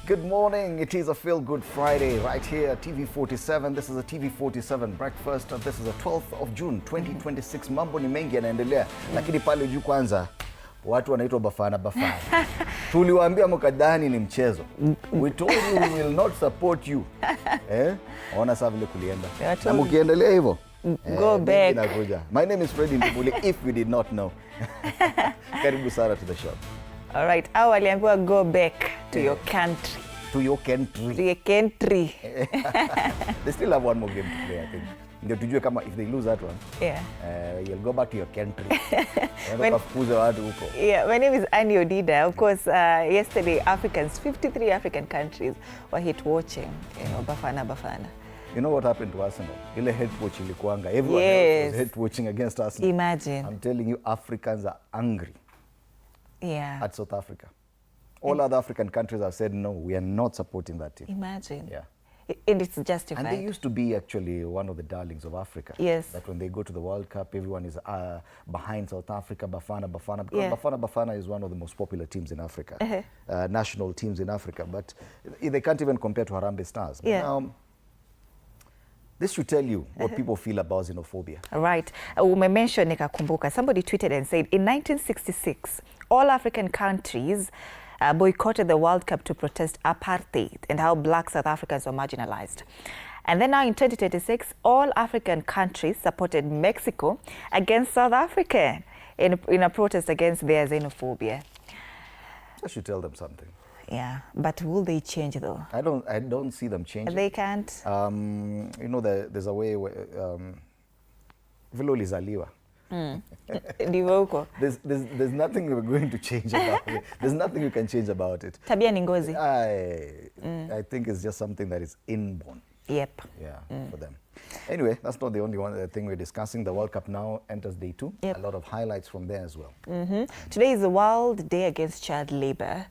Good morning. It is a feel-good Friday right here at TV47. This is a TV47 breakfast. This is the 12th of June 2026. Mambo ni mengi yanaendelea, lakini pale juu kwanza watu wanaitwa bafana. Tuliwaambia mkadhani ni mchezo. We told you we will not support you. Ona sasa vile kulienda. Na mkiendelea hivyo, go back. My name is Freddy Ndibuli, if you did not know. Karibu sana to the show. All right, waliambiwa go back to your country. To your country. To your country. They still have one more game to play, I think. Ndio tujue kama if they lose that one, you'll go back to your country. Yeah, my name is Annie Odida. Of course, yesterday, 53 African countries were hit watching, Bafana. You know what happened to Arsenal? Ile hate watch ilikuanga. Everyone else was hate watching against Arsenal. Imagine. I'm telling you, Africans are angry. Yeah. At South Africa. All other African countries have said, no, we are not supporting that team. Imagine. Yeah. And it's justified. And they used to be actually one of the darlings of Africa. Yes. That when they go to the World Cup, everyone is behind South Africa, Bafana. Because Bafana is one of the most popular teams in Africa. National teams in Africa. But they can't even compare to Harambee Stars. Yeah. Now, this should tell you what people feel about xenophobia. Right. Umemention nikakumbuka. Somebody tweeted and said, in 1966, all African countries boycotted the World Cup to protest apartheid and how black South Africans were marginalized. And then now in 2026, all African countries supported Mexico against South Africa in a protest against their xenophobia. That should tell them something. Yeah, but will they change though? I don't see them changing. They can't. You know, there's a way where vile ulizaliwa. There's nothing we're going to change about it. There's nothing you can change about it. Tabia ni ngozi. I think it's just something that is inborn. Yep. Yeah, for them. Anyway, that's not the only thing we're discussing. The World Cup now enters day 2. Yep. A lot of highlights from there as well. Today is the World Day Against Child Labor.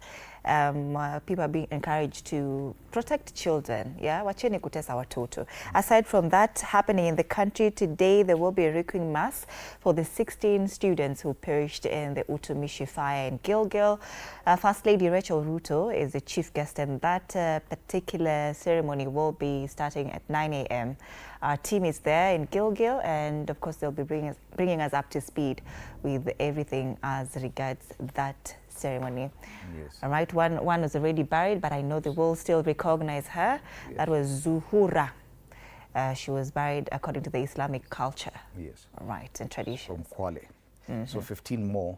People are being encouraged to protect children. Yeah, wacheni kutesa watoto. Aside from that happening in the country today, there will be a requiem mass for the 16 students who perished in the Utumishi fire in Gilgil. First Lady Rachel Ruto is the chief guest, and that particular ceremony will be starting at 9 a.m. Our team is there in Gilgil, and of course they'll be bringing us up to speed with everything as regards that ceremony. Yes. All right, one was already buried, but I know they will still recognize her. Yes. That was Zuhura. She was buried according to the Islamic culture. Yes. All right, and tradition. From Kwale. So 15 more,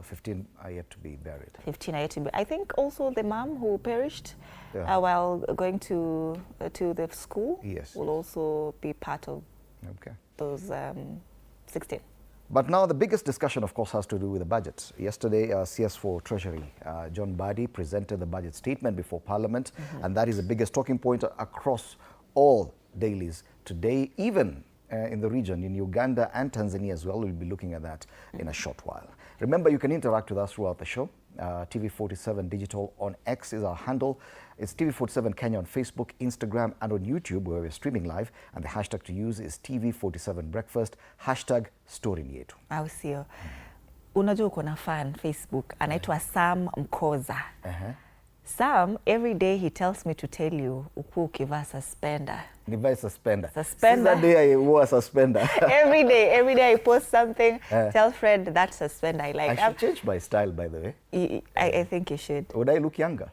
15 are yet to be buried. 15 are yet to be. I think also the mom who perished while going to the school will also be part of those 16. But now the biggest discussion, of course, has to do with the budget. Yesterday, CS for Treasury, John Mbadi, presented the budget statement before Parliament, and that is the biggest talking point across all dailies today, even in the region, in Uganda and Tanzania as well. We'll be looking at that in a short while. Remember, you can interact with us throughout the show. TV47 Digital on X is our handle. It's TV47 Kenya on Facebook, Instagram, and on YouTube, where we're streaming live. And the hashtag to use is TV47 Breakfast, hashtag story ni yetu. Au sio. Unajua uko na fan Facebook, anaitwa Sam Mkoza. Sam, every day he tells me to tell you, ukuwe ukivaa suspender. Nivae suspender. Suspender. Since that day I wore a suspender. every day I post something, tell Fred that suspender I like. I should change my style, by the way. I think you should. Would I look younger?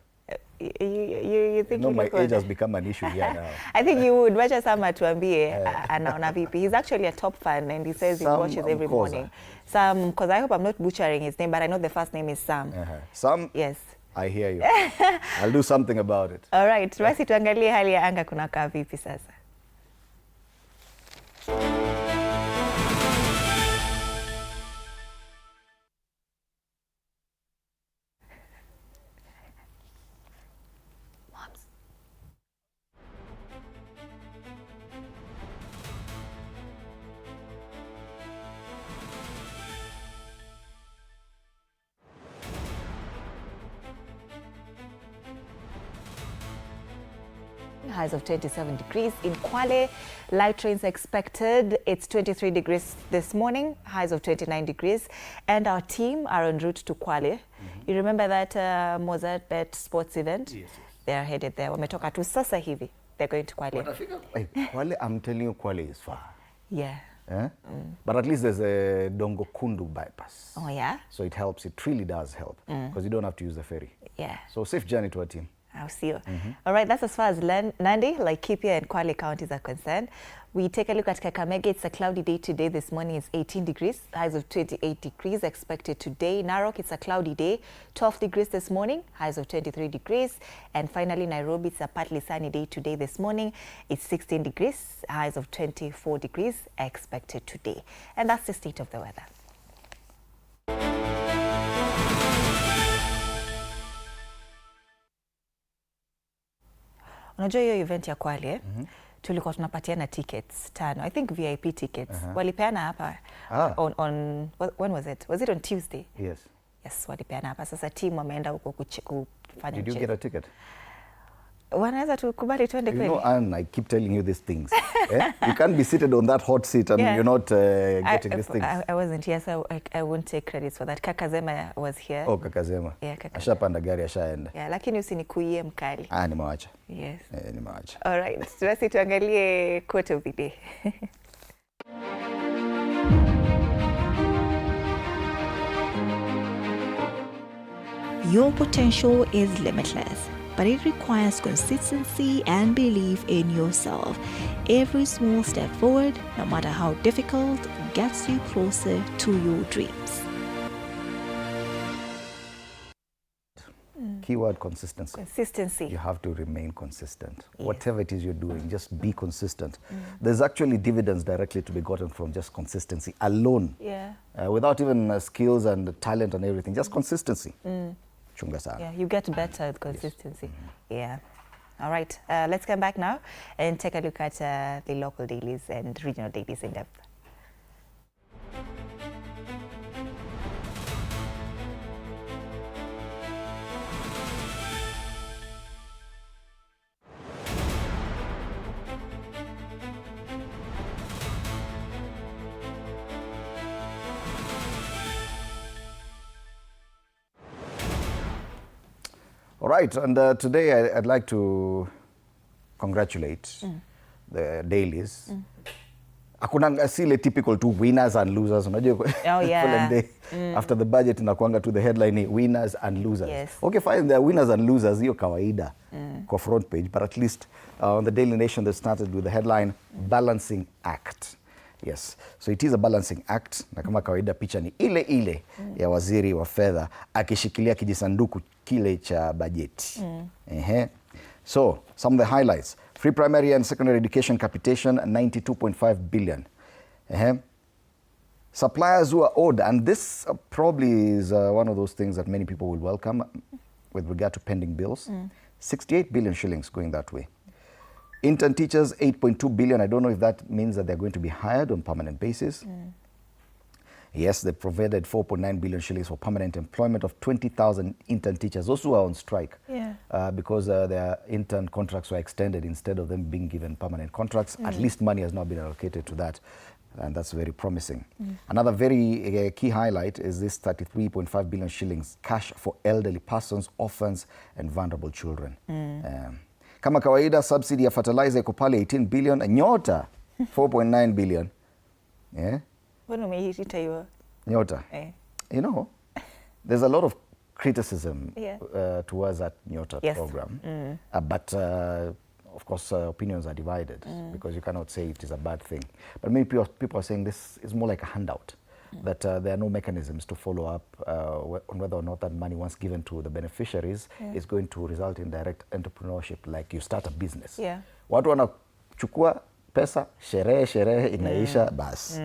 You think no, you my look age has become an issue here now. I think you would. Wacha Sam atuambie anaona vipi. He's actually a top fan, and he says he watches every morning. Sam, because I hope I'm not butchering his name, but I know the first name is Sam. Sam? Yes. I hear you. I'll do something about it. All right. Basi tuangalie hali ya anga kunakaa vipi sasa. Highs of 27 degrees in Kwale. Light rains expected. It's 23 degrees this morning. Highs of 29 degrees. And our team are en route to Kwale. You remember that Mozart Bet sports event? Yes. they are headed there. Wametoka tu sasa hivi. They're going to Kwale. Kwale, I'm telling you, Kwale is far. Yeah. But at least there's a Dongo Kundu bypass. Oh, yeah? So it helps. It really does help. Because you don't have to use the ferry. Yeah. So safe journey to our team. I'll see you. All right, that's as far as Nandi, Laikipia and Kwale counties are concerned. We take a look at Kakamega. It's a cloudy day today. This morning is 18 degrees, highs of 28 degrees expected today. Narok, it's a cloudy day, 12 degrees this morning, highs of 23 degrees. And finally, Nairobi, it's a partly sunny day today. This morning, it's 16 degrees, highs of 24 degrees expected today. And that's the state of the weather. Unajua hiyo event ya Kwale, tulikuwa tunapatiana tickets 5. I think VIP tickets. Walipeana hapa on when was it? Was it on Tuesday? Yes. Yes, walipeana hapa. Sasa team wameenda huko kufanya. Did you get a ticket? Wanaweza tukubali tuende kweli? You know, Anne, I keep telling you these things. You can't be seated on that hot seat and you're not getting these things. I wasn't here, so I won't take credits for that. Kakazema was here. Oh, Kakazema. Yeah, Kakazema. Ashapanda gari, ashaenda. Yeah, lakini usinikuie mkali. Nimewacha. Yes. Nimewacha. All right. Basi tuangalie quote of the day. Your potential is limitless, but it requires consistency and belief in yourself. Every small step forward, no matter how difficult, gets you closer to your dreams. Keyword consistency. Consistency. You have to remain consistent. Yes. Whatever it is you're doing, just be consistent. There's actually dividends directly to be gotten from just consistency alone. Yeah. Without even skills and talent and everything, just consistency. Yeah, you get better at consistency. Yes. Yeah. All right, let's come back now and take a look at the local dailies and regional dailies in depth. All right, and today I'd like to congratulate the dailies. Hakuna sile typical two winners and losers. Unajua, oh yeah. After the budget inakuanga to the headline winners and losers. Yes. Okay, fine, there are winners and losers, hiyo kawaida kwa front page, but at least on the Daily Nation they started with the headline Balancing Act. Yes, so it is a balancing act, na kama kawaida picha ni ile ya waziri wa fedha akishikilia kijisanduku kile cha bajeti. So, some of the highlights. Free primary and secondary education capitation, 92.5 billion. Suppliers who are owed, and this probably is one of those things that many people will welcome with regard to pending bills. 68 billion shillings going that way. Intern teachers, 8.2 billion. I don't know if that means that they're going to be hired on permanent basis. Yes, they provided 4.9 billion shillings for permanent employment of 20,000 intern teachers, those who are on strike. Yeah. Because their intern contracts were extended instead of them being given permanent contracts. At least money has now been allocated to that, and that's very promising. Another very key highlight is this 33.5 billion shillings cash for elderly persons, orphans, and vulnerable children. Kama kawaida, subsidy ya fertilizer iko pale 18 billion, Nyota 4.9 billion. Yeah. Mbona umeita hiyo? Nyota. You know, there's a lot of criticism towards that Nyota program. But of course, opinions are divided because you cannot say it is a bad thing. But many people are saying this is more like a handout, that there are no mechanisms to follow up on whether or not that money, once given to the beneficiaries, is going to result in direct entrepreneurship, like you start a business. Yeah. Watu wanachukua pesa, sherehe inaisha, bas.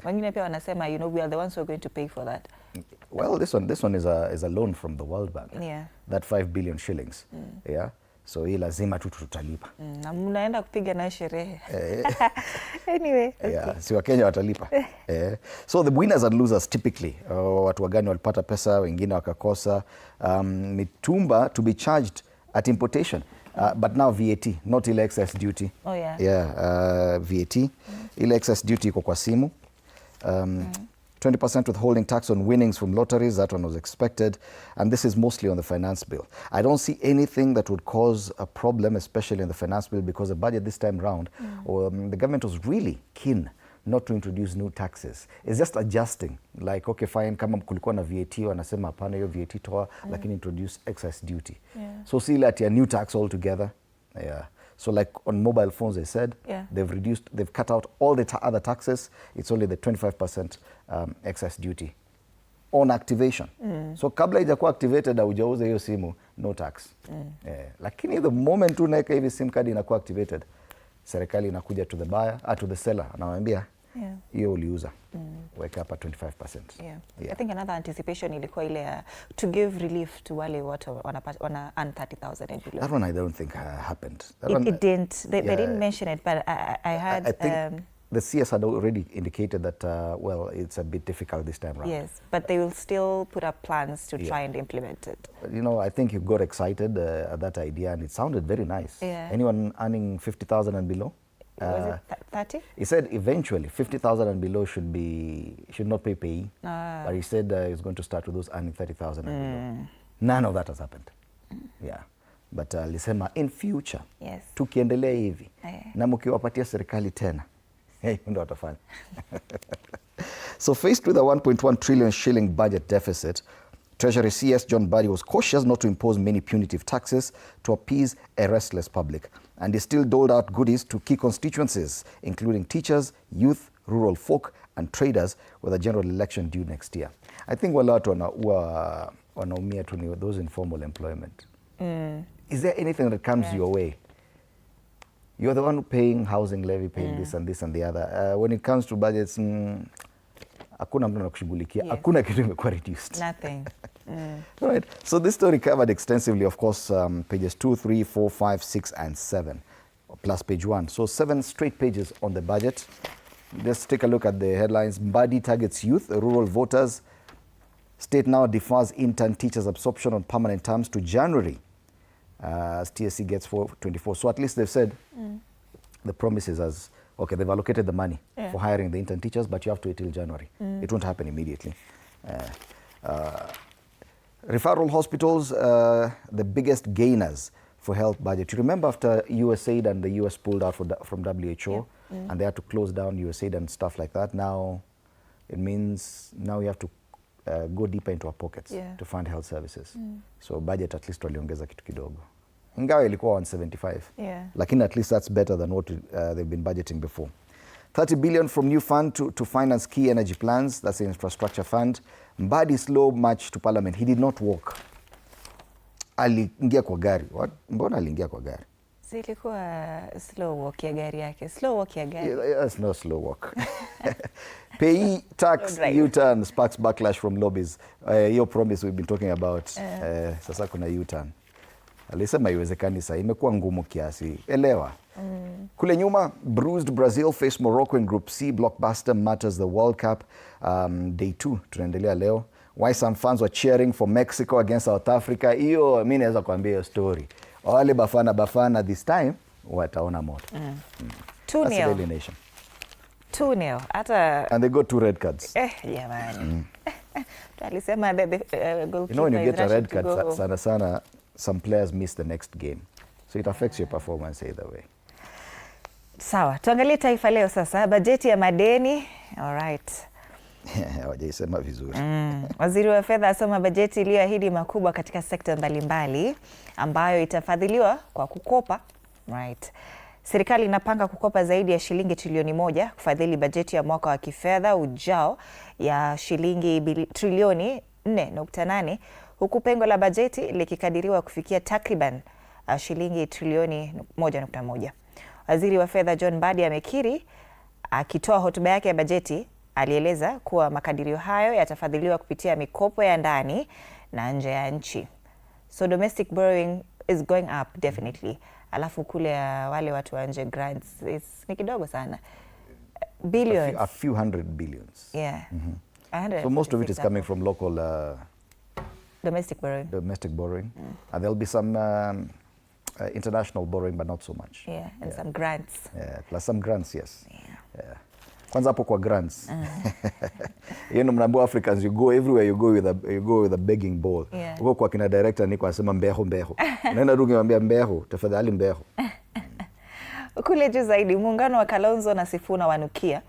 Wengine pia wanasema, you know, we are the ones who are going to pay for that. Well, this one is a loan from the World Bank. Yeah. That 5 billion shillings. Yeah. So hii lazima tu tutalipa. Na mnaenda kupiga na sherehe. Anyway. Okay. Yeah, si Wakenya watalipa. So the winners and losers typically, watu wagani walipata pesa, wengine wakakosa. Mitumba to be charged at importation. But now VAT, not ile excess duty. Oh yeah. Yeah, VAT. Ile excess duty iko kwa simu. 20% withholding tax on winnings from lotteries, that one was expected. And this is mostly on the finance bill. I don't see anything that would cause a problem, especially in the finance bill, because the budget this time round, the government was really keen not to introduce new taxes. It's just adjusting. Like, okay, fine, kama kulikuwa na VAT, wanasema hapana hiyo VAT toa, lakini introduce excess duty. So see like a new tax altogether. Yeah. So like on mobile phones, they said, they've cut out all the other taxes. It's only the 25% excess duty on activation. So kabla ijakuwa activated, hujauza hiyo simu, no tax. Lakini the moment unaweka hivi SIM card inakuwa activated, serikali inakuja to the buyer, to the seller, anamwambia hiyo uliuza, weka hapa 25%. I think another anticipation ilikuwa ile to give relief to wale watu wana earn 30,000 and below. That one I don't think happened. It didn't. They didn't mention it, but I heard. I think the CS had already indicated that, well, it's a bit difficult this time around. Yes, but they will still put up plans to try and implement it. You know, I think you got excited at that idea, and it sounded very nice. Anyone earning 50,000 and below? Was it 30? He said eventually 50,000 and below should not pay payee. But he said he's going to start with those earning 30,000 and below. None of that has happened. Yeah. But alisema in future, tukiendelea hivi, na mkiwapatia serikali tena, ndio watafanya. So faced with a 1.1 trillion shilling budget deficit, Treasury CS John Badi was cautious not to impose many punitive taxes to appease a restless public. And he still doled out goodies to key constituencies, including teachers, youth, rural folk, and traders, with a general election due next year. I think wale watu wanaumia tu ni those in formal employment. Is there anything that comes your way? You're the one paying housing levy, paying this and this and the other. When it comes to budgets, hakuna mtu anakushughulikia, hakuna kitu imekuwa reduced. Nothing. Right. So this story covered extensively, of course, pages 2, 3, 4, 5, 6, and 7, plus page 1. So 7 straight pages on the budget. Let's take a look at the headlines. Mbadi targets youth, rural voters. State now defers intern teachers' absorption on permanent terms to January. As TSC gets 424. So at least they've said the promise is as, okay, they've allocated the money for hiring the intern teachers, but you have to wait till January. It won't happen immediately. Referral hospitals, the biggest gainers for health budget. You remember after USAID and the US pulled out from WHO and they had to close down USAID and stuff like that. Now it means now we have to go deeper into our pockets to fund health services. So budget at least waliongeza kitu kidogo. Ingawa ilikuwa 175. Lakini at least that's better than what they've been budgeting before. 30 billion from new fund to finance key energy plans. That's the infrastructure fund. Mbadi slow march to parliament. He did not walk. Aliingia kwa gari. Mbona aliingia kwa gari? Zilikuwa slow walk ya gari yake. Slow walk ya gari. That's no slow walk. Payee tax U-turn sparks backlash from lobbies. Your promise we've been talking about. Sasa kuna U-turn. Alisema iwezekani sasa, imekuwa ngumu kiasi. Elewa. Kule nyuma, bruised Brazil face Morocco in Group C. Blockbuster matters the World Cup. Day 2 tunaendelea leo. Why some fans were cheering for Mexico against South Africa. Hiyo mimi naweza kuambia hiyo story. Wale bafana this time wataona moto. 2-0. 2-0. Hata and they got 2 red cards. Jamani. Alisema the goalkeeper. You know when you get a red card sana some players miss the next game. So it affects your performance either way. Sawa, tuangalie Taifa Leo sasa. Bajeti ya madeni. All right. Hawajaisema vizuri. Waziri wa fedha asoma bajeti iliyoahidi makubwa katika sekta mbalimbali ambayo itafadhiliwa kwa kukopa. Right. Serikali inapanga kukopa zaidi ya shilingi trilioni 1 kufadhili bajeti ya mwaka wa kifedha ujao ya shilingi trilioni 4.8, huku pengo la bajeti likikadiriwa kufikia takriban shilingi trilioni 1.1. Waziri wa fedha John Badi amekiri akitoa hotuba yake ya bajeti. Alieleza kuwa makadirio hayo yatafadhiliwa kupitia mikopo ya ndani na nje ya nchi. So domestic borrowing is going up definitely. Alafu kule wale watu wa nje grants ni kidogo sana. Billions. A few hundred billions. Yeah. So most of it is coming from local domestic borrowing. And there'll be some international borrowing, but not so much. Yeah, and some grants. Yeah, plus some grants, yes. Kwanza hapo kwa grants. You know, mnaambia Africans, you go everywhere, you go with a begging bowl. Yeah. Uko kwa kina director niko asema mbeho. Unaenda tu kumwambia mbeho, tafadhali mbeho. Kule juu zaidi, muungano wa Kalonzo na Sifuna wanukia.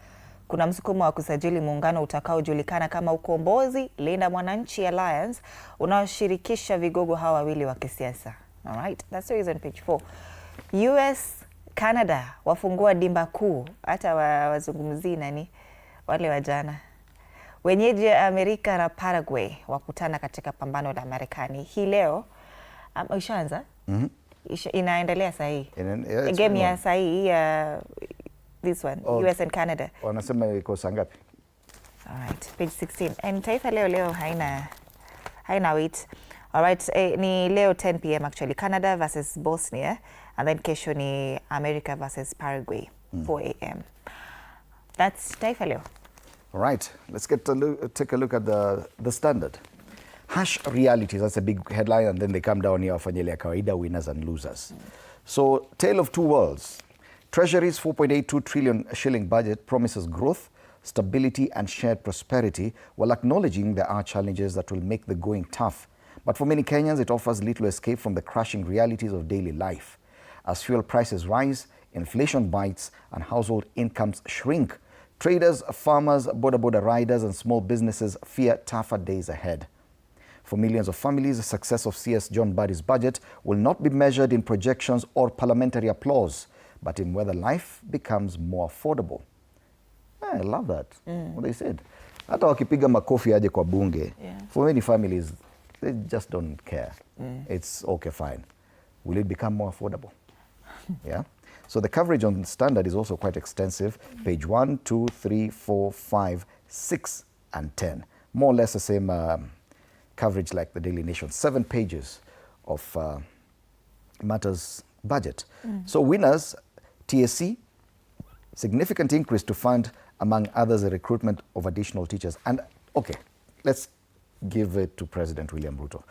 Kuna msukumo wa kusajili muungano utakaojulikana kama Ukombozi Linda Mwananchi Alliance unaoshirikisha vigogo hawa wawili wa kisiasa. All right, that's the reason page 4. US, Canada wafungua dimba kuu, hata wazungumzi nani wale wajana. Wenyeji ya Amerika na Paraguay wakutana katika pambano la Marekani. Hii leo ishaanza? Inaendelea sahi. Game ya sahi this one, US and Canada. Wanasema iko saa ngapi? All right, page 16. And Taifa leo haina wait. All right, ni leo 10 p.m. actually. Canada versus Bosnia, and then kesho ni America versus Paraguay, 4 a.m. That's Taifa leo. All right, let's take a look at the Standard. Harsh realities, that's a big headline, and then they come down here, wafanyele ya kawaida, winners and losers. So, tale of two worlds. Treasury's 4.82 trillion shilling budget promises growth, stability and shared prosperity, while acknowledging there are challenges that will make the going tough. But for many Kenyans, it offers little escape from the crushing realities of daily life. As fuel prices rise, inflation bites, and household incomes shrink, traders, farmers, boda riders, and small businesses fear tougher days ahead. For millions of families, the success of CS John Mbadi's budget will not be measured in projections or parliamentary applause, but in whether life becomes more affordable. I love that, what they said. Hata wakipiga makofi aje kwa bunge, for many families, they just don't care. It's okay, fine. Will it become more affordable? Yeah. So the coverage on the Standard is also quite extensive. Page 1, 2, 3, 4, 5, 6, and 10. More or less the same coverage like the Daily Nation. 7 pages of matters budget. So winners, TSC, significant increase to fund, among others, the recruitment of additional teachers. And okay, let's give it to President William Ruto.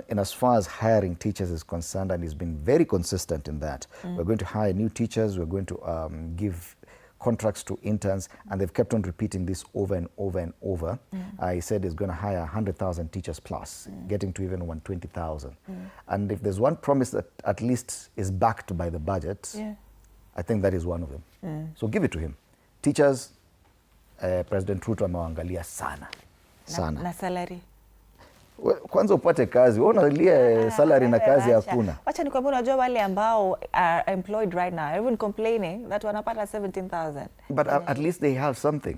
And as far as hiring teachers is concerned, and he's been very consistent in that. We're going to hire new teachers, we're going to give contracts to interns, and they've kept on repeating this over and over and over. He said he's going to hire 100,000 teachers plus, getting to even 120,000. And if there's one promise that at least is backed by the budget, I think that is one of them. So give it to him. Teachers, President Ruto amewaangalia sana. Na salary. Kwanza upate kazi, unalia salary na kazi hakuna. Wacha nikwambie, unajua wale ambao are employed right now, everyone complaining that wanapata 17,000. But at least they have something.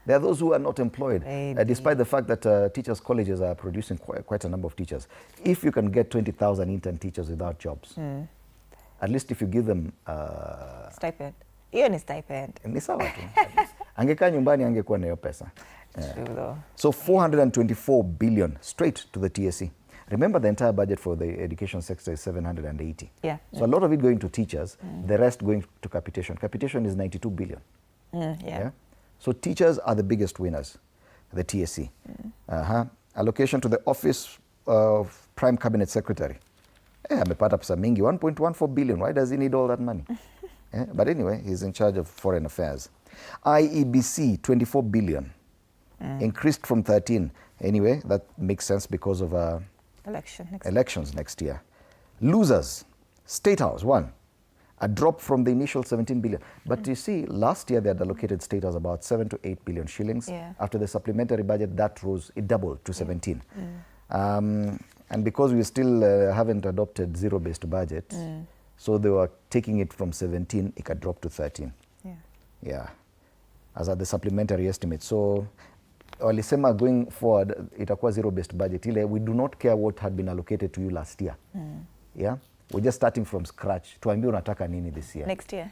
There are those who are not employed, despite the fact that teachers' colleges are producing quite a number of teachers. If you can get 20,000 intern teachers without jobs, at least if you give them stipend. Hiyo ni stipend. Ni sawa tu. Angekaa nyumbani angekuwa na hiyo pesa. True. So 424 billion straight to the TSC. Remember, the entire budget for the education sector is 780. Yeah. So a lot of it going to teachers, the rest going to capitation. Capitation is 92 billion. Yeah. So teachers are the biggest winners, the TSC. Allocation to the office of Prime Cabinet Secretary. Amepata pesa mingi, 1.14 billion. Why does he need all that money? But anyway, he's in charge of foreign affairs. IEBC, 24 billion. Increased from 13. Anyway, that makes sense because of elections next year. Losers, State House, 1. A drop from the initial 17 billion. But you see, last year they had allocated State House about 7 to 8 billion shillings. After the supplementary budget, that rose, it doubled to 17. And because we still haven't adopted zero-based budget, so they were taking it from 17, it could drop to 13. Yeah. As at the supplementary estimate. So, walisema going forward, itakuwa zero-based budget. We do not care what had been allocated to you last year. Yeah? We're just starting from scratch. Tuambie unataka nini this year. Next year.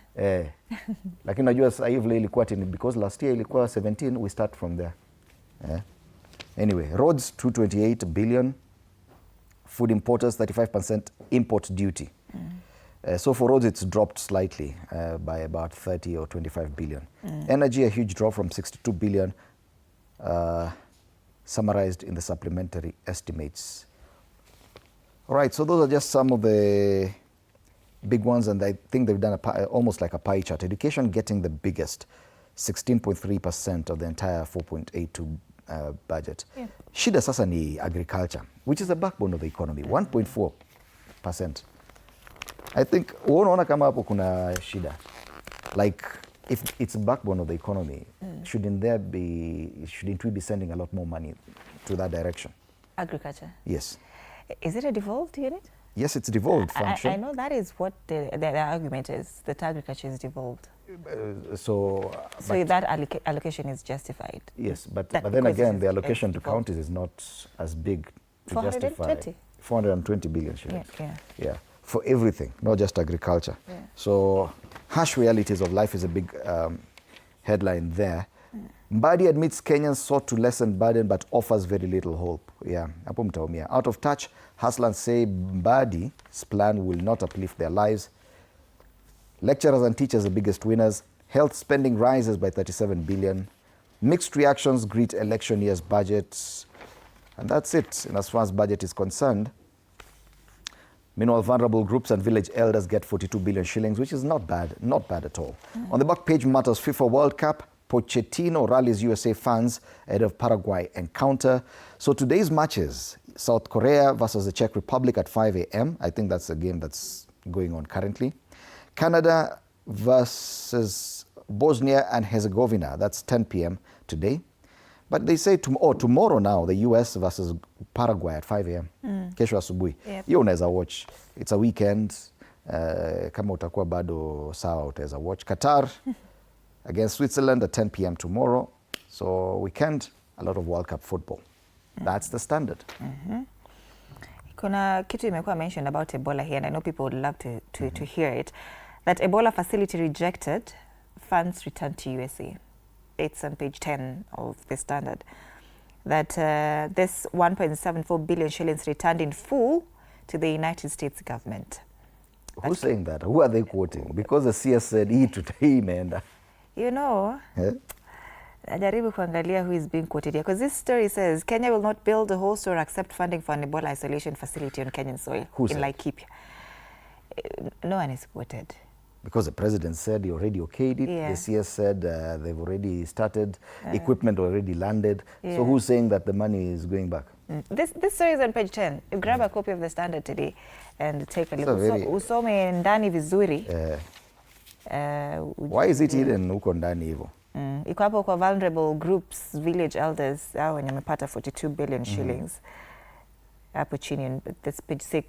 Lakini najua sasa hivi ilikuwa tini, because last year ilikuwa 17, we start from there. Anyway, roads 228 billion. Food importers 35% import duty. So for roads, it's dropped slightly by about 30 or 25 billion. Energy, a huge drop from 62 billion, summarized in the supplementary estimates. All right, so those are just some of the big ones, and I think they've done almost like a pie chart. Education getting the biggest. 16.3% of the entire 4.82 budget. Yeah. Shida sasa ni agriculture, which is the backbone of the economy, 1.4%. I think unaona kama hapo kuna shida. Like if it's the backbone of the economy, shouldn't we be sending a lot more money to that direction? Agriculture. Yes. Is it a devolved unit? Yes, it's devolved function. I know that is what the argument is, that agriculture is devolved. So that allocation is justified. yes, but then because again, it's the allocation to devolved. counties is not as big to 420? justify 420 billion shillings. Yeah. For everything, not just agriculture. Yeah. So harsh realities of life is a big headline there. Mbadi admits Kenyans sought to lessen burden but offers very little hope. Yeah, hapo mtaumia. Out of touch, hustlers say Mbadi's plan will not uplift their lives. Lecturers and teachers the biggest winners. Health spending rises by 37 billion. Mixed reactions greet election year's budgets. And that's it. And as far as budget is concerned, meanwhile, vulnerable groups and village elders get 42 billion shillings, which is not bad at all. On the back page matters FIFA World Cup. Pochettino rallies USA fans ahead of Paraguay encounter. So today's matches, South Korea versus the Czech Republic at 5 a.m. I think that's a game that's going on currently. Canada versus Bosnia and Herzegovina, that's 10 p.m. today. But they say tomorrow now, the US versus Paraguay at 5 a.m. Kesho asubuhi. Hiyo unaweza watch. It's a weekend. Kama utakuwa bado sawa utaweza watch. Qatar against Switzerland at 10 p.m. tomorrow. So weekend, a lot of World Cup football. That's the standard. Kuna kitu imekuwa mentioned about Ebola here, and I know people would love to hear it. That Ebola facility rejected, funds returned to USA. It's on page 10 of the Standard. That this 1.74 billion shillings returned in full to the United States government. Who's saying that? Who are they quoting? Because the CS said hii imeenda. You know, najaribu kuangalia who is being quoted here. Because this story says, Kenya will not build a host or accept funding for an Ebola isolation facility on Kenyan soil. Who's in that? Laikipia. No one is quoted. Because the president said he already okayed it. Yeah. The CS said they've already started. Equipment already landed. Yeah. So who's saying that the money is going back? This story is on page 10. You grab a copy of the Standard today and take a look. very- Usome ndani vizuri. Why is it hidden huko ndani hivyo? Iko hapo kwa vulnerable groups, village elders, hao wenye wamepata 42 billion shillings. Hapo chini, that's page 6.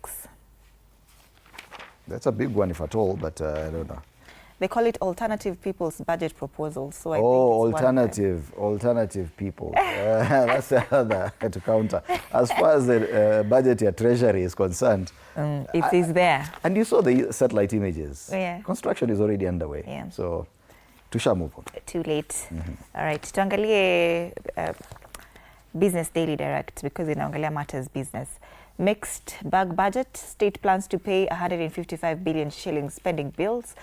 That's a big one if at all, but I don't know. They call it alternative people's budget proposal. So I think it's alternative people. That's the other to counter. As far as the budget ya treasury is concerned. It is there. And you saw the satellite images. Yeah. Construction is already underway. Yeah. So, tusha move on. Too late. All right. Tuangalie Business Daily Direct because inaangalia matters business. Mixed bag budget. State plans to pay 155 billion shillings spending bills.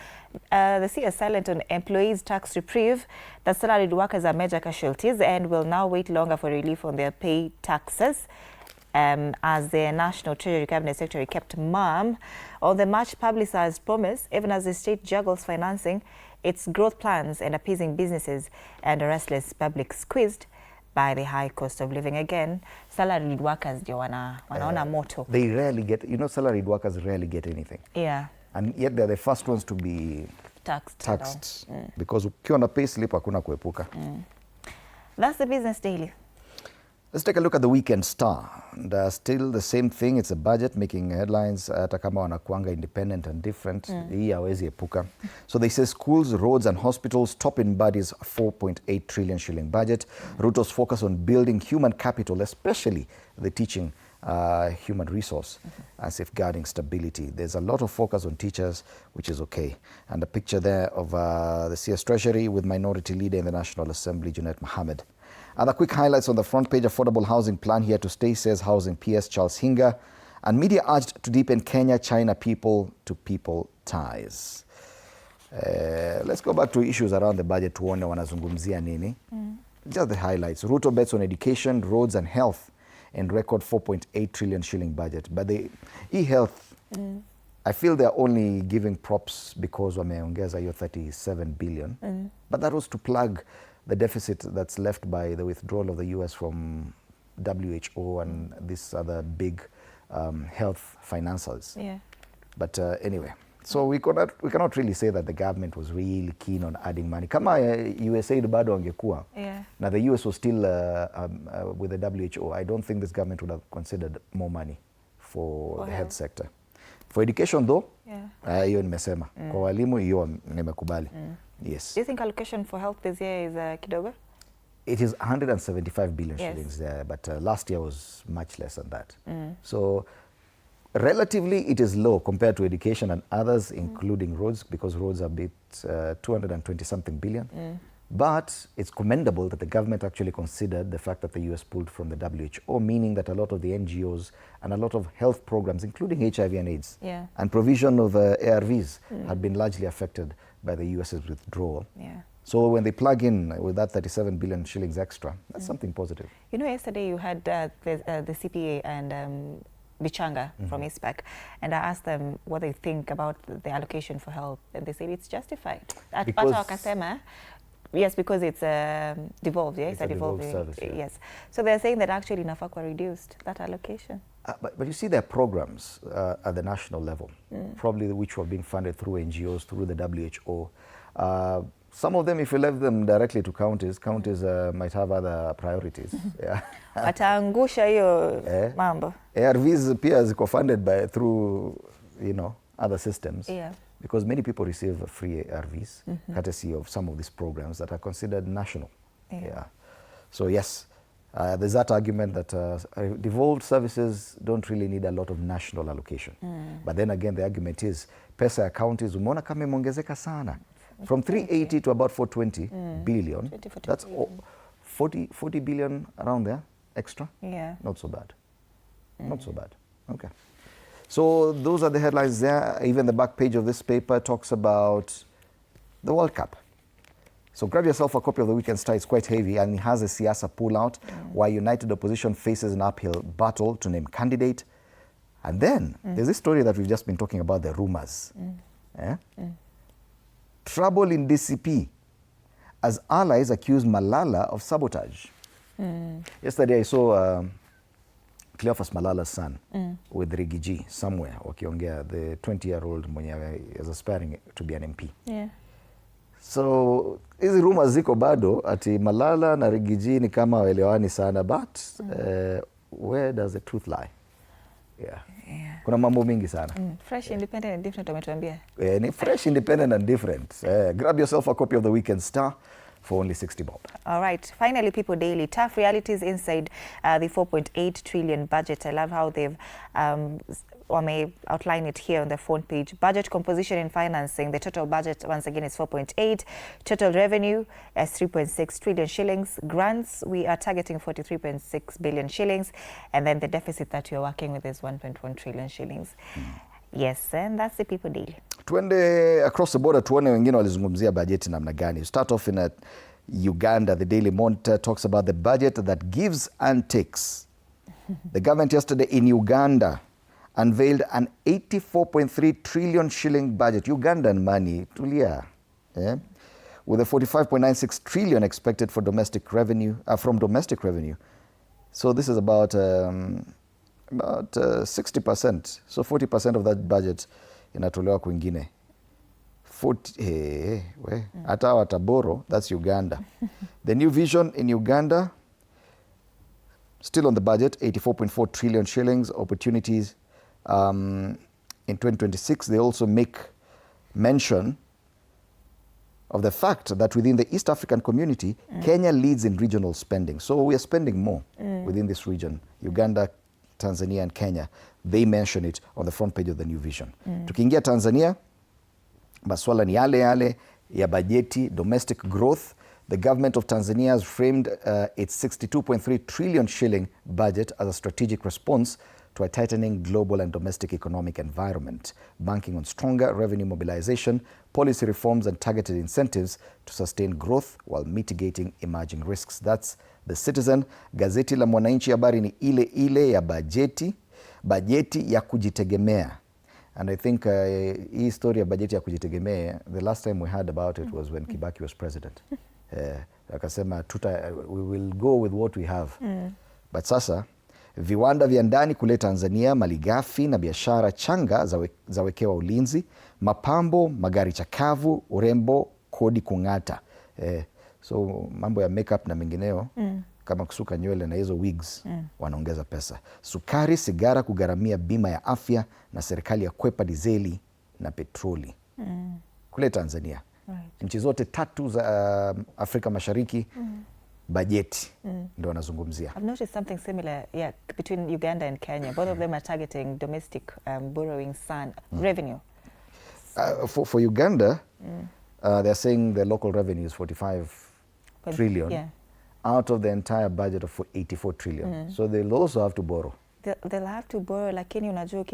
The CS silent on employees' tax reprieve. The salaried workers are major casualties and will now wait longer for relief on their pay taxes. As the National Treasury Cabinet Secretary kept mum on the much publicized promise, even as the state juggles financing its growth plans and appeasing businesses and a restless public squeezed by the high cost of living. Again, salaried workers ndio wanaona moto. They rarely get, salaried workers rarely get anything. Yeah. And yet they're the first ones to be taxed. Because ukiwa na pay slip hakuna kuepuka. That's the Business Daily. Let's take a look at the Weekend Star. And still the same thing, it's a budget making headlines, hata kama wanakuanga independent and different. Hii hawezi epuka. So they say schools, roads and hospitals top in Mbadi's 4.8 trillion shilling budget. Ruto's focus on building human capital, especially the teaching human resource and safeguarding stability. There's a lot of focus on teachers, which is okay. And a picture there of the CS Treasury with Minority Leader in the National Assembly, Junet Mohammed. Other quick highlights on the front page: affordable housing plan here to stay, says Housing PS Charles Hinga. And media urged to deepen Kenya-China people-to-people ties. Let's go back to issues around the budget tuone wanazungumzia nini. Just the highlights. Ruto bets on education, roads and health and record 4.8 trillion shilling budget. But the e-health, I feel they're only giving props because wameongeza hiyo 37 billion. But that was to plug the deficit that's left by the withdrawal of the US from WHO and these other big health financiers. Yeah. But anyway, so we cannot really say that the government was really keen on adding money. Kama USAID bado angekuwa, now the US was still with the WHO, I don't think this government would have considered more money for the health sector. For education though, hiyo nimesema. Kwa walimu hiyo nimekubali. Yes. Do you think allocation for health this year is kidogo? It is 175 billion shillings there, but last year was much less than that. So relatively it is low compared to education and others, including roads, because roads are a bit 220 something billion. But it's commendable that the government actually considered the fact that the US pulled from the WHO, meaning that a lot of the NGOs and a lot of health programs, including HIV and AIDS, and provision of ARVs had been largely affected by the US's withdrawal. So when they plug in with that 37 billion shillings extra, that's something positive. You know, yesterday you had the CPA and Bichanga from ISPAC, and I asked them what they think about the allocation for health, and they said it's justified. Yes, because it's devolved, it's a devolved service. Yes. So they're saying that actually Nafakwa reduced that allocation. But you see there are programs at the national level, probably which were being funded through NGOs, through the WHO. Some of them, if you left them directly to counties might have other priorities. Ataangusha hiyo mambo. ARVs pia ziko funded through, other systems. Because many people receive free ARVs, courtesy of some of these programs that are considered national. So yes, there's that argument that devolved services don't really need a lot of national allocation. But then again, the argument is, pesa ya counties, umeona kama imeongezeka sana. From 380 to about 420 billion. That's 40 billion around there, extra. Not so bad. Not so bad. Okay. So those are the headlines there. Even the back page of this paper talks about the World Cup. So grab yourself a copy of the Weekend Star. It's quite heavy, and it has a Siasa pullout, where United Opposition faces an uphill battle to name candidate. And then there's this story that we've just been talking about, the rumors. Trouble in DCP as allies accuse Malala of sabotage. Yesterday I saw Cleophas Malala's son with Rigiji somewhere wakiongea, the 20-year-old mwenye is aspiring to be an MP. So hizi rumors ziko bado ati Malala na Rigiji ni kama waelewani sana, but where does the truth lie? Kuna mambo mingi sana. Fresh, independent and different wametuambia. Ni fresh, independent and different. Grab yourself a copy of the Weekend Star for only 60 bob. All right. Finally, People Daily. Tough realities inside the 4.8 trillion budget. I love how they've outline it here on the front page. Budget composition and financing. The total budget, once again, is 4.8. Total revenue is 3.6 trillion shillings. Grants, we are targeting 43.6 billion shillings. And then the deficit that you're working with is 1.1 trillion shillings. Yes, and that's the People Daily. Tuende across the border, tuone wengine walizungumzia bajeti namna gani. Start off in Uganda. The Daily Monitor talks about the budget that gives and takes. The government yesterday in Uganda unveiled an 84.3 trillion shilling budget. Ugandan money, tulia. With a 45.96 trillion expected for domestic revenue, from domestic revenue. So this is about 60%. So 40% of that budget inatolewa kwingine. 40, hata wataboro, that's Uganda. The New Vision in Uganda, still on the budget, 84.4 trillion shillings, opportunities in 2026. They also make mention of the fact that within the East African community, Kenya leads in regional spending. So we are spending more within this region. Uganda, Tanzania and Kenya, they mention it on the front page of the New Vision. Tukiingia Tanzania, maswala ni yale yale ya bajeti, domestic growth. The government of Tanzania has framed its 62.3 trillion shilling budget as a strategic response to a tightening global and domestic economic environment, banking on stronger revenue mobilization, policy reforms and targeted incentives to sustain growth while mitigating emerging risks. That's The Citizen. Gazeti la Mwananchi, habari ni ile ile ya bajeti ya kujitegemea. And I think hii story ya bajeti ya kujitegemea, the last time we heard about it was when Kibaki was president. Akasema we will go with what we have. But sasa viwanda vya ndani kule Tanzania, malighafi na biashara changa zawekewa ulinzi, mapambo, magari chakavu, urembo, kodi kung'ata. So mambo ya makeup na mengineo kama kusuka nywele na hizo wigs wanaongeza pesa. Sukari, sigara kugharamia bima ya afya na serikali ya kwepa dizeli na petroli. Kule Tanzania. Nchi zote 3 za Afrika Mashariki bajeti ndio wanazungumzia. I've noticed something similar between Uganda and Kenya. Both of them are targeting domestic borrowing revenue. For Uganda, they're saying the local revenue is 45 trillion out of the entire budget of 84 trillion. So they'll also have to borrow. They'll have to borrow, lakini unajua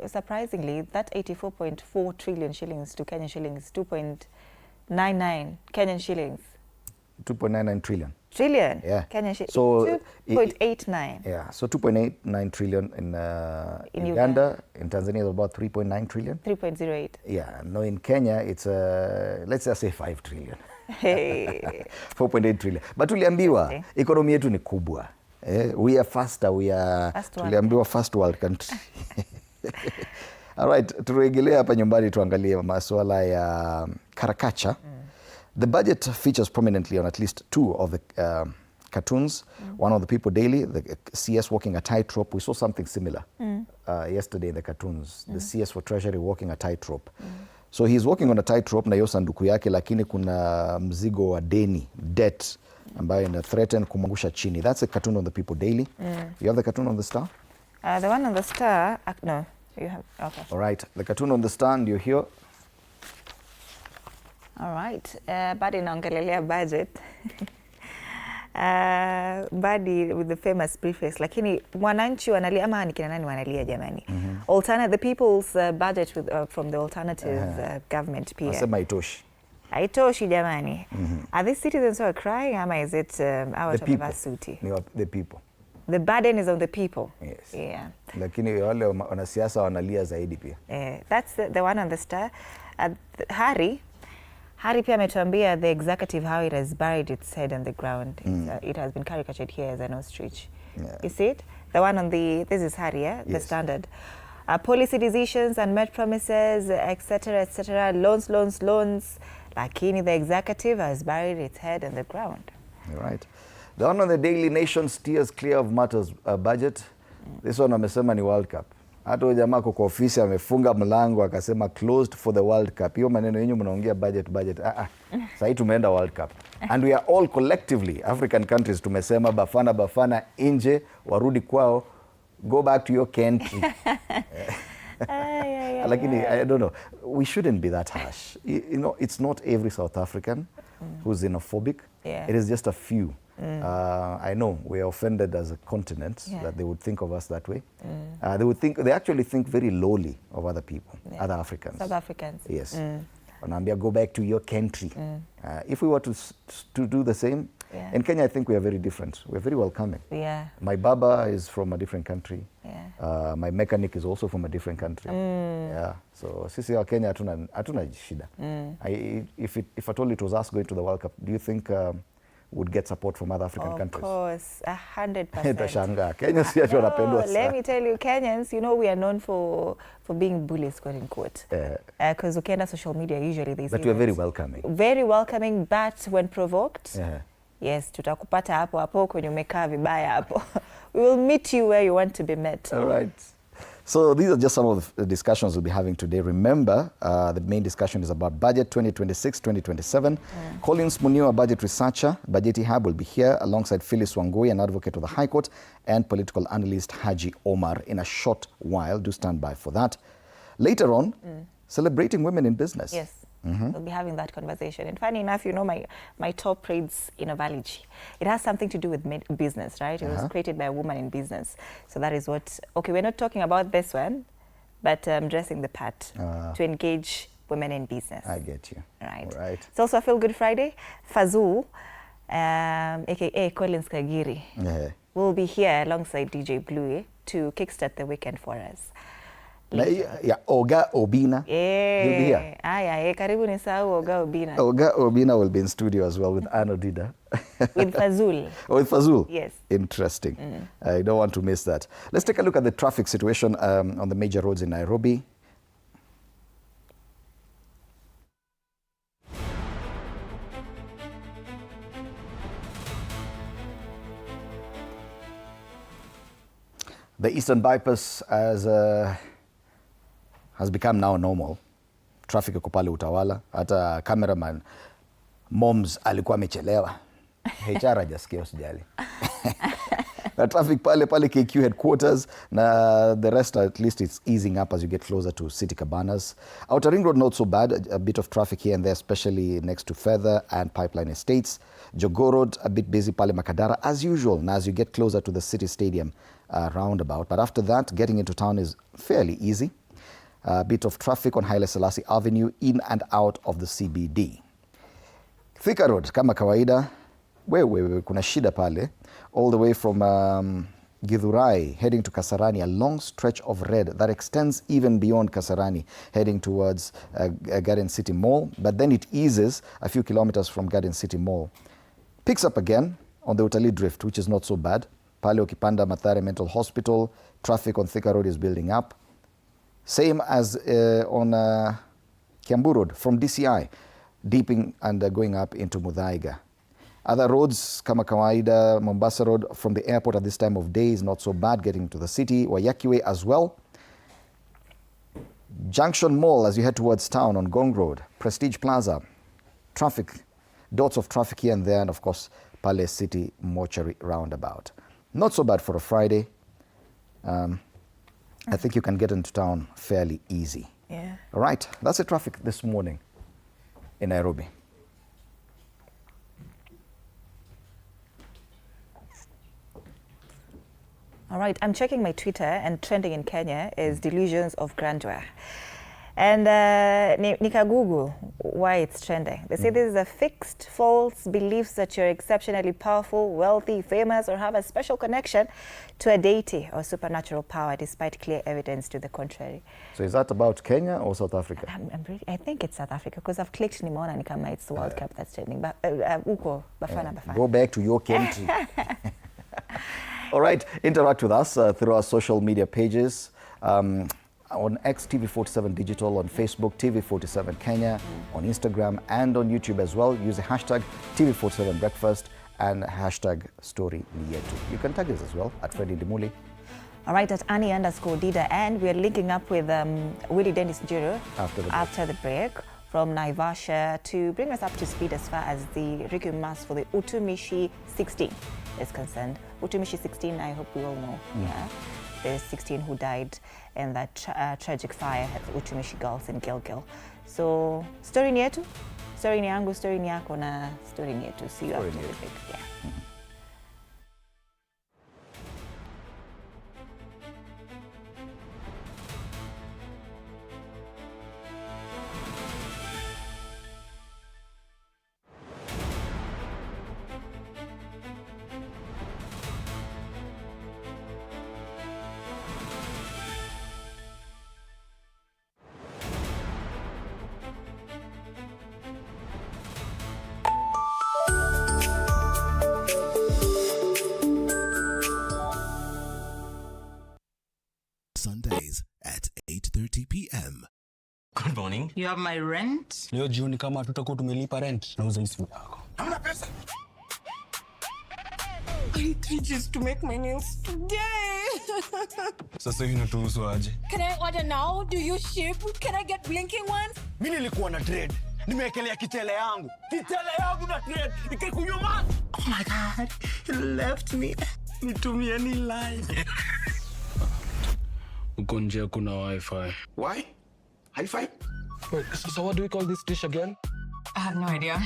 surprisingly that 84.4 trillion shillings to Kenyan shillings 2.99 Kenyan shillings. 2.99 trillion. Trillion? Yeah. Kenyan shillings. So 2.89. Yeah, so 2.89 trillion in Uganda. In Tanzania it's about 3.9 trillion. 3.08. Yeah, no, in Kenya it's let's just say 5 trillion. Hey. 4.8 trillion. But tuliambiwa ekonomi yetu ni kubwa. We are faster, tuliambiwa first world country. All right, turejelea hapa nyumbani tuangalie masuala ya karakacha. The budget features prominently on at least 2 of the cartoons. One of the People Daily, the CS walking a tightrope. We saw something similar yesterday in the cartoons. The CS for Treasury walking a tightrope. So he's walking on a tightrope na hiyo sanduku yake, lakini kuna mzigo wa deni, debt, ambayo ina threaten kumangusha chini. That's a cartoon on the People Daily. You have the cartoon on the Star? The one on the Star, no, you have, okay. All right, the cartoon on the Star ndio hiyo. All right, bado inaongelelea budget. Badi with the famous preface, lakini mwananchi wanalia ama ni kina nani wanalia jamani? The people's budget from the alternative government pia. Nasema haitoshi. Haitoshi jamani. Are these citizens who are crying ama is it out of adversity? The people. The burden is on the people. Yes. Yeah. Lakini wale wanasiasa wanalia zaidi pia. That's the one on the Star. Hari pia ametuambia the executive how it has buried its head on the ground. It has been caricatured here as an ostrich. You see it? The one on this is Hari, yeah? Yes. The Standard. Policy decisions and met promises, etc., loans. Lakini the executive has buried its head on the ground. All right. The one on the Daily Nation steers clear of matters budget. This one amesema ni World Cup. Hata jamaa kwa ofisi amefunga mlango akasema closed for the World Cup. Hiyo maneno yenyu mnaongea budget. Sasa tumeenda World Cup. And we are all collectively African countries tumesema bafana nje warudi kwao, go back to your country. Lakini I don't know, we shouldn't be that harsh. You know, it's not every South African who's xenophobic. It is just a few. I know we are offended as a continent that they would think of us that way. They actually think very lowly of other people, other Africans. South Africans. Yes. Wanaambia go back to your country. If we were to do the same, in Kenya I think we are very different. We are very welcoming. My baba is from a different country. My mechanic is also from a different country. So sisi wa Kenya hatuna shida. If at all it was us going to the World Cup, do you think would get support from other African countries? Of course, 100%. Kenya si ati wanapendwa sana. Let me tell you, Kenyans, you know, we are known for being bullies, quote unquote. Because ukienda social media, usually they say but we are very welcoming. Very welcoming, but when provoked, yes, tutakupata hapo kwenye umekaa vibaya hapo. We will meet you where you want to be met. All right. So these are just some of the discussions we'll be having today. Remember, the main discussion is about budget 2026-2027. Collins Munio, a budget researcher, Budgeti Hub, will be here alongside Phyllis Wangui, an advocate of the High Court, and political analyst Haji Omar in a short while. Do stand by for that. Later on, celebrating women in business. Yes. We'll be having that conversation. And funny enough, you know, my top reads in Avalichi. It has something to do with business, right? It was created by a woman in business. So that is what, okay, we're not talking about this one, but dressing the part to engage women in business. I get you. Right. All right. It's also a Feel Good Friday. Fazoo, aka Collins Kagiri, will be here alongside DJ Bluey to kickstart the weekend for us. Yeah, Oga Obina. Yeah. He'll be here. Aya, karibu ni sahau Oga Obina. Oga Obina will be in studio as well with Anno Dida. With Fazul. Oh, with Fazul? Yes. Interesting. I don't want to miss that. Let's take a look at the traffic situation on the major roads in Nairobi. The Eastern Bypass has become now normal. Traffic iko pale Utawala. Hata cameraman Moms alikuwa amechelewa. HR hajasikia usijali. The traffic pale KQ headquarters. Na the rest at least it's easing up as you get closer to City Cabanas. Outer Ring Road not so bad. A bit of traffic here and there, especially next to Feather and Pipeline Estates. Jogoo Road a bit busy pale Makadara as usual. Now as you get closer to the City Stadium roundabout. But after that, getting into town is fairly easy. A bit of traffic on Haile Selassie Avenue in and out of the CBD. Thika Road, kama kawaida, wewe kuna shida pale. All the way from Githurai heading to Kasarani, a long stretch of red that extends even beyond Kasarani, heading towards Garden City Mall. But then it eases a few kilometers from Garden City Mall. Picks up again on the Utalii Drift, which is not so bad. Pale ukipanda Mathare Mental Hospital, traffic on Thika Road is building up. Same as on Kiambu Road from DCI, deeping and going up into Muthaiga. Other roads, kama kawaida, Mombasa Road from the airport at this time of day is not so bad, getting to the city. Waiyaki Way as well. Junction Mall as you head towards town on Gong Road. Prestige Plaza, traffic, dots of traffic here and there, and of course, Pale City Mortuary roundabout. Not so bad for a Friday. I think you can get into town fairly easy. Yeah. All right, that's the traffic this morning in Nairobi. All right, I'm checking my Twitter, and trending in Kenya is delusions of grandeur. And Google why it's trending. They say this is a fixed, false beliefs that you're exceptionally powerful, wealthy, famous, or have a special connection to a deity or supernatural power, despite clear evidence to the contrary. So is that about Kenya or South Africa? I think it's South Africa, because I've clicked nimeona ni kama it's the World Cup that's trending. But Bafana. Go back to your country. All right, interact with us through our social media pages. On X, TV47 Digital, on Facebook, TV47 Kenya, on Instagram, and on YouTube as well. Use the hashtag TV47 Breakfast and hashtag Story Ni Yetu. You can tag us as well at Freddy Dimuli. All right, at Annie_Dida, and we are linking up with Willie Dennis Njuru after the break from Naivasha to bring us up to speed as far as the Requiem Mass for the Utumishi 16 is concerned. Utumishi 16, I hope we all know. Yeah. There's 16 who died in that tragic fire at the Utumishi Girls in Gilgil. So, story ni yetu, story ni yangu, story ni yako, na story ni yetu. See you after the break. Yeah. Sundays at 8:30 p.m. Good morning. You have my rent? Leo jioni kama tutakuwa tumelipa rent, nauza hii simu yako. Hamna pesa. I need 3 G's to make my nails today. Sasa hivi natuhusu aje? Can I order now? Do you ship? Can I get blinking ones? Mimi nilikuwa na trade. Nimewekelea kitele yangu. Kitele yangu na trade. Ikakunyuma. Oh my God. You left me. Nitumie ni line. Uko nje kuna wifi. Why? Hi-Fi? Wait, so what do we call this dish again? I have no idea.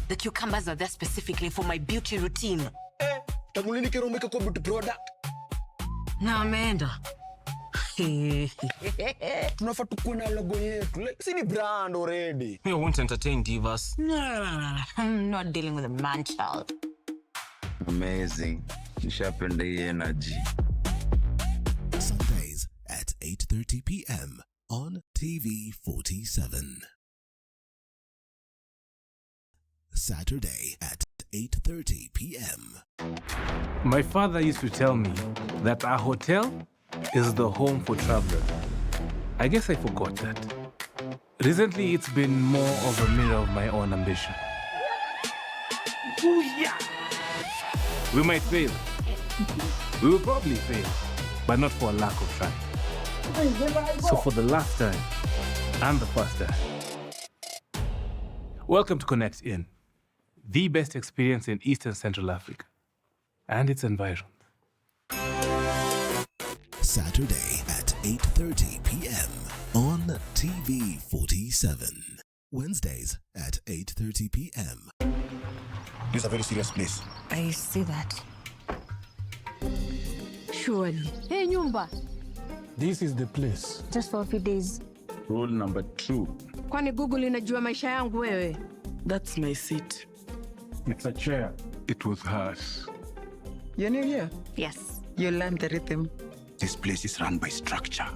The cucumbers are there specifically for my beauty routine. Tangu kero umeka kwa beauty product? Na ameenda. Tunafaa tukuwe na logo yetu. Like, si ni brand already. We won't entertain divas. No. I'm not dealing with a man child. Amazing. Nishapenda hii energy. 8:30 p.m. on TV47. Saturday at 8:30 p.m. My father used to tell me that our hotel is the home for travelers. I guess I forgot that. Recently, it's been more of a mirror of my own ambition. Ooh, yeah. We might fail. We will probably fail, but not for a lack of trying. So for the last time, and the first time, welcome to Connect In, the best experience in Eastern Central Africa and its environs. Saturday at 8:30 p.m. on TV47. Wednesdays at 8:30 p.m. This is a very serious place. I see that. Surely. Hey, Nyumba. This is the place. Just for a few days. Rule number 2. Kwani Google inajua maisha yangu wewe? That's my seat. It's a chair. It was hers. You're new here? Yes. You learned the rhythm. This place is run by structure.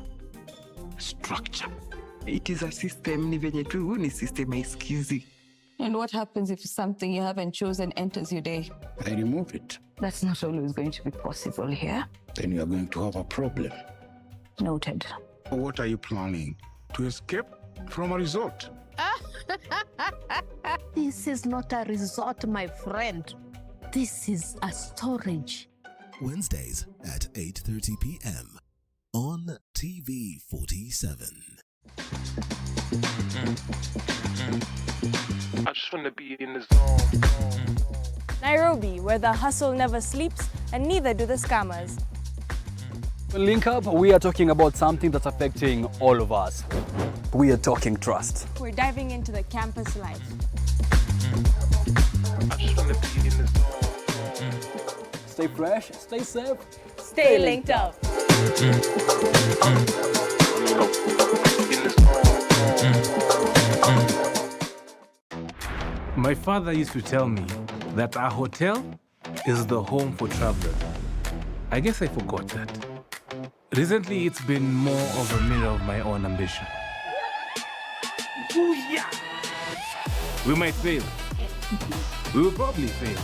Structure. It is a system, ni venye tu ni system haisikizi. And what happens if something you haven't chosen enters your day? I remove it. That's not always going to be possible here. Then you are going to have a problem. Noted. What are you planning? To escape from a resort? This is not a resort, my friend. This is a storage. Wednesdays at 8:30 p.m. on TV47. I just want to be in the zone. Nairobi, where the hustle never sleeps and neither do the scammers. Link Up, we are talking about something that's affecting all of us. We are talking trust. We're diving into the campus life. I just want to be in the zone. Stay fresh, stay safe, Stay linked up. My father used to tell me that our hotel is the home for travelers. I guess I forgot that. Recently, it's been more of a mirror of my own ambition. Ooh, yeah. We might fail. We will probably fail,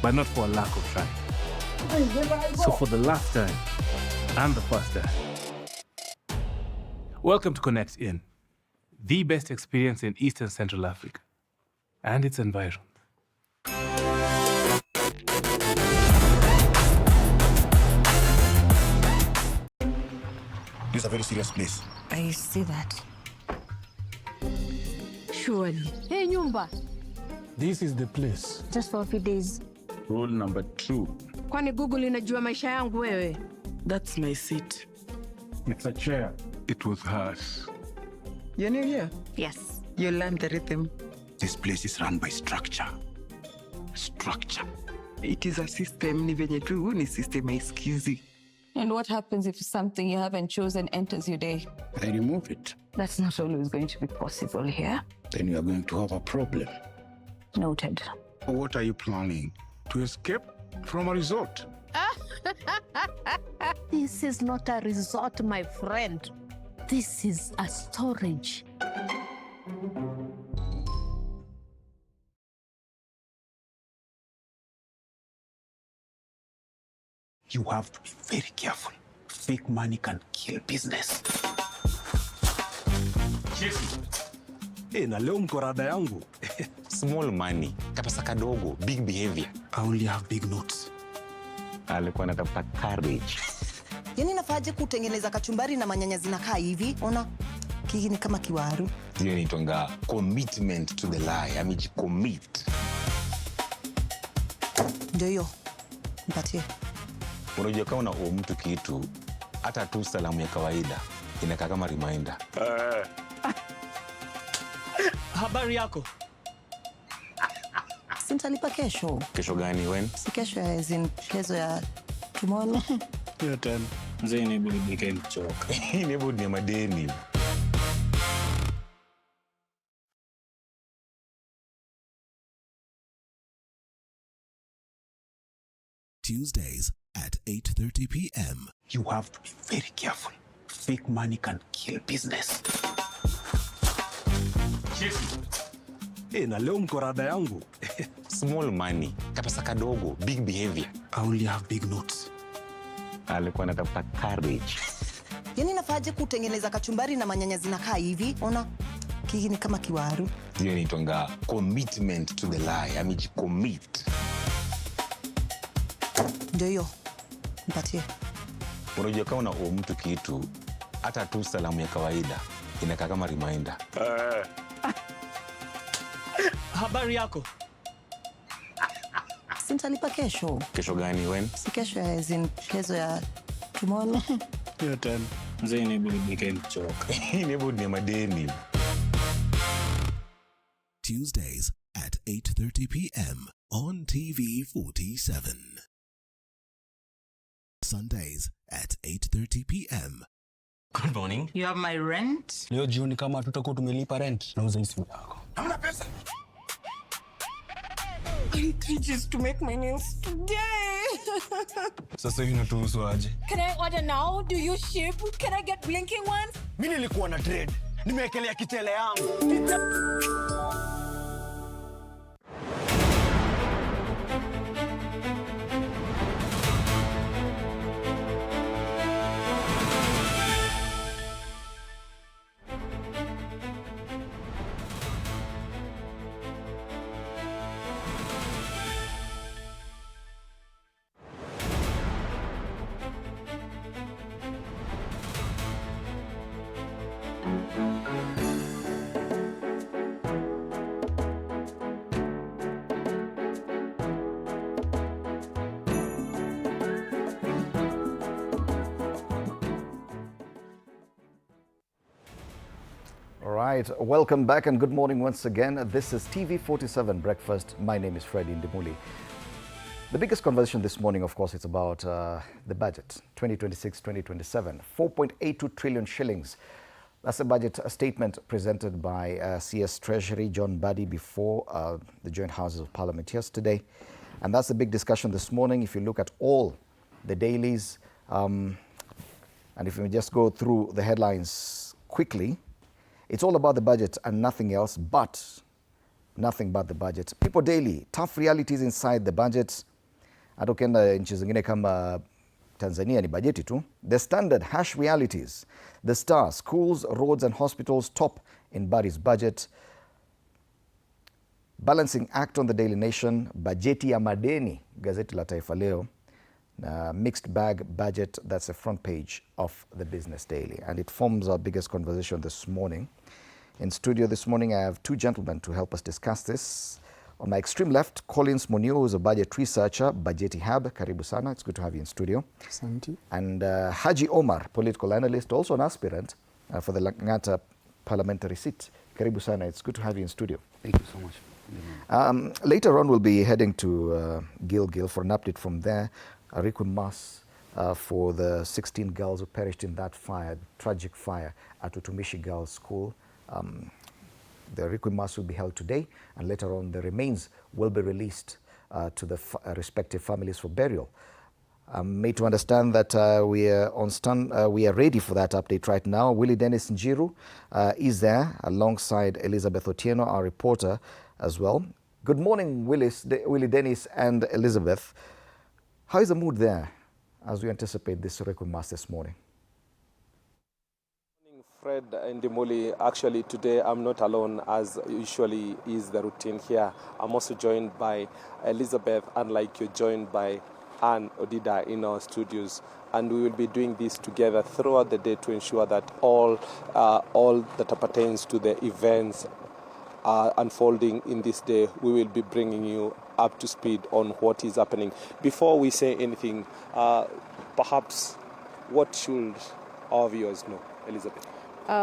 but not for a lack of trying. So for the last time, and the first time, welcome to Connect In, the best experience in Eastern Central Africa and its environs. This is a very serious place. I see that. Surely. Hey, Nyumba. This is the place. Just for a few days. Rule number 2. Kwani Google inajua maisha yangu wewe? That's my seat. It's a chair. It was hers. You're new here? Yes. You learned the rhythm. This place is run by structure. Structure. It is a system, ni venye tu ni system haisikizi. And what happens if something you haven't chosen enters your day? I remove it. That's not always going to be possible here. Then you are going to have a problem. Noted. What are you planning? To escape from a resort? This is not a resort, my friend. This is a storage. You have to be very careful. Fake money can kill business. Na leo mkorada yangu. Small money, kapesa kadogo, big behavior. I only have big notes. Alikuwa anatafuta courage. Yaani nafaje kutengeneza kachumbari na manyanya zinakaa hivi? Ona kiki ni kama kiwaru. Hiyo inaitwa commitment to the lie. Amejicommit. Ndio hiyo. Mpatie. Unajua kama una mtu kitu, hata tu salamu ya kawaida inakaa kama reminder. Habari yako? Sintalipa kesho. Kesho gani when? Si kesho ya kesho ya tomorrow. Hiyo tena. Mzee ni budi nikamchoka. Ni budi ni madeni. Tuesdays at 8:30 p.m. You have to be very careful. Fake money can kill business. Na leo mkorada yangu. Small money, kapesa kadogo, big behavior. I only have big notes. Alikuwa anatafuta courage. Yani nafaje kutengeneza kachumbari na manyanya zinakaa hivi? Ona, ni kama kiwaru. Hiyo inaitwa commitment to the lie. Amejicommit. Ndio hiyo. Mpatie. Unajua kama una mtu kitu, hata tu salamu ya kawaida inakaa kama reminder. Habari yako? Sintalipa kesho. Kesho gani when? Si kesho ya kesho ya tomorrow. Hiyo tena. Mzee ni choka. Ni madeni. Tuesdays at 8:30 p.m. on TV47. Sundays at 8:30 p.m. Good morning. You have my rent? Leo jioni kama tutakuwa tumelipa rent, nauza simu yako. Hamna pesa. I need just to make my nails today. Sasa hivi natuhusu aje? Can I order now? Do you ship? Can I get blinking ones? Mimi nilikuwa na trade. Nimewekelea kitele yangu. All right, welcome back and good morning once again. This is TV47 Breakfast. My name is Freddy Ndimuli. The biggest conversation this morning, of course, it's about the budget, 2026-2027, 4.82 trillion shillings. That's a budget statement presented by CS Treasury John Badi before the Joint Houses of Parliament yesterday. And that's the big discussion this morning. If you look at all the dailies, and if we just go through the headlines quickly, it's all about the budget and nothing else but nothing but the budget. People Daily, tough realities inside the budget. Hata ukienda nchi zingine kama Tanzania ni bajeti tu. The Standard, harsh realities. The Star, schools, roads and hospitals top in Badi's budget. Balancing act on the Daily Nation, bajeti ya madeni, gazeti la Taifa Leo. Mixed bag budget, that's the front page of the Business Daily. And it forms our biggest conversation this morning. In studio this morning, I have two gentlemen to help us discuss this. On my extreme left, Collins Munio, who's a budget researcher, Bajeti Hub. Karibu sana. It's good to have you in studio. Asante. And Haji Omar, political analyst, also an aspirant for the Langata parliamentary seat. Karibu sana. It's good to have you in studio. Thank you so much. Later on, we'll be heading to Gilgil for an update from there. A requiem mass for the 16 girls who perished in that fire, tragic fire at Utumishi Girls' School. The requiem mass will be held today, and later on the remains will be released to the respective families for burial. I'm made to understand that we are on stand. We are ready for that update right now. Willie Dennis Njiru is there alongside Elizabeth Otieno, our reporter, as well. Good morning, Willie Dennis and Elizabeth. How is the mood there as we anticipate this requiem mass this morning? Fred and Ndimuli, actually today I'm not alone as usually is the routine here. I'm also joined by Elizabeth, unlike you're joined by Anne Odida in our studios. And we will be doing this together throughout the day to ensure that all that pertains to the events unfolding in this day, we will be bringing you up to speed on what is happening. Before we say anything, perhaps what should our viewers know, Elizabeth?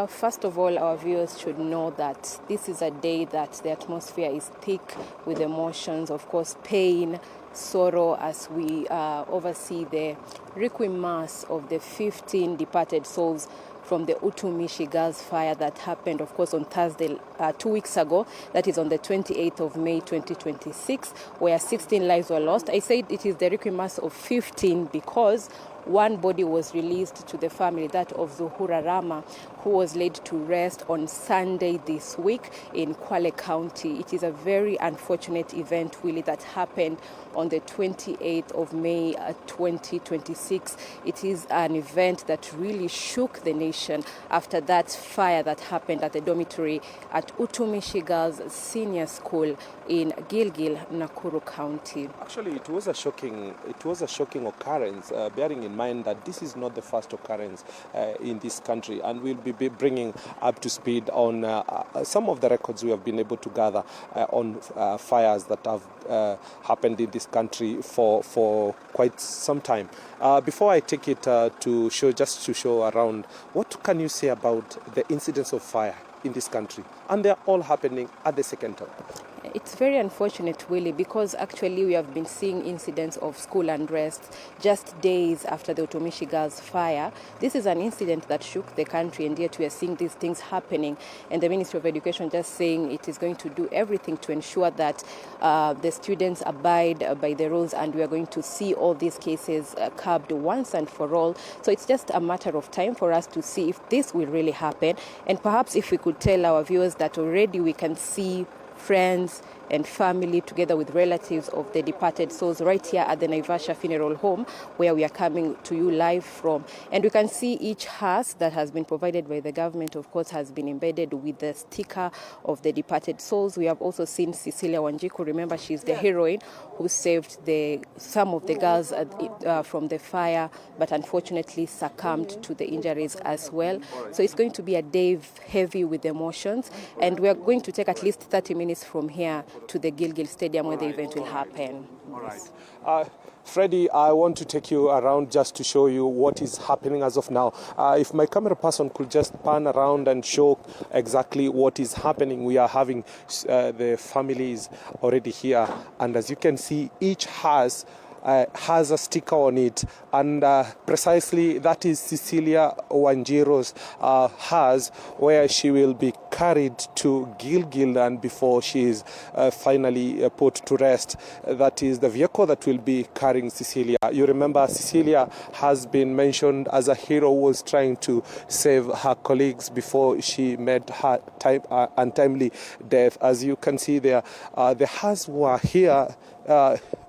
First of all, our viewers should know that this is a day that the atmosphere is thick with emotions, of course, pain, sorrow, as we oversee the requiem mass of the 15 departed souls from the Utumishi girls fire that happened, of course, on Thursday, 2 weeks ago. That is on the 28th of May 2026, where 16 lives were lost. I said it is the requiem mass of 15 because one body was released to the family, that of Zuhura Rama, who was laid to rest on Sunday this week in Kwale County. It is a very unfortunate event, Willie, that happened on the 28th of May 2026. It is an event that really shook the nation after that fire that happened at the dormitory at Utumishi Girls Senior School in Gilgil, Nakuru County. Actually, it was a shocking occurrence, bearing in mind that this is not the first occurrence in this country, and we'll be bringing up to speed on some of the records we have been able to gather on fires that have happened in this country for quite some time. Before I take it to show around, what can you say about the incidents of fire in this country? And they're all happening at the second time. It's very unfortunate, Willie, because actually we have been seeing incidents of school unrest just days after the Utumishi girls fire. This is an incident that shook the country, and yet we are seeing these things happening. And the Ministry of Education just saying it is going to do everything to ensure that the students abide by the rules, and we are going to see all these cases curbed once and for all. So it's just a matter of time for us to see if this will really happen. And perhaps if we could tell our viewers that already we can see friends and family together with relatives of the departed souls right here at the Naivasha Funeral Home, where we are coming to you live from. And we can see each hearse that has been provided by the government, of course, has been embedded with the sticker of the departed souls. We have also seen Cecilia Wanjiku. Remember, she's the heroine who saved some of the girls from the fire, but unfortunately succumbed to the injuries as well. So it's going to be a day heavy with emotions, and we are going to take at least 30 minutes from here to the Gilgil Stadium where the event will happen. All right. Freddie, I want to take you around just to show you what is happening as of now. If my camera person could just pan around and show exactly what is happening. We are having the families already here, and as you can see, each has a sticker on it, and precisely that is Cecilia Wanjiro's house, where she will be carried to Gilgil and before she is finally put to rest. That is the vehicle that will be carrying Cecilia. You remember Cecilia has been mentioned as a hero who was trying to save her colleagues before she met her untimely death. As you can see there, the hearse were here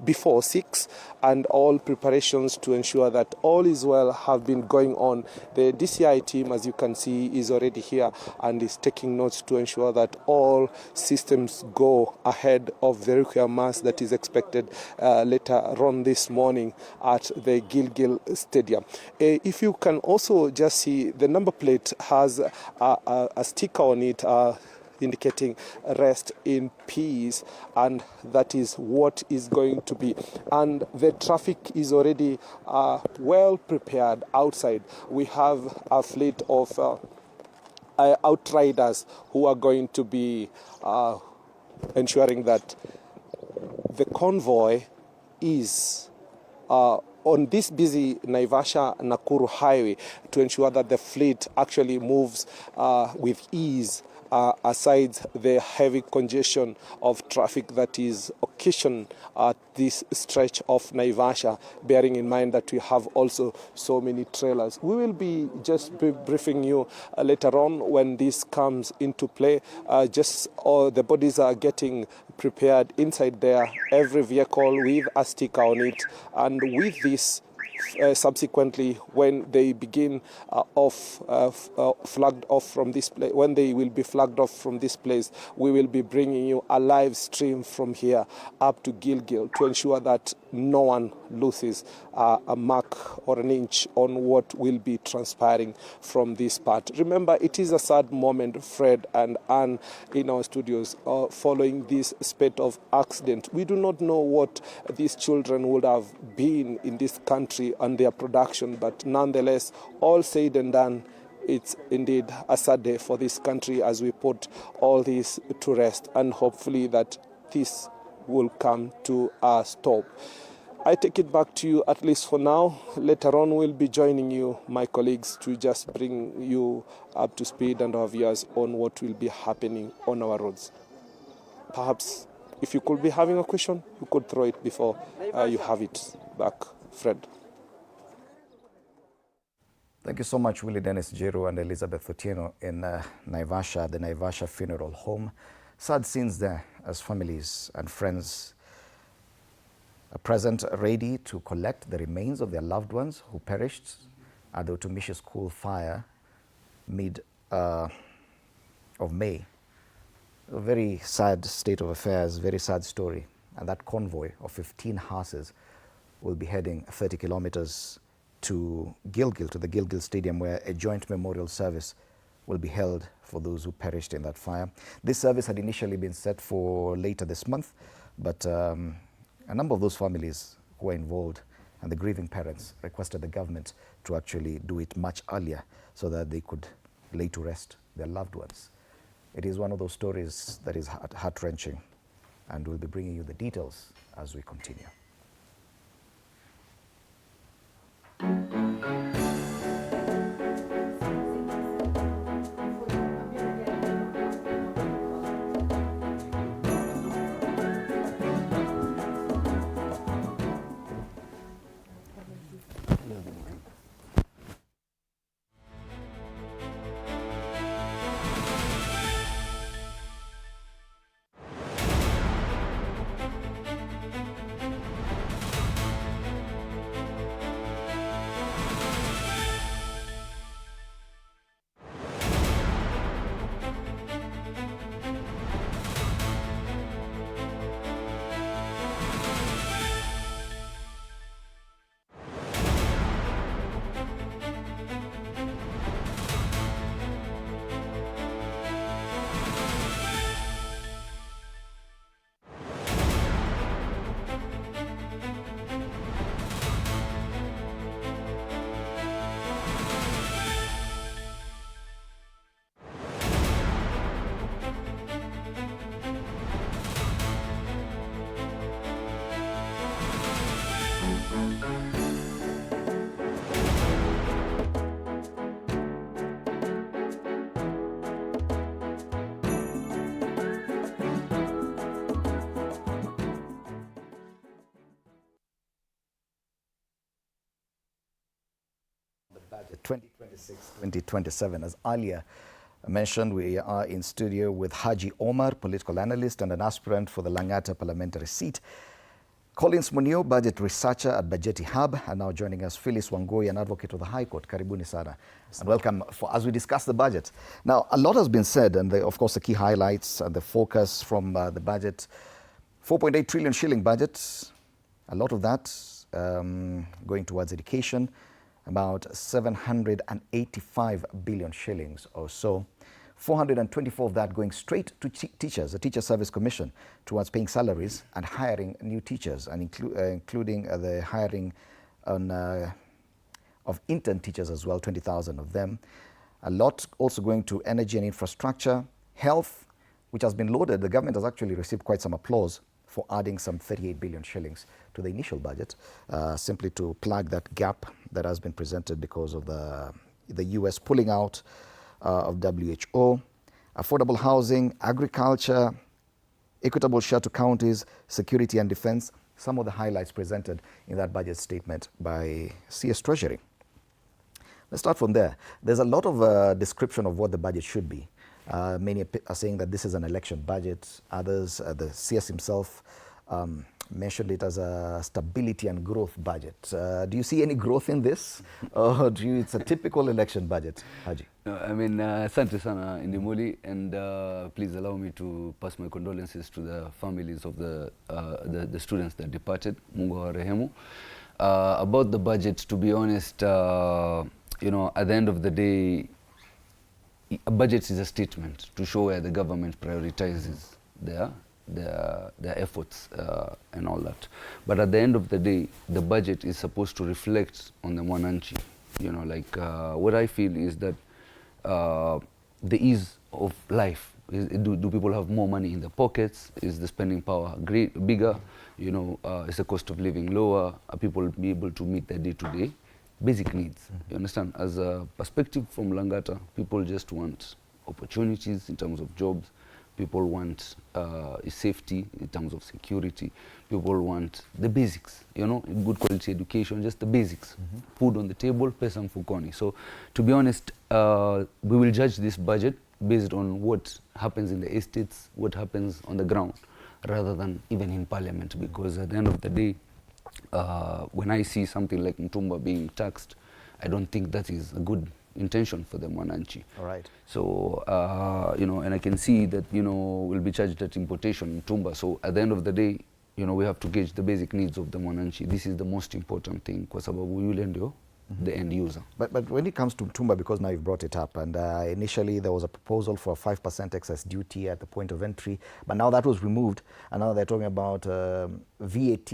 before 6, and all preparations to ensure that all is well have been going on. The DCI team, as you can see, is already here and is taking notes to ensure that all systems go ahead of the requiem mass that is expected later on this morning at the Gilgil Stadium. If you can also just see, the number plate has a sticker on it indicating rest in peace, and that is what is going to be. And the traffic is already well prepared outside. We have a fleet of outriders who are going to be ensuring that the convoy is on this busy Naivasha-Nakuru highway to ensure that the fleet actually moves with ease aside the heavy congestion of traffic that is occasioned at this stretch of Naivasha, bearing in mind that we have also so many trailers. We will be just briefing you later on when this comes into play. The bodies are getting prepared inside there, every vehicle with a sticker on it, and with this subsequently, when they begin flagged off from this place, when they will be flagged off from this place, we will be bringing you a live stream from here up to Gilgil to ensure that no one loses a mark or an inch on what will be transpiring from this part. Remember, it is a sad moment, Fred and Anne, in our studios following this spate of accident. We do not know what these children would have been in this country and their production, but nonetheless, all said and done, it's indeed a sad day for this country as we put all this to rest, and hopefully that this will come to a stop. I take it back to you, at least for now. Later on, we'll be joining you, my colleagues, to just bring you up to speed and our viewers on what will be happening on our roads. Perhaps if you could be having a question, you could throw it before you have it back, Fred. Thank you so much, Willie Dennis Jiru and Elizabeth Otieno in Naivasha, the Naivasha Funeral Home. Sad scenes there as families and friends are present, ready to collect the remains of their loved ones who perished at the Utumishi School fire mid of May. A very sad state of affairs, very sad story. And that convoy of 15 hearses will be heading 30 kilometers to Gilgil, to the Gilgil Stadium, where a joint memorial service will be held for those who perished in that fire. This service had initially been set for later this month, but a number of those families who were involved and the grieving parents requested the government to actually do it much earlier so that they could lay to rest their loved ones. It is one of those stories that is heart-wrenching, and we'll be bringing you the details as we continue. Budget 2026-2027. As earlier mentioned, we are in studio with Haji Omar, political analyst and an aspirant for the Langata parliamentary seat. Collins Munio, budget researcher at Bajeti Hub, and now joining us, Phyllis Wangoi, an advocate of the High Court. Karibuni sana. And welcome as we discuss the budget. Now, a lot has been said, and of course the key highlights and the focus from the budget. 4.8 trillion shilling budget, a lot of that going towards education. About 785 billion shillings or so. 424 of that going straight to teachers, the Teacher Service Commission, towards paying salaries and hiring new teachers, and including the hiring of intern teachers as well, 20,000 of them. A lot also going to energy and infrastructure, health, which has been loaded. The government has actually received quite some applause for adding some 38 billion shillings to the initial budget, simply to plug that gap that has been presented because of the US pulling out of WHO. Affordable housing, agriculture, equitable share to counties, security and defense, some of the highlights presented in that budget statement by CS Treasury. Let's start from there. There's a lot of description of what the budget should be. Many are saying that this is an election budget. Others, the CS himself, mentioned it as a stability and growth budget. Do you see any growth in this? Or it's a typical election budget, Haji? I mean, asante sana Indimuli, and please allow me to pass my condolences to the families of the students that departed. Mungu awarehemu. About the budget, to be honest, you know, at the end of the day, a budget is a statement to show where the government prioritizes their efforts and all that. But at the end of the day, the budget is supposed to reflect on the mwananchi. You know, like what I feel is that the ease of life. Do people have more money in their pockets? Is the spending power bigger? You know, is the cost of living lower? Are people be able to meet their day-to-day basic needs? You understand? As a perspective from Langata, people just want opportunities in terms of jobs. People want safety in terms of security. People want the basics, you know, good quality education, just the basics. Food on the table, pesa mfukoni. So, to be honest, we will judge this budget based on what happens in the estates, what happens on the ground, rather than even in parliament, because at the end of the day, when I see something like Mtumba being taxed, I don't think that is a good intention for the Mwananchi. All right. So, you know, and I can see that, you know, we'll be charged at importation in Mtumba. So at the end of the day, you know, we have to gauge the basic needs of the Mwananchi. This is the most important thing, kwa sababu yule ndio the end user. But when it comes to Mtumba, because now you've brought it up, and initially there was a proposal for a 5% excess duty at the point of entry, but now that was removed, and now they're talking about VAT.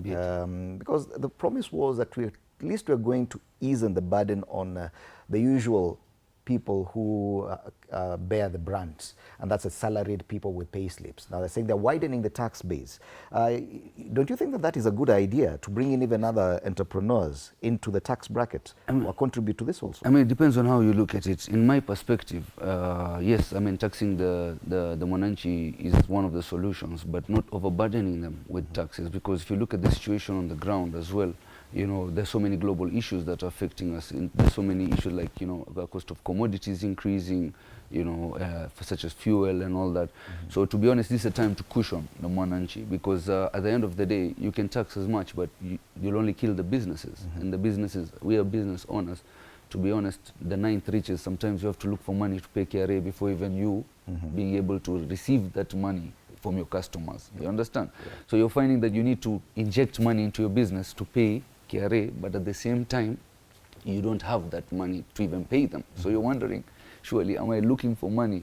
Because the promise was that at least we're going to ease in the burden on the usual people who bear the brunt, and that's the salaried people with pay slips. Now they're saying they're widening the tax base. Don't you think that that is a good idea, to bring in even other entrepreneurs into the tax bracket or contribute to this also? I mean, it depends on how you look at it. In my perspective, yes, I mean, taxing the Mwananchi is one of the solutions, but not overburdening them with taxes, because if you look at the situation on the ground as well, you know, there's so many global issues that are affecting us. There's so many issues like, you know, the cost of commodities increasing, you know, such as fuel and all that. So to be honest, this is a time to cushion the Mwananchi, because at the end of the day, you can tax as much, but you'll only kill the businesses. And the businesses, we are business owners. To be honest, the ninth riches, sometimes you have to look for money to pay KRA before even you being able to receive that money from your customers. You understand? So you're finding that you need to inject money into your business to pay KRA, but at the same time, you don't have that money to even pay them. So you're wondering, surely, am I looking for money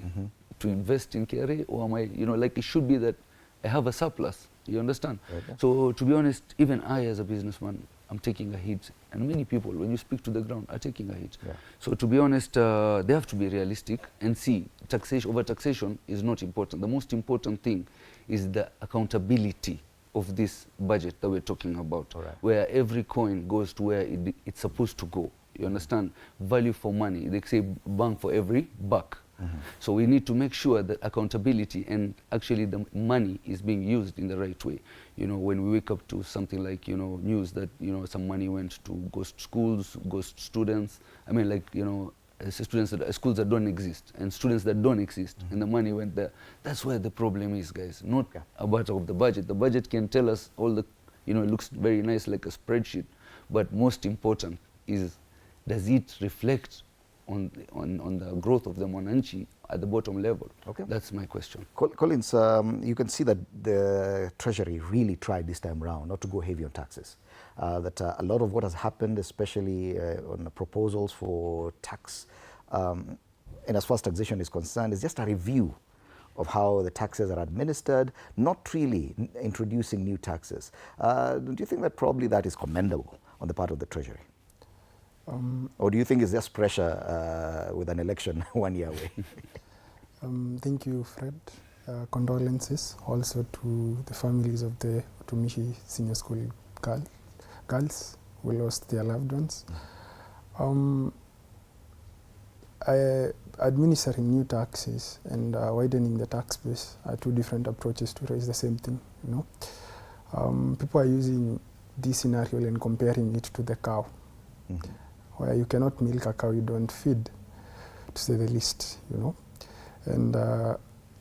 to invest in KRA, or am I, you know, like it should be that I have a surplus. You understand? Okay. So to be honest, even I as a businessman, I'm taking a hit, and many people, when you speak to the ground, are taking a hit. So to be honest, they have to be realistic and see taxation. Over taxation is not important. The most important thing is the accountability of this budget that we're talking about, where every coin goes to where it's supposed to go. You understand? Value for money. They say bang for every buck. So we need to make sure that accountability and actually the money is being used in the right way. You know, when we wake up to something like, you know, news that, you know, some money went to ghost schools, ghost students. I mean, like, you know, students that, schools that don't exist and students that don't exist, and the money went there. That's where the problem is, guys. Not about of the budget. The budget can tell us all the, you know, it looks very nice like a spreadsheet, but most important is, does it reflect on the growth of the Mwananchi at the bottom level? Okay. That's my question. Collins, you can see that the Treasury really tried this time around not to go heavy on taxes. That a lot of what has happened, especially on the proposals for tax, and as far as taxation is concerned, is just a review of how the taxes are administered, not really introducing new taxes. Do you think that probably that is commendable on the part of the Treasury? Or do you think it's just pressure with an election 1 year away? Thank you, Fred. Condolences also to the families of the Utumishi Senior School girls who lost their loved ones. Administering new taxes and widening the tax base are two different approaches to raise the same thing. You know, people are using this scenario and comparing it to the cow. Where you cannot milk a cow you don't feed, to say the least, you know. And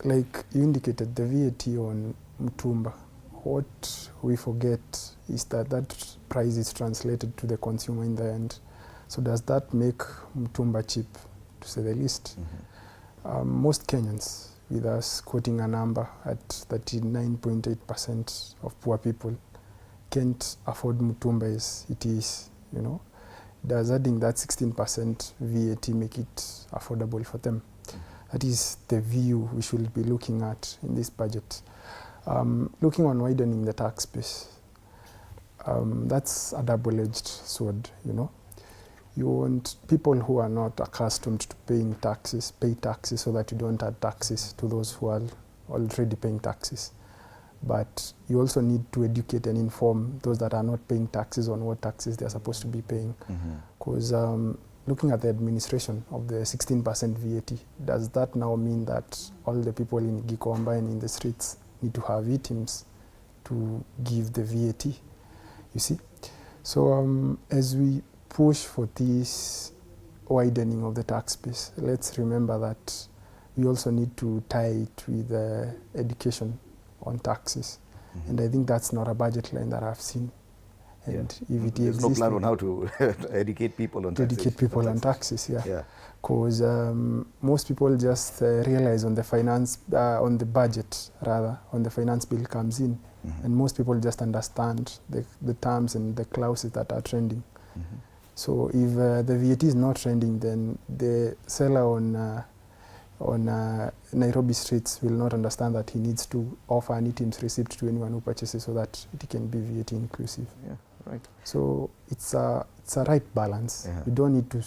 like you indicated, the VAT on Mtumba, what we forget is that that price is translated to the consumer in the end. So does that make Mtumba cheap, to say the least? Most Kenyans, with us quoting a number at 39.8% of poor people, can't afford Mtumba as it is, you know. Does adding that 16% VAT make it affordable for them? That is the view we should be looking at in this budget. Looking on widening the tax base, that's a double-edged sword, you know. You want people who are not accustomed to paying taxes, pay taxes so that you don't add taxes to those who are already paying taxes. But you also need to educate and inform those that are not paying taxes on what taxes they're supposed to be paying. Because looking at the administration of the 16% VAT, does that now mean that all the people in Gikomba and in the streets need to have VTIMs to give the VAT? You see? So as we push for this widening of the tax base, let's remember that we also need to tie it with education on taxes. And I think that's not a budget line that I've seen. And if it There's no plan on how to educate people on taxes. Educate people on taxes, yeah. Because most people just realize on the finance, on the budget rather, on the finance bill comes in. And most people just understand the terms and the clauses that are trending. So if the VAT is not trending, then the seller on Nairobi streets will not understand that he needs to offer an ETIMS receipt to anyone who purchases so that it can be VAT inclusive. Yeah, right. So it's a right balance. You don't need to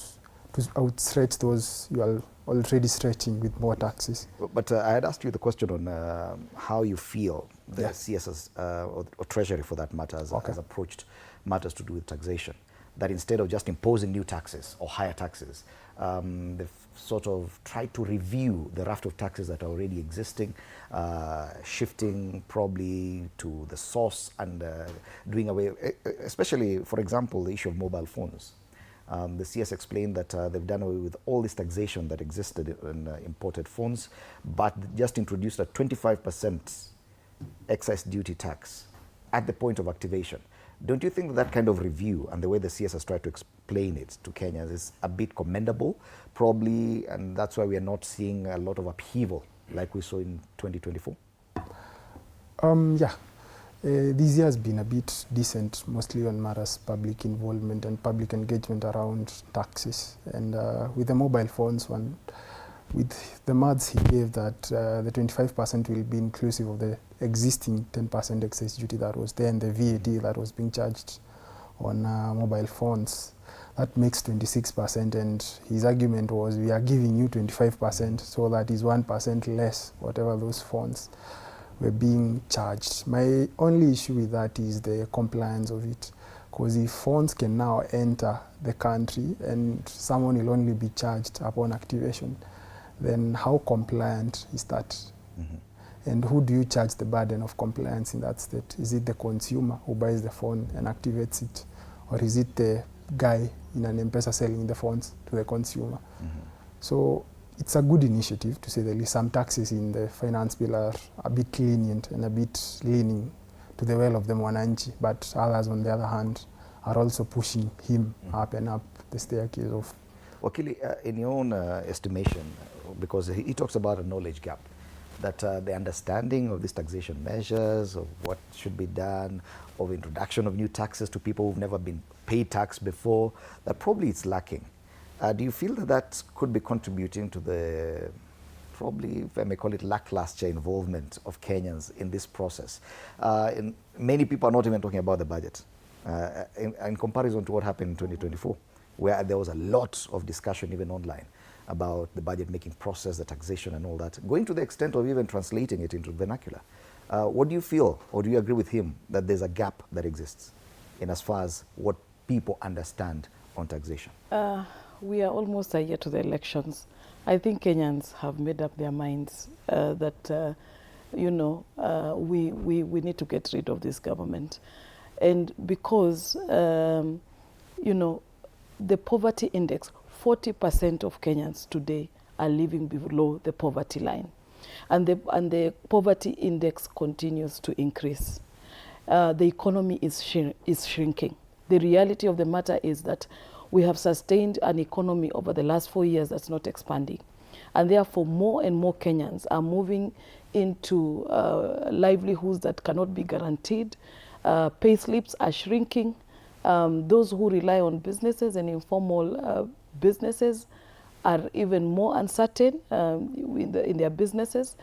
outstretch those you are already stretching with more taxes. But I had asked you the question on how you feel the CS or Treasury, for that matter, has approached matters to do with taxation. That instead of just imposing new taxes or higher taxes, they've sort of tried to review the raft of taxes that are already existing, shifting probably to the source and doing away, especially, for example, the issue of mobile phones. The CS explained that they've done away with all this taxation that existed in imported phones, but just introduced a 25% excise duty tax at the point of activation. Don't you think that kind of review and the way the CS has tried to explain it to Kenyans is a bit commendable, probably, and that's why we are not seeing a lot of upheaval like we saw in 2024? This year has been a bit decent, mostly on matters public involvement and public engagement around taxes. And with the mobile phones one, with the maths he gave that the 25% will be inclusive of the existing 10% excise duty that was there and the VAT that was being charged on mobile phones. That makes 26%, and his argument was we are giving you 25%, so that is 1% less, whatever those phones were being charged. My only issue with that is the compliance of it, because if phones can now enter the country and someone will only be charged upon activation, then how compliant is that? And who do you charge the burden of compliance in that state? Is it the consumer who buys the phone and activates it? Or is it the guy in an M-Pesa selling the phones to the consumer? So it's a good initiative, to say the least. Some taxes in the finance bill are a bit lenient and a bit leaning to the well of the mwananchi, but others, on the other hand, are also pushing him up and up the staircase of... Wakili, in your own estimation, because he talks about a knowledge gap, that the understanding of these taxation measures, of what should be done, of introduction of new taxes to people who've never been paid tax before, that probably it's lacking. Do you feel that that could be contributing to the, probably, if I may call it, lackluster involvement of Kenyans in this process? Many people are not even talking about the budget in comparison to what happened in 2024, where there was a lot of discussion even online about the budget-making process, the taxation and all that, going to the extent of even translating it into vernacular. What do you feel, or do you agree with him, that there's a gap that exists in as far as what people understand on taxation? We are almost a year to the elections. I think Kenyans have made up their minds that, we need to get rid of this government. And because, the poverty index, 40% of Kenyans today are living below the poverty line. And the poverty index continues to increase. The economy is shrinking. The reality of the matter is that we have sustained an economy over the last 4 years that's not expanding. And therefore, more and more Kenyans are moving into livelihoods that cannot be guaranteed. Pay slips are shrinking. Those who rely on businesses and informal businesses are even more uncertain in their businesses.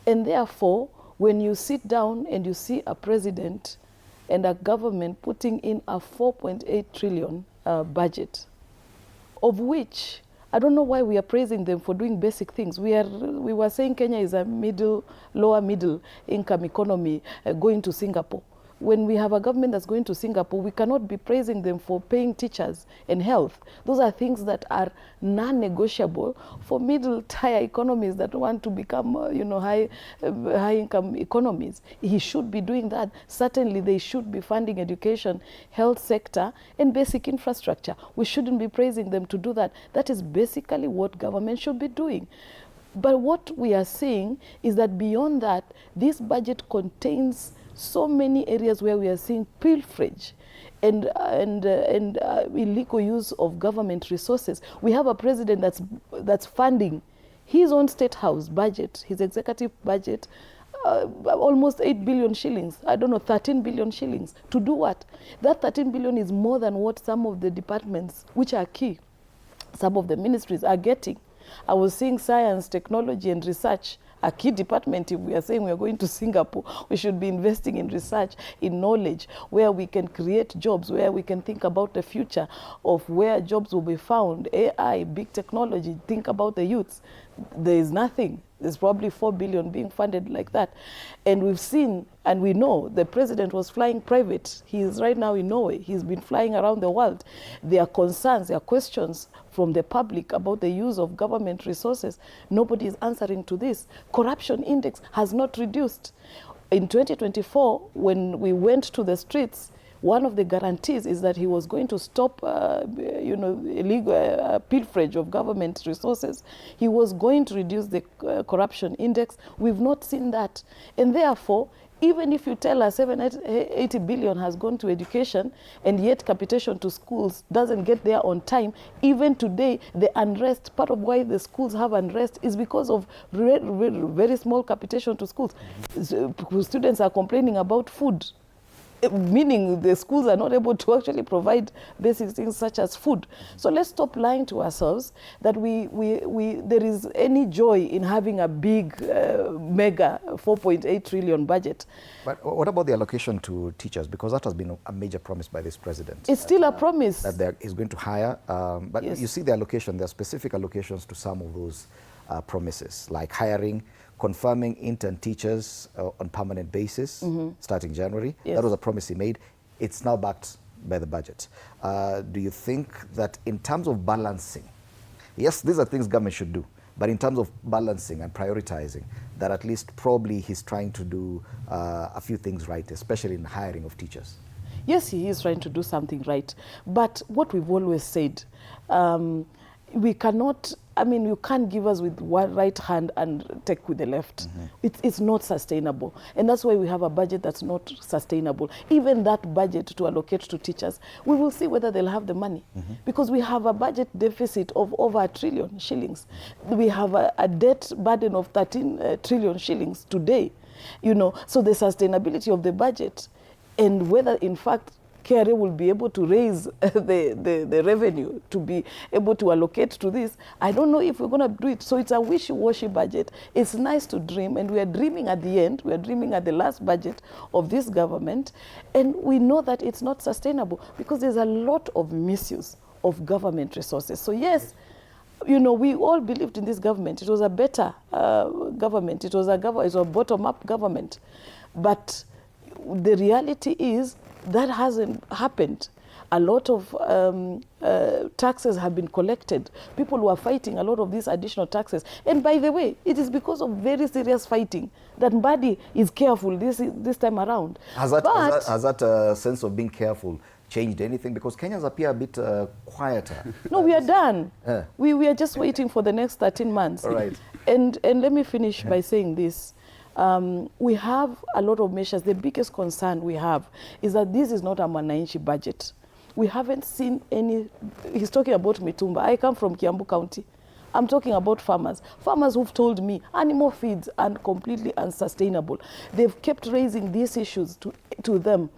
And therefore, when you sit down and you see a president and a government putting in a 4.8 trillion budget, of which I don't know why we are praising them for doing basic things. We were saying Kenya is a lower middle income economy going to Singapore. When we have a government that's going to Singapore, we cannot be praising them for paying teachers and health. Those are things that are non-negotiable for middle-tier economies that want to become, high-income economies. He should be doing that. Certainly, they should be funding education, health sector, and basic infrastructure. We shouldn't be praising them to do that. That is basically what government should be doing. But what we are seeing is that beyond that, this budget contains so many areas where we are seeing pilferage and illegal use of government resources. We have a president that's funding his own state house budget, his executive budget, almost 8 billion shillings, 13 billion shillings. To do what? That 13 billion is more than what some of the departments, which are key, some of the ministries are getting. I was seeing science, technology, and research, a key department. If we are saying we are going to Singapore, we should be investing in research, in knowledge, where we can create jobs, where we can think about the future of where jobs will be found, AI, big technology, think about the youths. There is nothing. There's probably 4 billion being funded like that. And we've seen, and we know, the president was flying private. He is right now in Norway. He's been flying around the world. There are concerns, there are questions from the public about the use of government resources. Nobody is answering to this. Corruption index has not reduced. In 2024, when we went to the streets, one of the guarantees is that he was going to stop, illegal pilferage of government resources. He was going to reduce the corruption index. We've not seen that. And therefore, even if you tell us 80 billion has gone to education, and yet capitation to schools doesn't get there on time, even today, the unrest, part of why the schools have unrest is because of very small capitation to schools. Students are complaining about food, meaning the schools are not able to actually provide basic things such as food. So let's stop lying to ourselves that there is any joy in having a big, mega 4.8 trillion budget. But what about the allocation to teachers? Because that has been a major promise by this president. It's still a promise. That he's going to hire. But yes, you see the allocation, there are specific allocations to some of those promises, like hiring, confirming intern teachers on permanent basis starting January. Yes. That was a promise he made. It's now backed by the budget. Do you think that in terms of balancing, yes, these are things government should do, but in terms of balancing and prioritizing, that at least probably he's trying to do a few things right, especially in hiring of teachers? Yes, he is trying to do something right. But what we've always said, we cannot, you can't give us with one right hand and take with the left. It's not sustainable. And that's why we have a budget that's not sustainable. Even that budget to allocate to teachers, we will see whether they'll have the money. Because we have a budget deficit of over 1 trillion shillings. We have a debt burden of 13 trillion shillings today. So the sustainability of the budget and whether in fact KRA will be able to raise the revenue to be able to allocate to this. I don't know if we're going to do it. So it's a wishy-washy budget. It's nice to dream, and we are dreaming at the end. We are dreaming at the last budget of this government, and we know that it's not sustainable because there's a lot of misuse of government resources. So yes, we all believed in this government. It was a better government. It was a bottom-up government. But the reality is that hasn't happened. A lot of taxes have been collected. People who are fighting a lot of these additional taxes. And by the way, it is because of very serious fighting that Mbadi is careful this time around. Has that sense of being careful changed anything? Because Kenyans appear a bit quieter. No, we are done. We are just waiting for the next 13 months. All right. And let me finish by saying this. We have a lot of measures. The biggest concern we have is that this is not a Mwananchi budget. We haven't seen any. He's talking about Mitumba. I come from Kiambu County. I'm talking about farmers. Farmers who've told me animal feeds are completely unsustainable. They've kept raising these issues to them.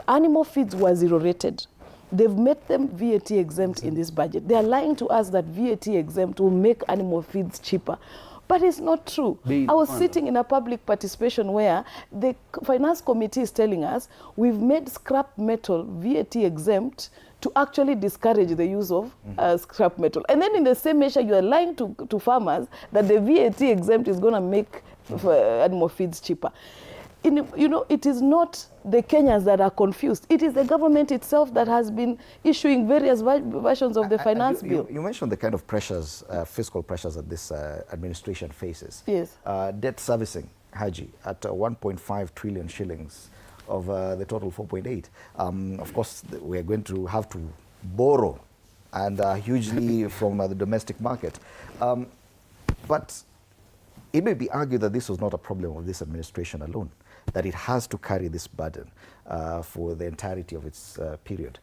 Animal feeds were zero rated. They've made them VAT exempt in this budget. They are lying to us that VAT exempt will make animal feeds cheaper. But it's not true. I was sitting in a public participation where the finance committee is telling us we've made scrap metal VAT exempt to actually discourage the use of scrap metal. And then in the same measure, you are lying to farmers that the VAT exempt is going to make animal feeds cheaper. It is not the Kenyans that are confused. It is the government itself that has been issuing various versions of the finance bill. You mentioned the kind of pressures, fiscal pressures that this administration faces. Yes. Debt servicing, Haji, at 1.5 trillion shillings of the total 4.8. Of course, we are going to have to borrow, and hugely from the domestic market. But it may be argued that this was not a problem of this administration alone, that it has to carry this burden for the entirety of its period.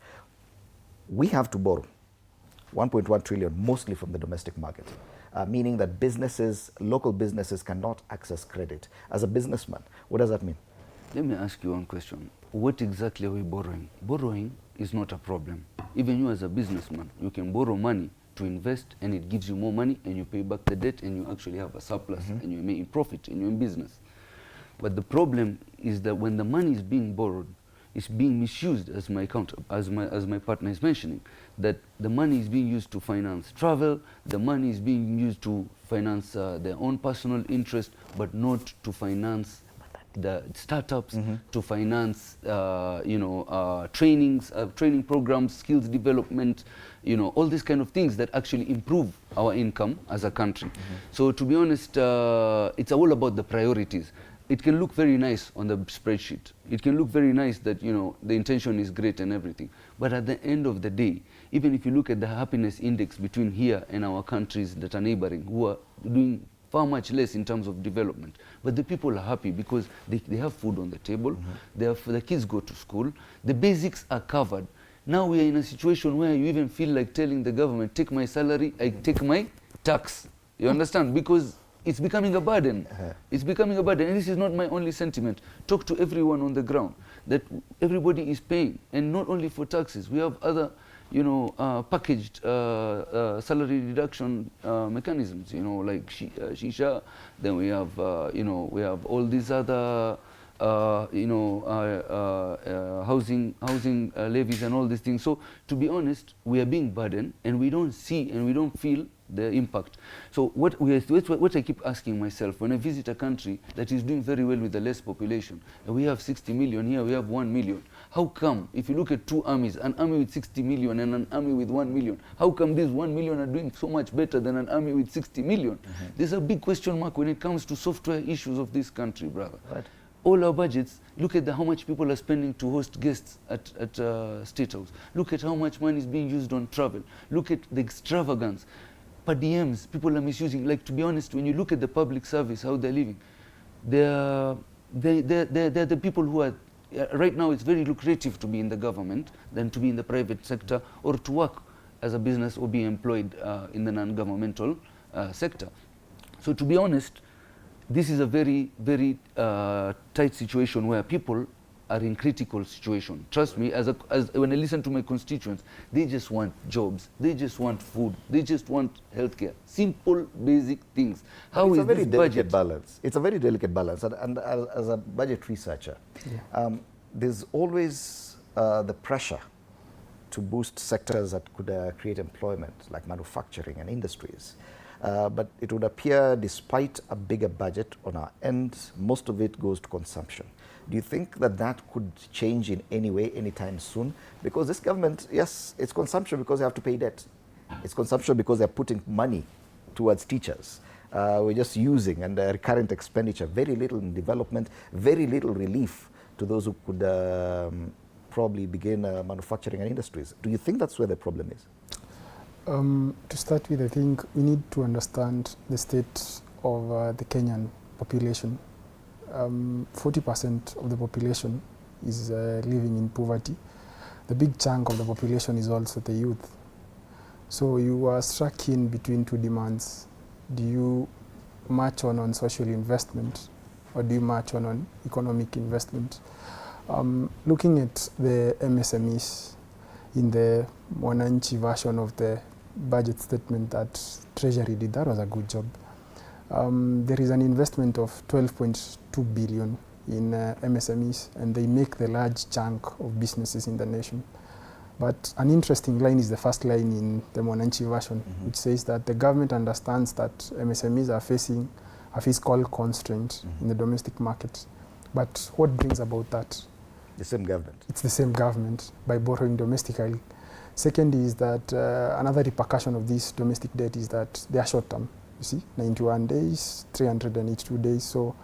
We have to borrow 1.1 trillion, mostly from the domestic market, meaning that businesses, local businesses cannot access credit. As a businessman, what does that mean? Let me ask you one question. What exactly are we borrowing? Borrowing is not a problem. Even you as a businessman, you can borrow money to invest, and it gives you more money, and you pay back the debt, and you actually have a surplus, and you're making profit, and you're in business. But the problem is that when the money is being borrowed, it's being misused, as my partner is mentioning, that the money is being used to finance travel, the money is being used to finance their own personal interest, but not to finance the startups, to finance training programs, skills development, all these kind of things that actually improve our income as a country. So to be honest, it's all about the priorities. It can look very nice on the spreadsheet. It can look very nice that, the intention is great and everything. But at the end of the day, even if you look at the happiness index between here and our countries that are neighboring, who are doing far much less in terms of development, but the people are happy because they have food on the table, the kids go to school, the basics are covered. Now we are in a situation where you even feel like telling the government, take my salary, I take my tax. You understand? Because it's becoming a burden. It's becoming a burden. And this is not my only sentiment. Talk to everyone on the ground that everybody is paying, and not only for taxes. We have other, packaged salary reduction mechanisms, like shisha. Then we have, we have all these other, housing levies and all these things. So to be honest, we are being burdened, and we don't see and we don't feel the impact. So what I keep asking myself when I visit a country that is doing very well with the less population, and we have 60 million here, we have 1 million. How come, if you look at two armies, an army with 60 million and an army with 1 million, how come these 1 million are doing so much better than an army with 60 million? There's a big question mark when it comes to software issues of this country, brother. Right. All our budgets, look at how much people are spending to host guests at State House. Look at how much money is being used on travel. Look at the extravagance. Per diems, people are misusing. Like, to be honest, when you look at the public service, how they're living, they're the people who are, right now it's very lucrative to be in the government than to be in the private sector, or to work as a business or be employed in the non-governmental sector. So to be honest, this is a very, very tight situation where people are in critical situation. Trust me, as when I listen to my constituents, they just want jobs, they just want food, they just want healthcare. Simple, basic things. How is this budget? Balance. It's a very delicate balance. And as a budget researcher, there's always the pressure to boost sectors that could create employment, like manufacturing and industries. But it would appear, despite a bigger budget on our end, most of it goes to consumption. Do you think that that could change in any way anytime soon? Because this government, yes, it's consumption because they have to pay debt. It's consumption because they're putting money towards teachers. We're just using, and recurrent expenditure, very little in development, very little relief to those who could probably begin manufacturing and industries. Do you think that's where the problem is? To start with, I think we need to understand the state of the Kenyan population. 40% of the population is living in poverty. The big chunk of the population is also the youth. So you are struck in between two demands. Do you march on social investment, or do you march on economic investment? Looking at the MSMEs in the Mwananchi version of the budget statement that Treasury did, that was a good job. There is an investment of 12.2 billion in MSMEs, and they make the large chunk of businesses in the nation. But an interesting line is the first line in the Mwananchi version, which says that the government understands that MSMEs are facing a fiscal constraint in the domestic market. But what brings about that? The same government. It's the same government by borrowing domestically. Second is that another repercussion of this domestic debt is that they are short term. You see, 91 days, 382 days. So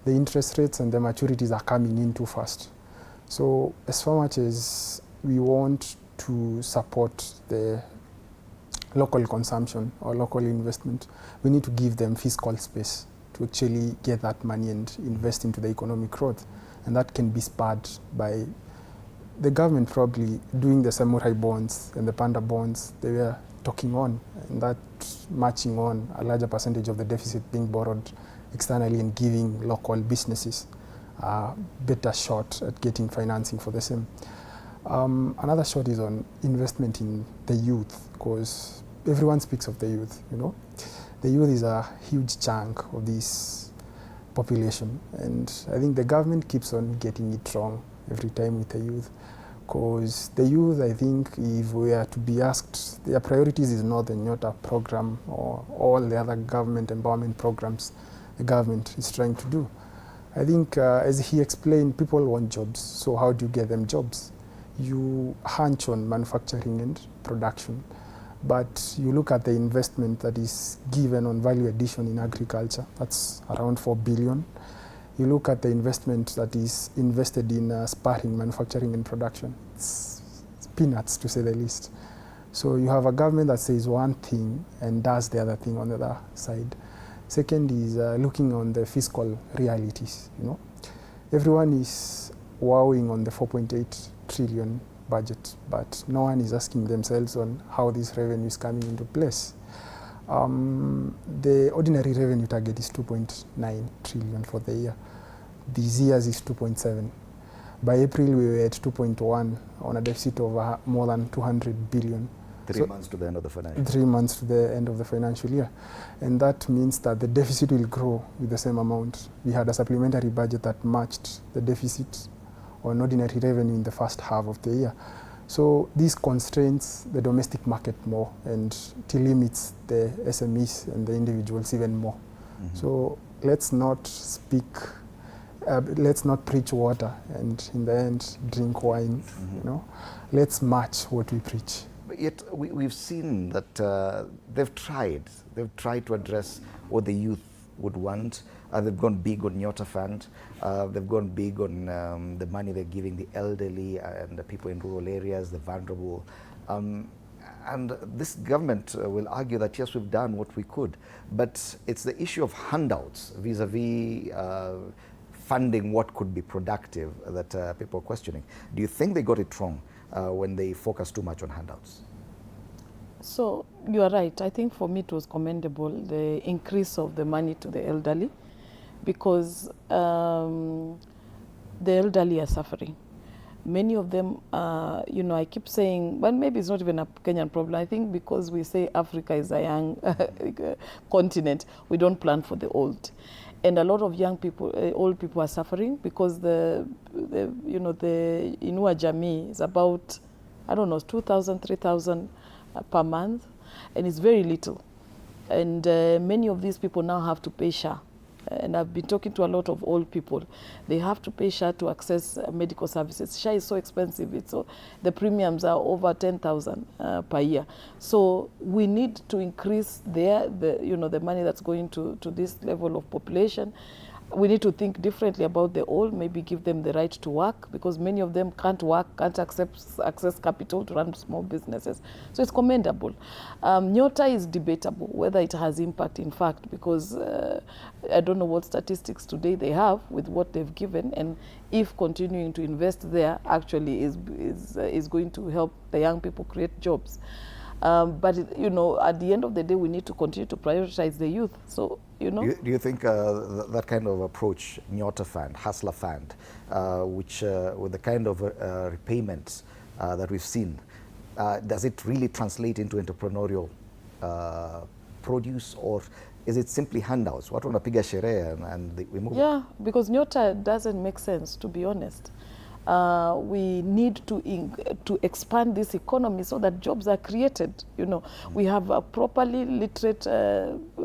the interest rates and the maturities are coming in too fast. So as far much as we want to support the local consumption or local investment, we need to give them fiscal space to actually get that money and invest into the economic growth. And that can be spurred by the government probably doing the samurai bonds and the panda bonds they were talking on, and that matching on a larger percentage of the deficit being borrowed externally and giving local businesses a better shot at getting financing for the same. Another shot is on investment in the youth, because everyone speaks of the youth, you know. The youth is a huge chunk of this population, and I think the government keeps on getting it wrong every time with the youth, because the youth, I think, if we are to be asked, their priorities is not the Nyota program or all the other government empowerment programs the government is trying to do. I think, as he explained, people want jobs, so how do you get them jobs? You hunch on manufacturing and production, but you look at the investment that is given on value addition in agriculture, that's around 4 billion. You look at the investment that is invested in spurring manufacturing and production, it's peanuts to say the least. So you have a government that says one thing and does the other thing on the other side. Second is looking on the fiscal realities, you know. Everyone is wowing on the 4.8 trillion budget, but no one is asking themselves on how this revenue is coming into place. The ordinary revenue target is 2.9 trillion for the year. These years is 2.7. By April, we were at 2.1 on a deficit of more than 200 billion. 3 months to the end of the financial year. 3 months to the end of the financial year. And that means that the deficit will grow with the same amount. We had a supplementary budget that matched the deficit on ordinary revenue in the first half of the year. So this constrains the domestic market more and it limits the SMEs and the individuals even more. So let's not speak, let's not preach water and in the end drink wine, you know. Let's match what we preach. But yet we've seen that they've tried to address what the youth would want. They've gone big on Nyota Fund. They've gone big on the money they're giving the elderly and the people in rural areas, the vulnerable. And this government will argue that, yes, we've done what we could. But it's the issue of handouts vis-a-vis funding what could be productive that people are questioning. Do you think they got it wrong when they focus too much on handouts? So you are right. I think for me it was commendable, the increase of the money to the elderly, because the elderly are suffering. Many of them, you know, I keep saying, but maybe it's not even a Kenyan problem. I think because we say Africa is a young continent, we don't plan for the old. And a lot of young people, old people are suffering because the Inua Jamii is about, I don't know, 2,000, 3,000 per month, and it's very little. And many of these people now have to pay SHA. And I've been talking to a lot of old people. They have to pay SHA to access medical services. SHA is so expensive. The premiums are over 10,000 per year. So we need to increase the money that's going to this level of population. We need to think differently about the old, maybe give them the right to work, because many of them can't work, can't access capital to run small businesses. So it's commendable. Nyota is debatable, whether it has impact, in fact, because I don't know what statistics today they have with what they've given, and if continuing to invest there actually is going to help the young people create jobs. But at the end of the day, we need to continue to prioritize the youth. So, Do you think that kind of approach, Nyota Fund, Hustler Fund, which with the kind of repayments that we've seen, does it really translate into entrepreneurial produce, or is it simply handouts? What on a piga sherehe and we move? Yeah, because Nyota doesn't make sense, to be honest. We need to expand this economy so that jobs are created. You know, we have a properly literate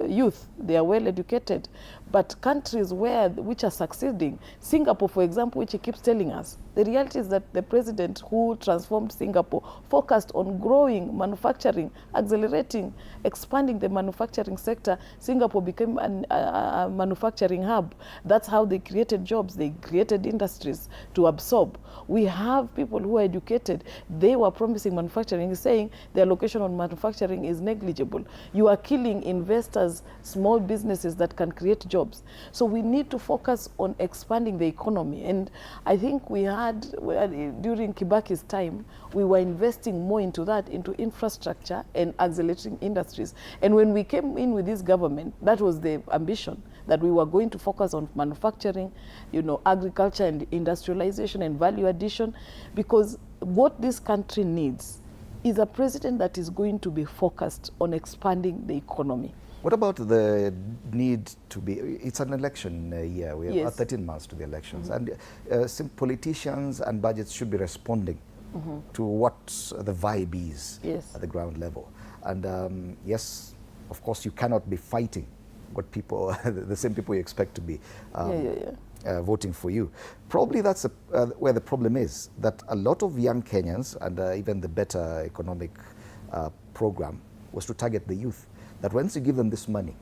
youth. They are well educated. But countries which are succeeding, Singapore, for example, which he keeps telling us, the reality is that the president who transformed Singapore focused on growing manufacturing, accelerating, expanding the manufacturing sector. Singapore became a manufacturing hub. That's how they created jobs. They created industries to absorb. We have people who are educated. They were promising manufacturing, saying the allocation on manufacturing is negligible. You are killing investors, small businesses that can create jobs. So we need to focus on expanding the economy. And I think we had, during Kibaki's time, we were investing more into that, into infrastructure and accelerating industries. And when we came in with this government, that was the ambition, that we were going to focus on manufacturing, you know, agriculture and industrialization and value addition, because what this country needs is a president that is going to be focused on expanding the economy. What about the need to be, it's an election year, we have 13 months to the elections, and some politicians and budgets should be responding to what the vibe is at the ground level. And yes, of course, you cannot be fighting what people, the same people you expect to be voting for you. Probably that's where the problem is, that a lot of young Kenyans, and even the Better Economic program, was to target the youth. That once you give them this money,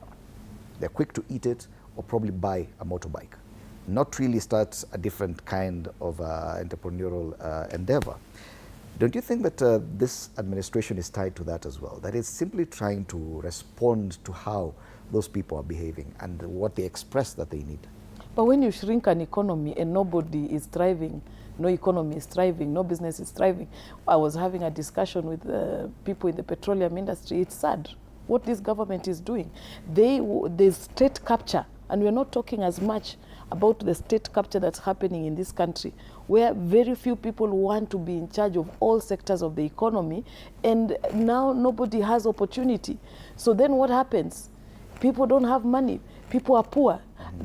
they're quick to eat it or probably buy a motorbike. Not really start a different kind of entrepreneurial endeavor. Don't you think that this administration is tied to that as well? That it's simply trying to respond to how those people are behaving and what they express that they need. But when you shrink an economy and nobody is thriving, no economy is thriving, no business is thriving. I was having a discussion with people in the petroleum industry. It's sad what this government is doing. The state capture, and we're not talking as much about the state capture that's happening in this country, where very few people want to be in charge of all sectors of the economy, and now nobody has opportunity. So then what happens? People don't have money. People are poor.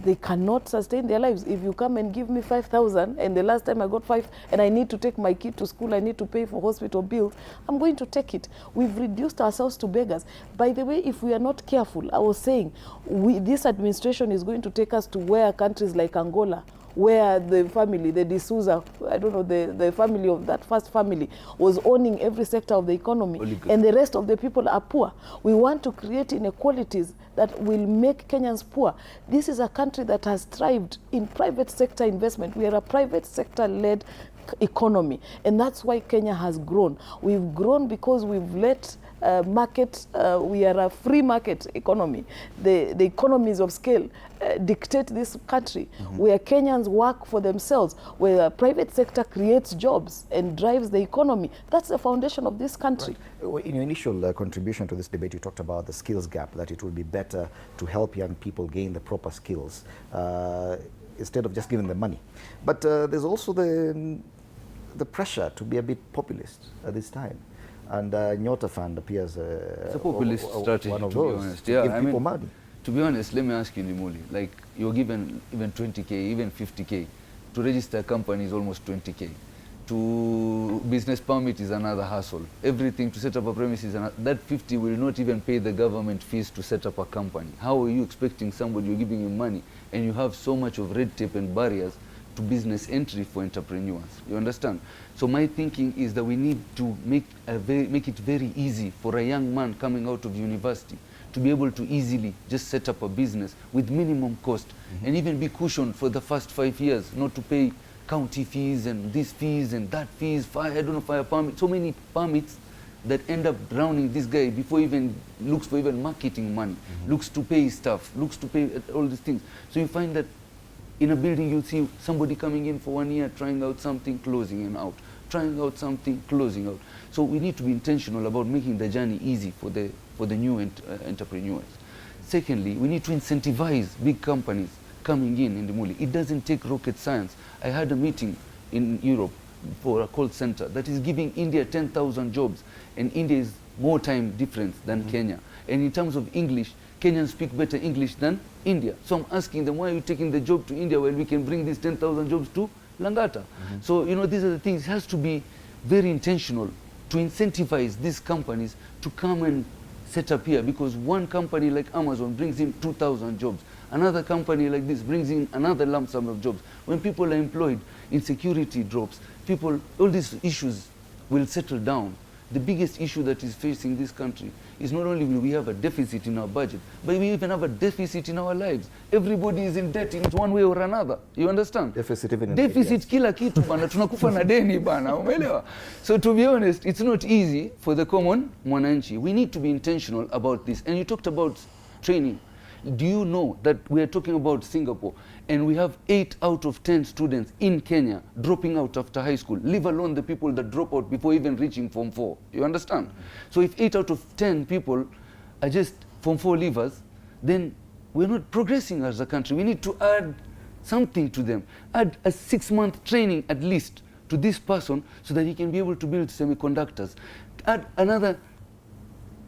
They cannot sustain their lives. If you come and give me 5,000, and the last time I got 5, and I need to take my kid to school, I need to pay for hospital bills, I'm going to take it. We've reduced ourselves to beggars. By the way, if we are not careful, I was saying, this administration is going to take us to where countries like Angola, where the family, the D'Souza, I don't know, the family of that first family was owning every sector of the economy, and the rest of the people are poor. We want to create inequalities that will make Kenyans poor. This is a country that has thrived in private sector investment. We are a private sector-led economy, and that's why Kenya has grown. We've grown because we've let market, we are a free market economy. The economies of scale dictate this country, where Kenyans work for themselves, where the private sector creates jobs and drives the economy. That's the foundation of this country. Right. In your initial contribution to this debate, you talked about the skills gap, that it would be better to help young people gain the proper skills instead of just giving them money. But there's also the pressure to be a bit populist at this time. And Nyota Fund appears it's a populist strategy, one of to be those, honest. to Yeah, give I people mean, money. To be honest, let me ask you, Nimuli, like you're given even 20K, even 50K. To register a company is almost 20K. To business permit is another hassle. Everything to set up a premise is another. That 50 will not even pay the government fees to set up a company. How are you expecting somebody, you're giving him money, and you have so much of red tape and barriers to business entry for entrepreneurs? You understand? So my thinking is that we need to make it very easy for a young man coming out of university to be able to easily just set up a business with minimum cost, and even be cushioned for the first 5 years, not to pay county fees and this fees and that fees, fire permit, so many permits that end up drowning this guy before even looks for even marketing money, looks to pay staff, looks to pay all these things. So you find that in a building, you'll see somebody coming in for 1 year, trying out something, closing and out, trying out something, closing out. So we need to be intentional about making the journey easy for the new entrepreneurs. Secondly, we need to incentivize big companies coming in the Muli. It doesn't take rocket science. I had a meeting in Europe for a call center that is giving India 10,000 jobs, and India is more time difference than Kenya. And in terms of English, Kenyans speak better English than India. So I'm asking them, why are you taking the job to India while we can bring these 10,000 jobs to Langata. So, you know, these are the things. It has to be very intentional to incentivize these companies to come and set up here, because one company like Amazon brings in 2,000 jobs. Another company like this brings in another lump sum of jobs. When people are employed, insecurity drops. People, all these issues will settle down. The biggest issue that is facing this country is not only will we have a deficit in our budget, but we even have a deficit in our lives. Everybody is in debt in one way or another. You understand? Deficit even in deficit kila kitu bana, tunakufa na deni bana, umeelewa? So to be honest, it's not easy for the common mwananchi. We need to be intentional about this. And you talked about training. Do you know that we are talking about Singapore and we have 8 out of 10 students in Kenya dropping out after high school, leave alone the people that drop out before even reaching Form 4. You understand? So if 8 out of 10 people are just Form 4 leavers, then we're not progressing as a country. We need to add something to them. Add a 6-month training at least to this person so that he can be able to build semiconductors. Add another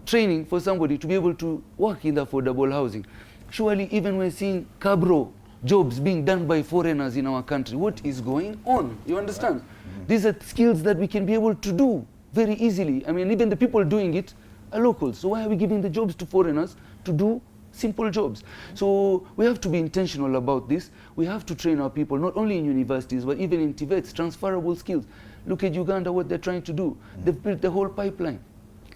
training for somebody to be able to work in the affordable housing. Surely even we're seeing cabro jobs being done by foreigners in our country. What is going on? You understand? These are skills that we can be able to do very easily. I mean, even the people doing it are locals. So why are we giving the jobs to foreigners to do simple jobs? So we have to be intentional about this. We have to train our people, not only in universities, but even in TVETs, transferable skills. Look at Uganda, what they're trying to do. They've built the whole pipeline.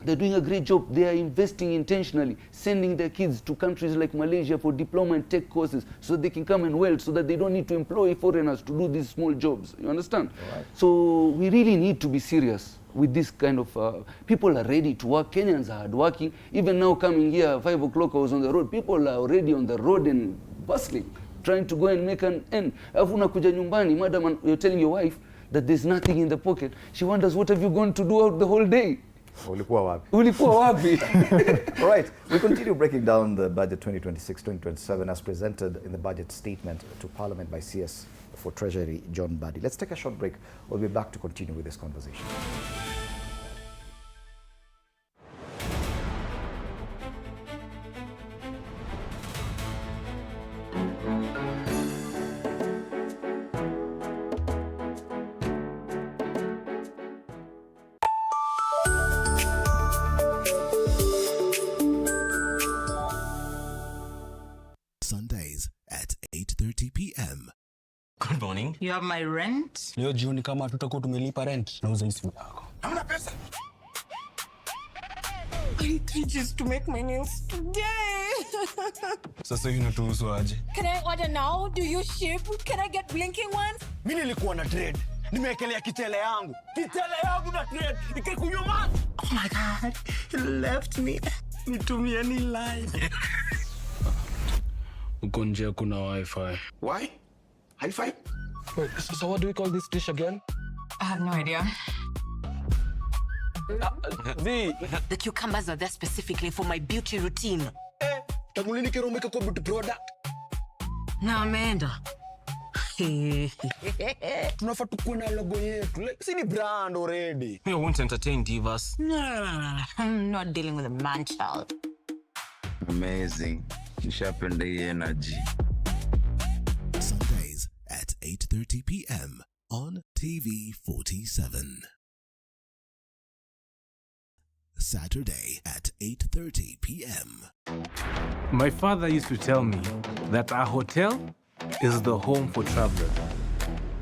They're doing a great job. They are investing intentionally, sending their kids to countries like Malaysia for diploma and tech courses so they can come and weld, so that they don't need to employ foreigners to do these small jobs. You understand? Right. So we really need to be serious with this kind of... people are ready to work. Kenyans are hardworking. Even now coming here, 5 o'clock I was on the road. People are already on the road and bustling, trying to go and make an end. Afu unakuja nyumbani, madam, you're telling your wife that there's nothing in the pocket. She wonders, what have you gone to do out the whole day? Ulikuwa wapi? Ulikuwa wapi? All right, we continue breaking down the budget 2026-2027 as presented in the budget statement to Parliament by CS for Treasury John Badi. Let's take a short break. We'll be back to continue with this conversation. Sundays at 8:30 p.m. Good morning. You have my rent? Leo jioni kama tutakuwa tumelipa rent, nauza simu yako. Hamna pesa. I need 3 G's to make my nails today. Sasa hivi natuhusu aje? Can I order now? Do you ship? Can I get blinking ones? Mimi nilikuwa na trade. Nimeekelea kitele yangu. Kitele yangu na trade. Ikikunyuma. Oh my God. He left me. Nitumie ni live. Uko nje kuna Wi-Fi. Why? Hi-Fi? Wait, so what do we call this dish again? I have no idea. The cucumbers are there specifically for my beauty routine. Tamulini kero make a beauty product. Na ameenda. Tunafaa tukuwe na logo yetu. Like, si ni brand already. Me won't entertain divas. No. I'm not dealing with a man child. Amazing. Nishapenda hii energy. Sundays at 8:30 p.m. on TV47. Saturday at 8:30 p.m. My father used to tell me that our hotel is the home for travelers.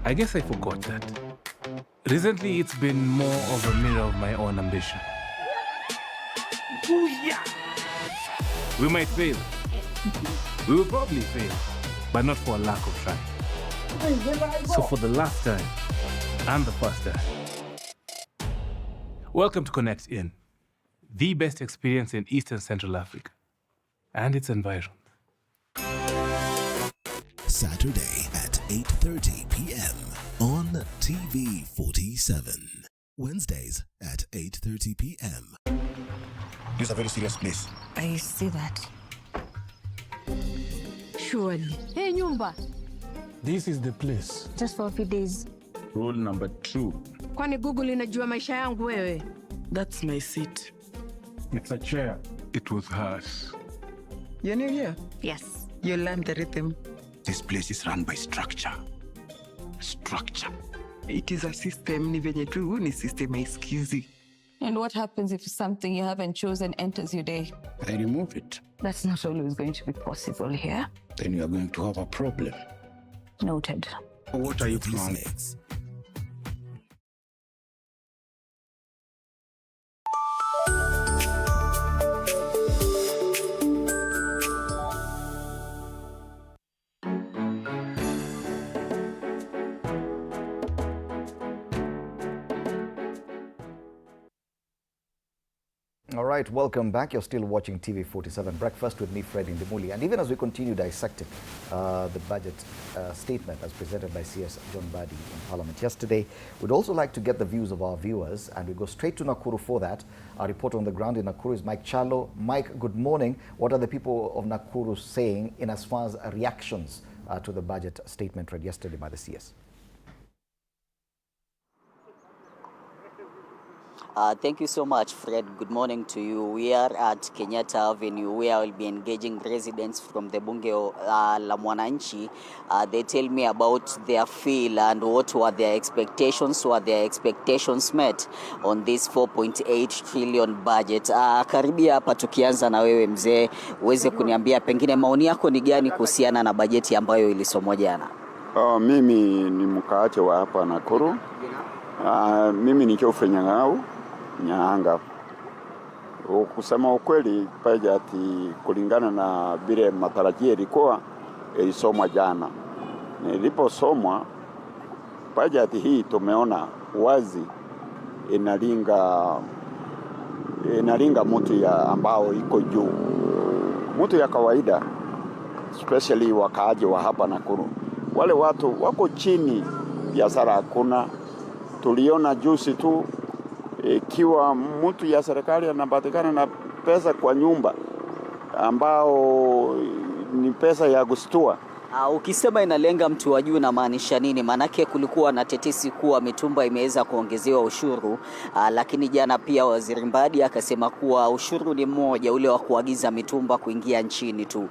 I guess I forgot that. Recently, it's been more of a mirror of my own ambition. Ooh, yeah. We might fail. We will probably fail, but not for a lack of trying. So for the last time and the first time, welcome to Connect In, the best experience in East and Central Africa and its environs. Saturday at 8:30 p.m. on TV47. Wednesdays at 8:30 p.m. This is a very serious place. I see that. Surely. Hey, Nyumba. This is the place. Just for a few days. Rule number 2. Kwani Google inajua maisha yangu wewe? That's my seat. It's a chair. It was hers. You're new here? Yes. You learned the rhythm. This place is run by structure. structure. It is a system, ni venye tu ni system haisikizi. And what happens if something you haven't chosen enters your day? I remove it. That's not always going to be possible here. Then you are going to have a problem. Noted. What are you planning? All right, welcome back. You're still watching TV47 Breakfast with me, Fred Indimuli. And even as we continue dissecting the budget statement as presented by CS John Badi in Parliament yesterday, we'd also like to get the views of our viewers, and we go straight to Nakuru for that. Our reporter on the ground in Nakuru is Mike Chalo. Mike, good morning. What are the people of Nakuru saying in as far as reactions to the budget statement read yesterday by the CS? Thank you so much, Fred. Good morning to you. We are at Kenyatta Avenue, where I will be engaging residents from the Bunge la Mwananchi. They tell me about their feel and what were their expectations. Were their expectations met on this 4.8 trillion budget? Karibia hapa tukianza na wewe mzee, uweze kuniambia pengine maoni yako ni gani kuhusiana na bajeti ambayo ilisomwa jana? Mimi ni mkaache wa hapa Nakuru. Mimi ni Geoffrey Nyanga. Kusema ukweli, bajeti kulingana na vile matarajio ilikuwa ilisomwa jana. Niliposomwa bajeti hii tumeona wazi inalinga mtu ya ambao iko juu. Mtu ya kawaida, especially wakaaji wa hapa Nakuru. Wale watu wako chini, biashara hakuna. Tuliona juzi tu ikiwa mtu ya serikali anapatikana na pesa kwa nyumba ambao ni pesa ya gustua. Ukisema inalenga mtu wa juu na maanisha nini? Manake kulikuwa na tetesi kuwa mitumba imeweza kuongezewa ushuru, lakini jana pia Waziri Mbadi akasema kuwa ushuru ni mmoja, ule wa kuagiza mitumba kuingia nchini tu.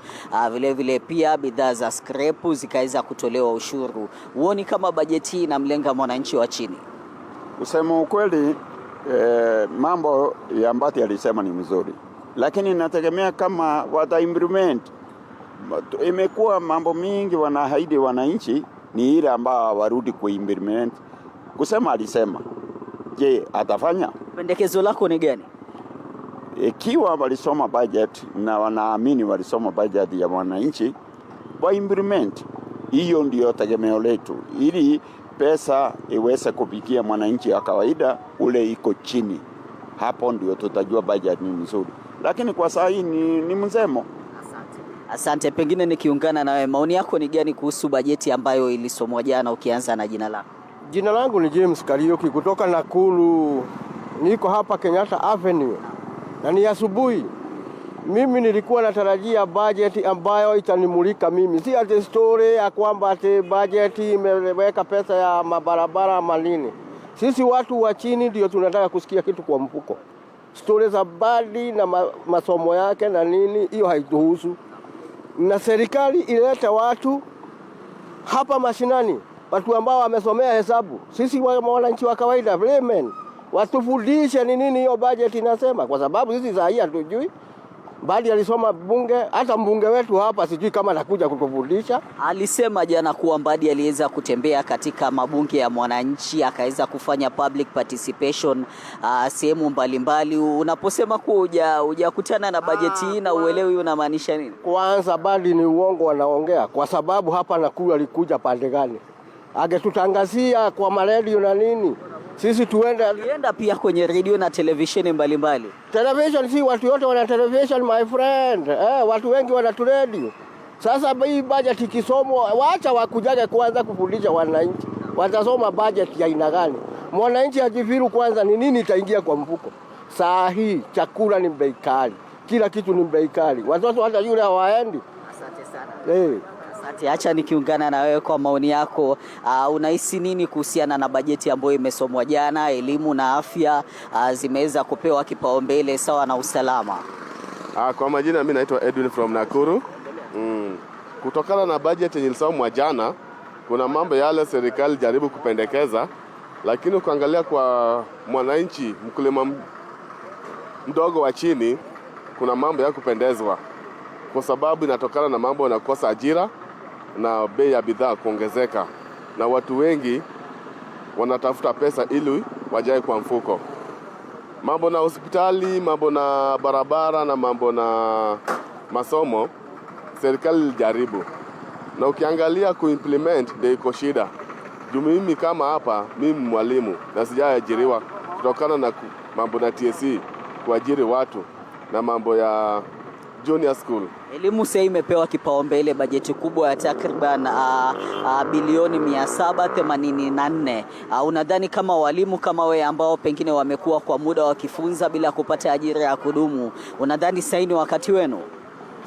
Vile vile pia bidhaa za scrap zikaweza kutolewa ushuru. Uoni kama bajeti inamlenga mwananchi wa chini? Kusema ukweli, mambo ya Mbadi alisema ni mzuri, lakini nategemea kama wata implement. Imekuwa mambo mingi wanaahidi wananchi, ni ile ambao warudi kuimplement. Kusema alisema, je, atafanya? Pendekezo lako ni gani? Ikiwa walisoma budget na wanaamini walisoma budget ya wananchi, wa implement. Hiyo ndio tegemeo letu, ili pesa iweze kufikia mwananchi wa kawaida ule iko chini. Hapo ndio tutajua budget ni nzuri. Lakini kwa sasa hii ni mzemo. Asante. Pengine nikiungana na wewe, maoni yako ni gani kuhusu bajeti ambayo ilisomwa jana, ukianza na jina lako? Jina langu ni James Karioki kutoka Nakuru. Niko hapa Kenyatta Avenue. Na ni asubuhi. Mimi nilikuwa natarajia bajeti ambayo itanimulika mimi. Si ati story ya kwamba ati bajeti imeweka pesa ya mabarabara manini. Sisi watu wa chini ndio tunataka kusikia kitu kwa mfuko. Story za Badi na masomo yake na nini, hiyo haituhusu. Na serikali ilete watu hapa mashinani, watu ambao wamesomea hesabu. Sisi wananchi wa kawaida, laymen, watufundishe ni nini hiyo budget inasema, kwa sababu sisi saa hii hatujui. Badi alisoma bunge, hata mbunge wetu hapa sijui kama anakuja kutufundisha. Alisema jana kuwa Badi aliweza kutembea katika mabunge ya mwananchi, akaweza kufanya public participation sehemu mbalimbali. Unaposema kuwa hujakutana na bajeti hii na uelewi unamaanisha nini? Kwanza Badi ni uongo wanaongea, kwa sababu hapa Nakuru alikuja pande gani? Angetutangazia kwa maredio na nini. Sisi tuenda pia kwenye radio na televisheni mbalimbali. Television si watu wote wana television, my friend. Watu wengi wana radio. Sasa hii budget ikisomwa, waacha wakujaje kwanza kufundisha wananchi. Watasoma budget ya aina gani? Mwananchi ajifiru kwanza ni nini itaingia kwa mfuko. Saa hii chakula ni bei kali. Kila kitu ni bei kali. Watoto hata yule hawaendi. Asante sana. Asante. Acha nikiungana na wewe kwa maoni yako. Unahisi nini kuhusiana na bajeti ambayo imesomwa jana? Elimu na afya zimeweza kupewa kipaumbele sawa na usalama. Kwa majina mimi naitwa Edwin from Nakuru. Kutokana na bajeti ilisomwa jana, Kuna mambo yale serikali jaribu kupendekeza, lakini ukiangalia kwa mwananchi, mkulima mdogo wa chini, kuna mambo ya kupendezwa. Kwa sababu inatokana na mambo na kukosa ajira na bei ya bidhaa kuongezeka. Na watu wengi wanatafuta pesa ili wajae kwa mfuko. Mambo na hospitali, mambo na barabara na mambo na masomo, serikali ilijaribu. Na ukiangalia kuimplement ndio iko shida. Juu mimi kama hapa, mimi mwalimu na sijaajiriwa kutokana na mambo na TSC kuajiri watu na mambo ya junior school. Elimu sasa imepewa kipaumbele, bajeti kubwa ya takriban bilioni 784. Unadhani kama walimu kama wewe ambao pengine wamekuwa kwa muda wakifunza bila kupata ajira ya kudumu, unadhani sasa ni wakati wenu?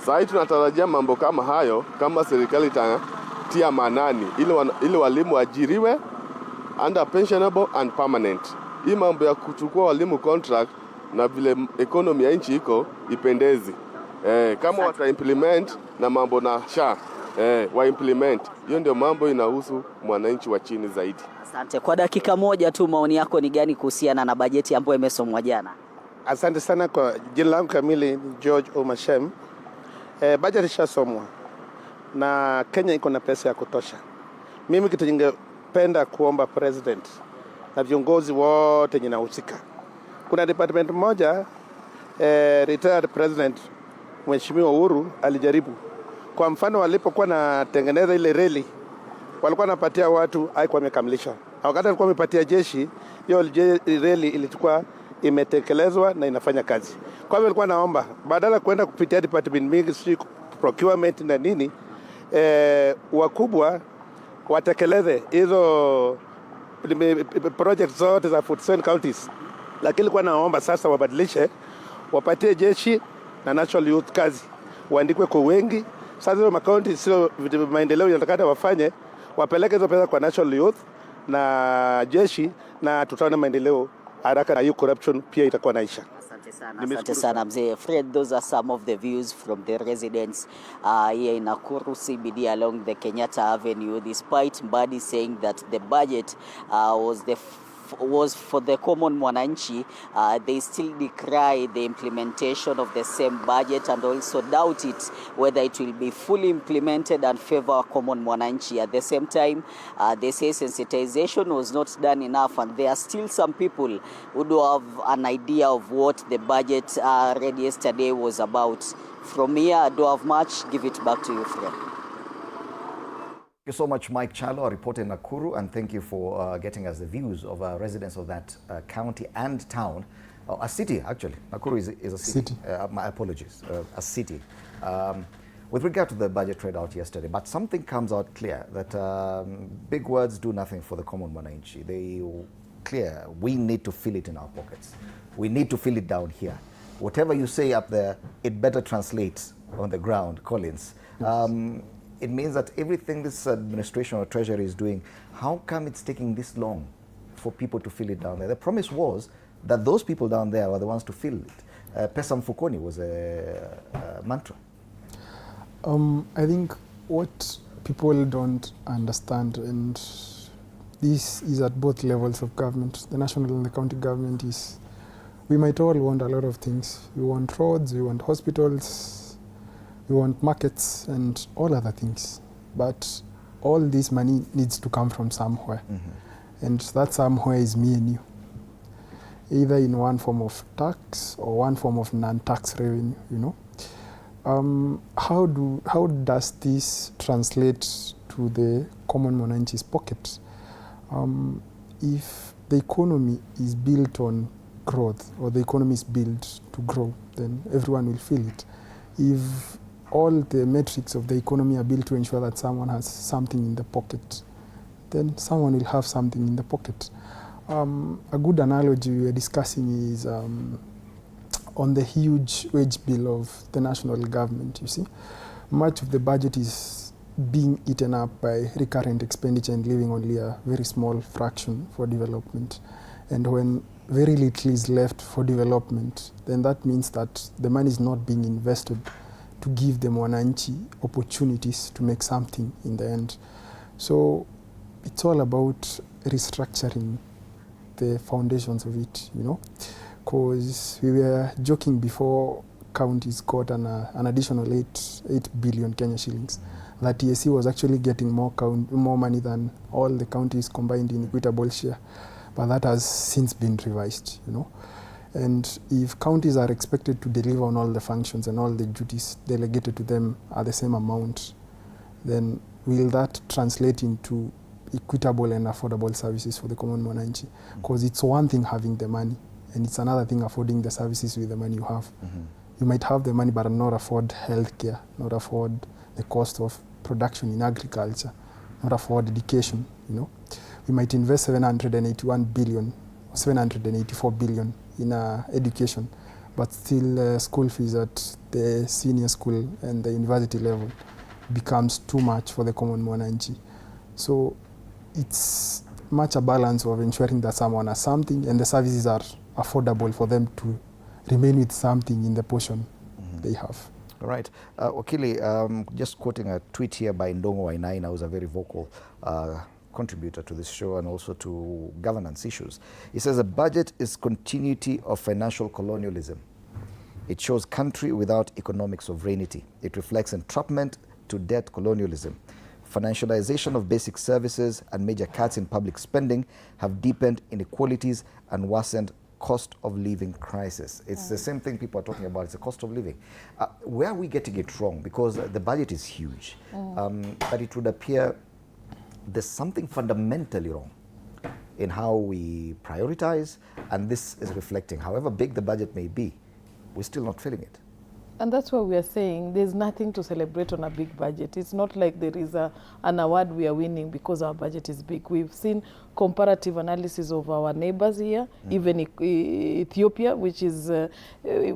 Sasa tunatarajia mambo kama hayo kama serikali itatia manani ili walimu waajiriwe under pensionable and permanent. Hii mambo ya kuchukua walimu contract na vile economy ya nchi iko ipendezi. Kama wata implement na mambo na SHA wa implement, hiyo ndio mambo inahusu mwananchi wa chini zaidi. Asante. Kwa dakika moja tu, maoni yako ni gani kuhusiana na bajeti ambayo imesomwa jana? Asante sana. Kwa jina langu kamili George Omashem. Bajeti ishasomwa na Kenya iko na pesa ya kutosha. Mimi kitu ningependa kuomba president na viongozi wote ninahusika. Kuna department moja retired president Mheshimiwa Uhuru alijaribu. Kwa mfano walipokuwa natengeneza ile reli, walikuwa napatia watu haikuwa wamekamilisha. Wakati walikuwa wamepatia jeshi, hiyo reli ilikuwa imetekelezwa na inafanya kazi. Kwa hivyo walikuwa naomba badala kwenda kupitia department mingi, procurement na nini, wakubwa watekeleze hizo project zote za 47 counties. Lakini kwa naomba sasa wabadilishe, wapatie jeshi na natural youth kazi, waandikwe kwa wengi. Sasa hizo makaunti sio maendeleo yanataka wafanye, wapeleke hizo pesa kwa natural youth na jeshi, na tutaona maendeleo haraka na hiyo corruption pia itakuwa naisha. Asante sana mzee Fred. Those are some of the views from the residents here in Nakuru CBD along the Kenyatta Avenue, despite Mbadi saying that the budget was for the common mwananchi. They still decry the implementation of the same budget and also doubt it whether it will be fully implemented and favor common mwananchi. At the same time, they say sensitization was not done enough, and there are still some people who do have an idea of what the budget read yesterday was about. From here, I don't have much. Give it back to you, Fred. Thank you so much, Mike Chalo, our reporter in Nakuru, and thank you for getting us the views of residents of that county and town, a city actually. Nakuru is a city. My apologies, a city. With regard to the budget read out yesterday, but something comes out clear that big words do nothing for the common mwananchi. They clear we need to feel it in our pockets. We need to feel it down here. Whatever you say up there, it better translates on the ground, Collins. Yes. It means that everything this administration or treasury is doing, how come it's taking this long for people to feel it down there? The promise was that those people down there were the ones to feel it. Pesa mfukoni was a mantra. I think what people don't understand, and this is at both levels of government, the national and the county government, is we might all want a lot of things. We want roads, we want hospitals, we want markets and all other things. But all this money needs to come from somewhere. Mm-hmm. And that somewhere is me and you. Either in one form of tax or one form of non-tax revenue, you know. How does this translate to the common mwananchi's pocket? If the economy is built on growth, or the economy is built to grow, then everyone will feel it. If all the metrics of the economy are built to ensure that someone has something in the pocket, then someone will have something in the pocket. A good analogy we were discussing is on the huge wage bill of the national government, you see. Much of the budget is being eaten up by recurrent expenditure and leaving only a very small fraction for development. And when very little is left for development, then that means that the money is not being invested to give the mwananchi opportunities to make something in the end. So it's all about restructuring the foundations of it, you know, because we were joking before counties got an additional 8 billion Kenya shillings. That TSC was actually getting more money than all the counties combined in equitable share. But that has since been revised, you know. And if counties are expected to deliver on all the functions and all the duties delegated to them at the same amount, then will that translate into equitable and affordable services for the common mwananchi? Because it's one thing having the money, and it's another thing affording the services with the money you have. You might have the money but not afford healthcare, not afford the cost of production in agriculture, not afford education, you know. We might invest 781 billion, 784 billion in education, but still school fees at the senior school and the university level becomes too much for the common mwananchi. So it's much a balance of ensuring that someone has something and the services are affordable for them to remain with something in the portion they have. All right. Wakili, just quoting a tweet here by Ndongo Wainaina, who's a very vocal contributor to this show and also to governance issues. He says, a budget is continuity of financial colonialism. It shows country without economic sovereignty. It reflects entrapment to debt colonialism. Financialization of basic services and major cuts in public spending have deepened inequalities and worsened cost of living crisis. It's the same thing people are talking about. It's the cost of living. Where are we getting it wrong? Because the budget is huge, but it would appear there's something fundamentally wrong in how we prioritize, and this is reflecting, however big the budget may be, we're still not filling it. And that's why we are saying there's nothing to celebrate on a big budget. It's not like there is an award we are winning because our budget is big. We've seen comparative analysis of our neighbors here, even Ethiopia, which is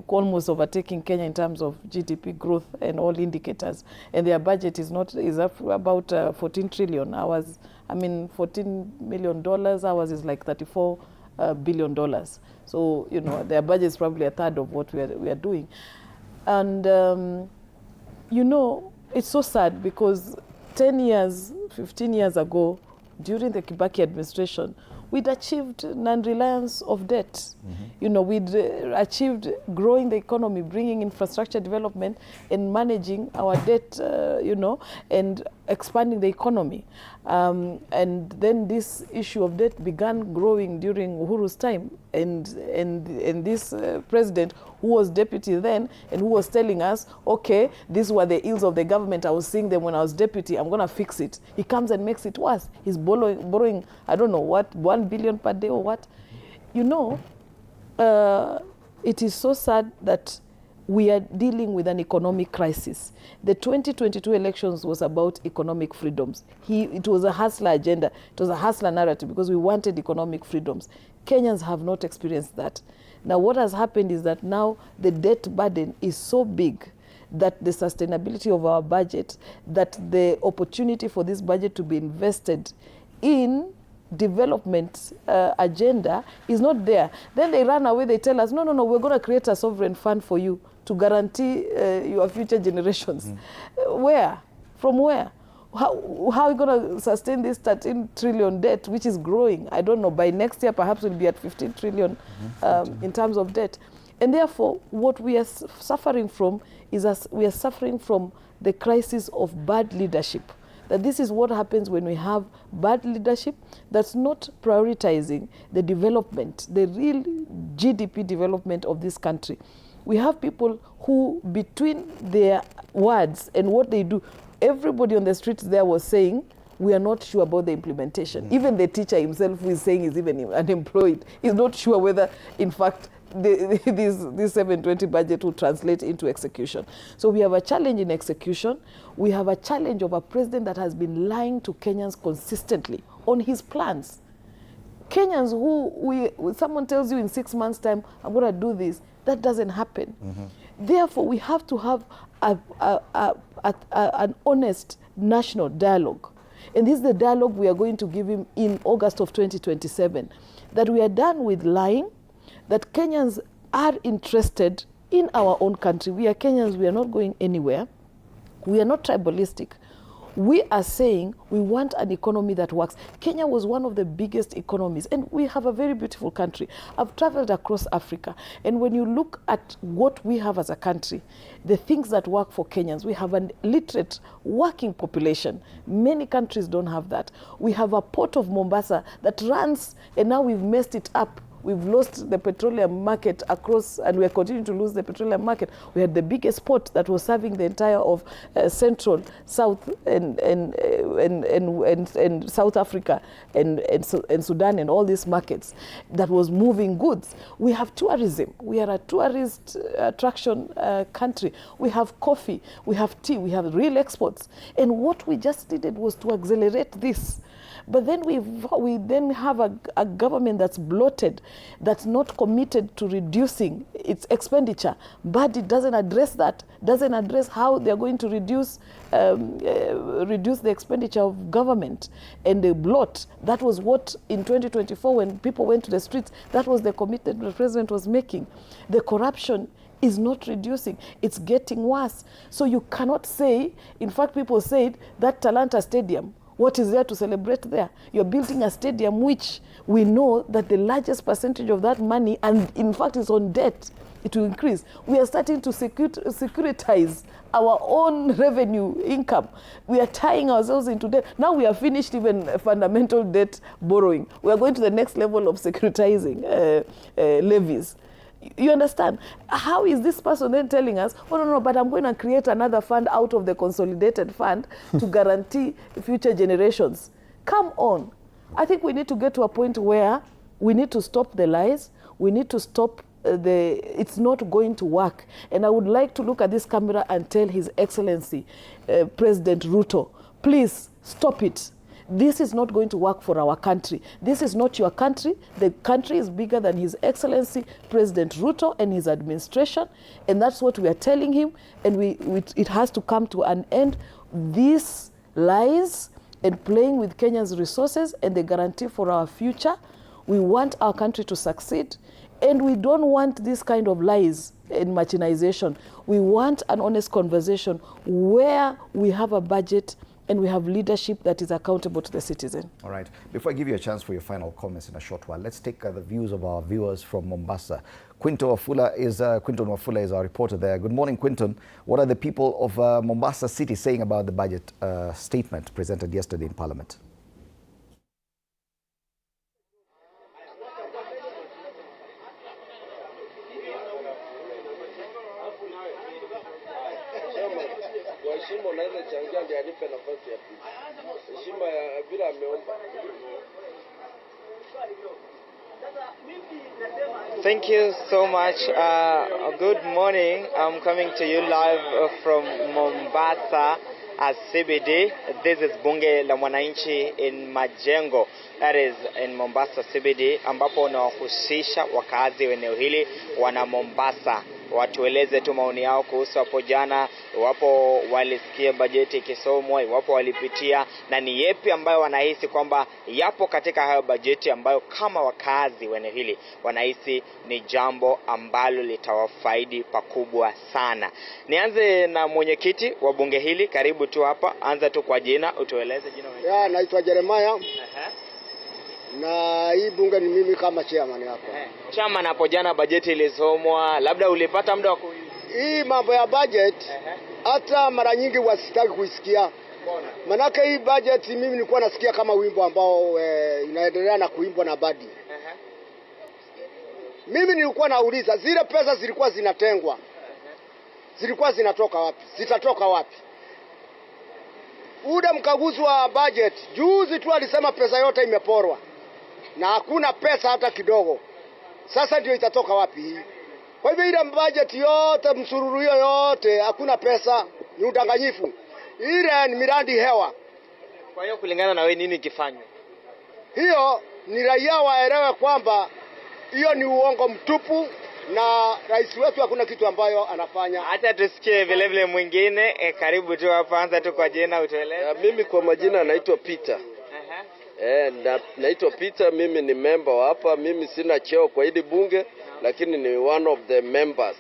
almost overtaking Kenya in terms of GDP growth and all indicators. And their budget is up about 14 trillion. Ours, I mean, $14 million. Ours is like $34 billion. So, you know, their budget is probably a third of what we are doing. And, you know, it's so sad because 10 years, 15 years ago, during the Kibaki administration, we'd achieved non-reliance of debt. You know, we'd achieved growing the economy, bringing infrastructure development and managing our debt, you know, and expanding the economy. And then this issue of debt began growing during Uhuru's time. And this president, who was deputy then, and who was telling us, okay, these were the ills of the government. I was seeing them when I was deputy. I'm going to fix it. He comes and makes it worse. He's borrowing, I don't know what, 1 billion per day or what. You know, it is so sad that we are dealing with an economic crisis. The 2022 elections was about economic freedoms. It was a hustler agenda. It was a hustler narrative because we wanted economic freedoms. Kenyans have not experienced that. Now what has happened is that now the debt burden is so big that the sustainability of our budget, that the opportunity for this budget to be invested in development agenda is not there. Then they run away, they tell us, no, we're going to create a sovereign fund for you to guarantee your future generations. Where? From where? How are we going to sustain this 13 trillion debt, which is growing? I don't know. By next year, perhaps we'll be at 15 trillion in terms of debt. And therefore, what we are suffering from is we are suffering from the crisis of bad leadership. That this is what happens when we have bad leadership that's not prioritizing the development, the real GDP development of this country. We have people who, between their words and what they do, everybody on the streets there was saying, we are not sure about the implementation. Even the teacher himself, who is saying is even unemployed, is not sure whether, in fact, this 720 budget will translate into execution. So we have a challenge in execution. We have a challenge of a president that has been lying to Kenyans consistently on his plans. Kenyans who, someone tells you in 6 months' time, I'm going to do this, that doesn't happen. Therefore, we have to have an honest national dialogue. And this is the dialogue we are going to give him in August of 2027, that we are done with lying, that Kenyans are interested in our own country. We are Kenyans, we are not going anywhere. We are not tribalistic. We are saying we want an economy that works. Kenya was one of the biggest economies, and we have a very beautiful country. I've traveled across Africa, and when you look at what we have as a country, the things that work for Kenyans, we have an literate working population. Many countries don't have that. We have a port of Mombasa that runs, and now we've messed it up. We've lost the petroleum market across, and we are continuing to lose the petroleum market. We had the biggest port that was serving the entire of Central, South, and South Africa, and Sudan, and all these markets that was moving goods. We have tourism. We are a tourist attraction country. We have coffee. We have tea. We have real exports. And what we just needed was to accelerate this. But then we then have a government that's bloated, that's not committed to reducing its expenditure. But it doesn't address that, doesn't address how they're going to reduce the expenditure of government. And the bloat, that was what in 2024 when people went to the streets, that was the commitment the president was making. The corruption is not reducing, it's getting worse. So you cannot say, in fact people said that Talanta Stadium, what is there to celebrate there? You're building a stadium which we know that the largest percentage of that money, and in fact is on debt, it will increase. We are starting to securitize our own revenue income. We are tying ourselves into debt. Now we have finished even fundamental debt borrowing. We are going to the next level of securitizing levies. You understand? How is this person then telling us, oh, no, but I'm going to create another fund out of the consolidated fund to guarantee future generations? Come on. I think we need to get to a point where we need to stop the lies. We need to stop it's not going to work. And I would like to look at this camera and tell His Excellency, President Ruto, please stop it. This is not going to work for our country. This is not your country. The country is bigger than His Excellency, President Ruto, and his administration. And that's what we are telling him. And it has to come to an end. These lies and playing with Kenya's resources and the guarantee for our future. We want our country to succeed. And we don't want this kind of lies and machinization. We want an honest conversation where we have a budget and we have leadership that is accountable to the citizen. All right. Before I give you a chance for your final comments in a short while, let's take the views of our viewers from Mombasa. Quinton Wafula is our reporter there. Good morning, Quinton. What are the people of Mombasa City saying about the budget statement presented yesterday in Parliament? Thank you so much. Good morning. I'm coming to you live from Mombasa as CBD. This is Bunge la Mwananchi in Majengo. That is in Mombasa CBD, ambapo unawahusisha wakazi wa eneo hili wana Mombasa. Watueleze tu maoni yao kuhusu hapo jana, iwapo walisikia bajeti ikisomwa, iwapo walipitia, na ni yepi ambayo wanahisi kwamba yapo katika hayo bajeti ambayo kama wakazi wa eneo hili wanahisi ni jambo ambalo litawafaidi pakubwa sana. Nianze na mwenyekiti wa bunge hili, karibu tu hapa, anza tu kwa jina, utueleze jina wewe. Ya, naitwa Jeremiah. Na hii bunge ni mimi kama chairman hapa. Chairman, hapo jana bajeti ilisomwa, labda ulipata muda wa hii mambo ya budget hata mara nyingi wasitaki kuisikia. Manake hii budget mimi nilikuwa nasikia kama wimbo ambao inaendelea na kuimbwa na Badi. Mimi nilikuwa nauliza zile pesa zilikuwa zinatengwa. Zilikuwa zinatoka wapi? Zitatoka wapi? Ule mkaguzi wa budget juzi tu alisema pesa yote imeporwa. Na hakuna pesa hata kidogo. Sasa ndio itatoka wapi hii? Kwa hivyo ile budget yote, msururu yote, hakuna pesa, ni udanganyifu. Ile ni miradi hewa. Kwa hiyo kulingana na wewe nini kifanywe? Hiyo ni raia waelewe kwamba hiyo ni uongo mtupu na rais wetu hakuna kitu ambayo anafanya. Hata tusikie vile vile mwingine, karibu tu hapa, anza tu kwa jina utueleze. Mimi kwa majina naitwa Peter. Naitwa Peter, mimi ni member hapa. Mimi sina cheo kwa hili bunge, lakini ni one of the members.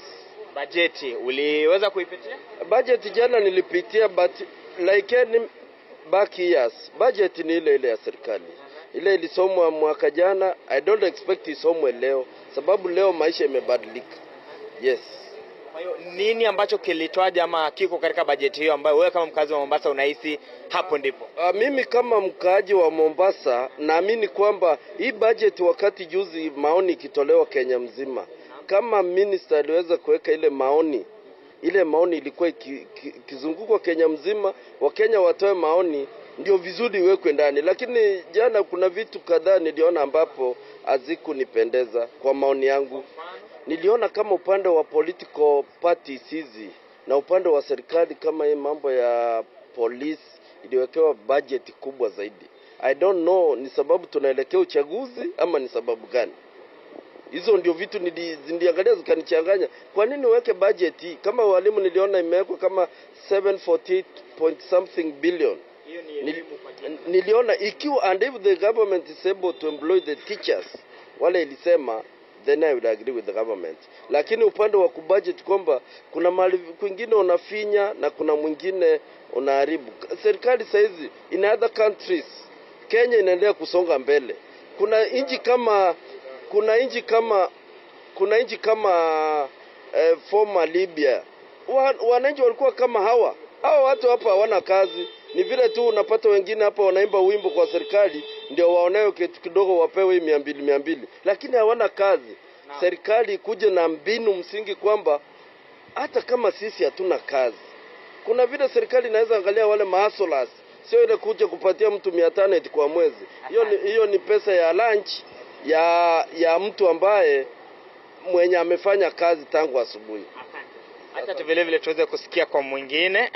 Bajeti uliweza kuipitia? Bajeti jana nilipitia, but like back years, budget ni ile ya serikali. Ile ilisomwa mwaka jana, I don't expect isomwe leo, sababu leo maisha imebadilika. Yes. Kwa hiyo nini ambacho kilitwaje ama kiko katika bajeti hiyo ambayo wewe kama mkazi wa Mombasa unahisi hapo ndipo? Mimi kama mkaaji wa Mombasa naamini kwamba hii budget, wakati juzi maoni ikitolewa Kenya mzima, kama minister aliweza kuweka ile maoni ilikuwa ikizungukwa Kenya mzima, Wakenya watoe maoni ndio vizuri iwekwe ndani. Lakini jana kuna vitu kadhaa niliona ambapo hazikunipendeza kwa maoni yangu. Niliona kama upande wa political parties hizi na upande wa serikali, kama hii mambo ya police iliwekewa budget kubwa zaidi. I don't know ni sababu tunaelekea uchaguzi ama ni sababu gani. Hizo ndio vitu niliangalia zikanichanganya. Kwa nini uweke budget kama walimu niliona imewekwa kama 748 point something billion. Niliona ikiwa, and if the government is able to employ the teachers, wale ilisema, then I would agree with the government. Lakini upande wa kubudget kwamba kuna mali kwingine unafinya na kuna mwingine unaharibu. Serikali saizi in other countries, Kenya inaendelea kusonga mbele. Kuna nchi kama former Libya. Wananchi walikuwa kama hawa watu hapa hawana kazi. Ni vile tu unapata wengine hapa wanaimba wimbo kwa serikali ndio waonewe kitu kidogo, wapewe 200, lakini hawana kazi. Serikali kuje na mbinu msingi kwamba hata kama sisi hatuna kazi, kuna vile serikali inaweza angalia wale mahustlers, sio ile kuja kupatia mtu 500 eti kwa mwezi. Hiyo ni pesa ya lunch ya mtu ambaye mwenye amefanya kazi tangu asubuhi. Acha vile vile tuweze kusikia kwa mwingine.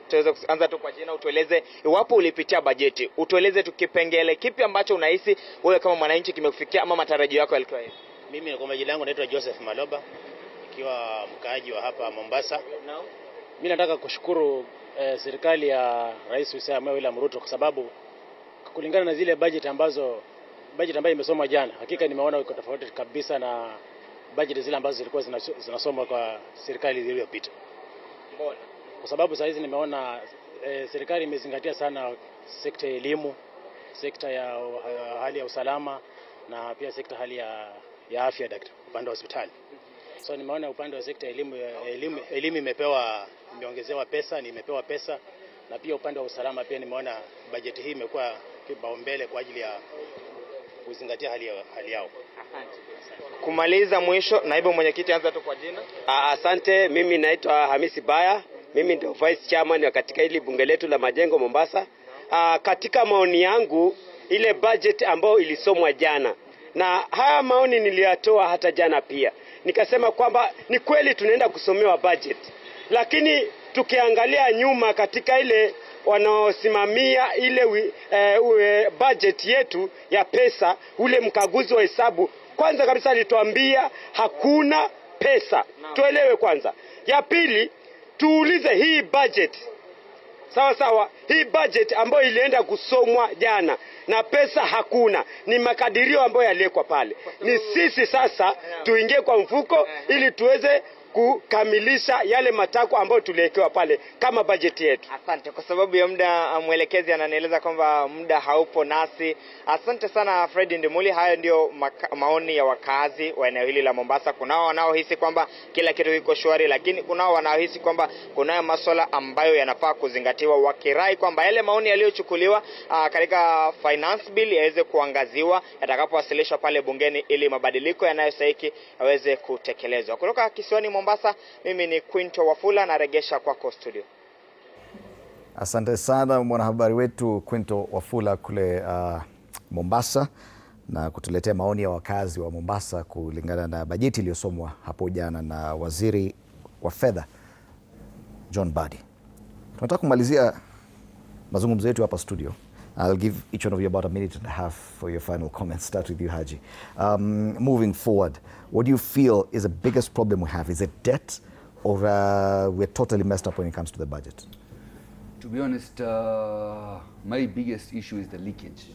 Tuweze kuanza tu kwa jina, utueleze iwapo ulipitia bajeti. Utueleze tu kipengele kipi ambacho unahisi wewe kama mwananchi kimekufikia ama matarajio yako yalikuwa hivi. Mimi kwa majina yangu naitwa Joseph Maloba, nikiwa mkaaji wa hapa Mombasa. Mimi nataka kushukuru serikali ya Rais William Ruto kwa sababu kulingana na zile budget ambayo imesomwa jana, hakika nimeona iko tofauti kabisa na budget zile ambazo zilikuwa zinasomwa kwa serikali iliyopita. Mbona? Kwa sababu sasa hizi nimeona serikali imezingatia sana sekta ya elimu, sekta ya hali ya usalama na pia sekta hali ya afya upande wa hospitali. So nimeona upande wa sekta ya elimu imeongezewa pesa, na pia upande wa usalama pia nimeona bajeti hii imekuwa kipaumbele kwa ajili ya kuzingatia hali yao. Kumaliza mwisho, naibu mwenyekiti, anza tu kwa jina. Asante, mimi naitwa Hamisi Baya. Mimi ndio vice chairman katika hili bunge letu la Majengo Mombasa. Katika maoni yangu, ile budget ambayo ilisomwa jana, na haya maoni niliyatoa hata jana pia, nikasema kwamba ni kweli tunaenda kusomewa budget, lakini tukiangalia nyuma katika ile wanaosimamia ile budget yetu ya pesa, ule mkaguzi wa hesabu kwanza kabisa alituambia hakuna pesa. Tuelewe kwanza. Ya pili, tuulize hii budget. Sawa, hii budget ambayo ilienda kusomwa jana na pesa hakuna, ni makadirio ambayo yaliwekwa pale. Ni sisi sasa tuingie kwa mfuko ili tuweze kukamilisha yale matakwa ambayo tuliwekewa pale kama bajeti yetu. Asante. Kwa sababu ya muda, mwelekezi ananieleza kwamba muda haupo nasi. Asante sana Fred Ndimuli. Hayo ndio maoni ya wakazi wa eneo hili la Mombasa. Kunao wanaohisi kwamba kila kitu kiko shwari, lakini kunao wanaohisi kwamba kunayo masuala ambayo yanafaa kuzingatiwa, wakirai kwamba yale maoni yaliyochukuliwa katika finance bill yaweze kuangaziwa yatakapowasilishwa pale bungeni ili mabadiliko yanayostahili yaweze kutekelezwa. Kutoka kisiwani Mombasa, mimi ni Quinto Wafula, na regesha kwako studio. Asante sana mwanahabari wetu Quinto Wafula kule Mombasa, na kutuletea maoni ya wakazi wa Mombasa kulingana na bajeti iliyosomwa hapo jana na waziri wa fedha John Mbadi. Tunataka kumalizia mazungumzo yetu hapa studio. I'll give each one of you about a minute and a half for your final comments. Start with you, Haji. Moving forward, what do you feel is the biggest problem we have? Is it debt, or we're totally messed up when it comes to the budget? To be honest, my biggest issue is the leakage.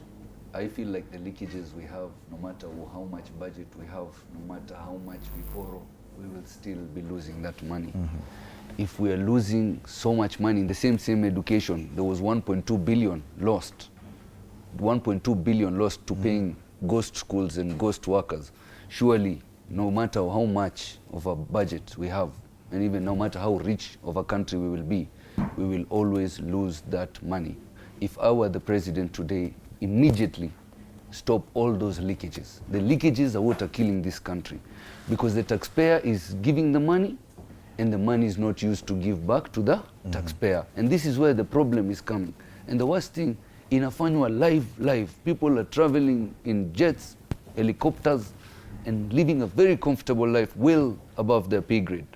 I feel like the leakages we have, no matter how much budget we have, no matter how much we borrow, we will still be losing that money. if we are losing so much money in the same education, there was 1.2 billion lost. 1.2 billion lost to paying ghost schools and ghost workers. Surely, no matter how much of a budget we have, and even no matter how rich of a country we will be, we will always lose that money. If I were the president today, immediately stop all those leakages. The leakages are what are killing this country, because the taxpayer is giving the money and the money is not used to give back to the taxpayer. And this is where the problem is coming. And the worst thing, in Afanywa live, people are traveling in jets, helicopters, and living a very comfortable life well above their pay grade.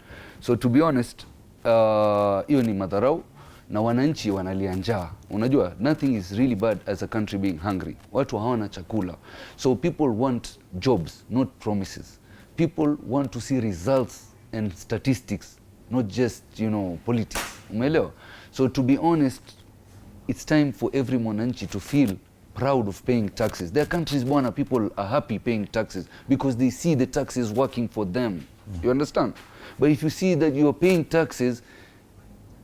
So to be honest, hiyo ni madharau na wananchi wanalia njaa. Unajua, nothing is really bad as a country being hungry. Watu hawana chakula. So people want jobs, not promises. People want to see results and statistics, not just, politics. Umeelewa? So to be honest, it's time for every mwananchi to feel proud of paying taxes. There are countries where people are happy paying taxes because they see the taxes working for them. You understand? But if you see that you are paying taxes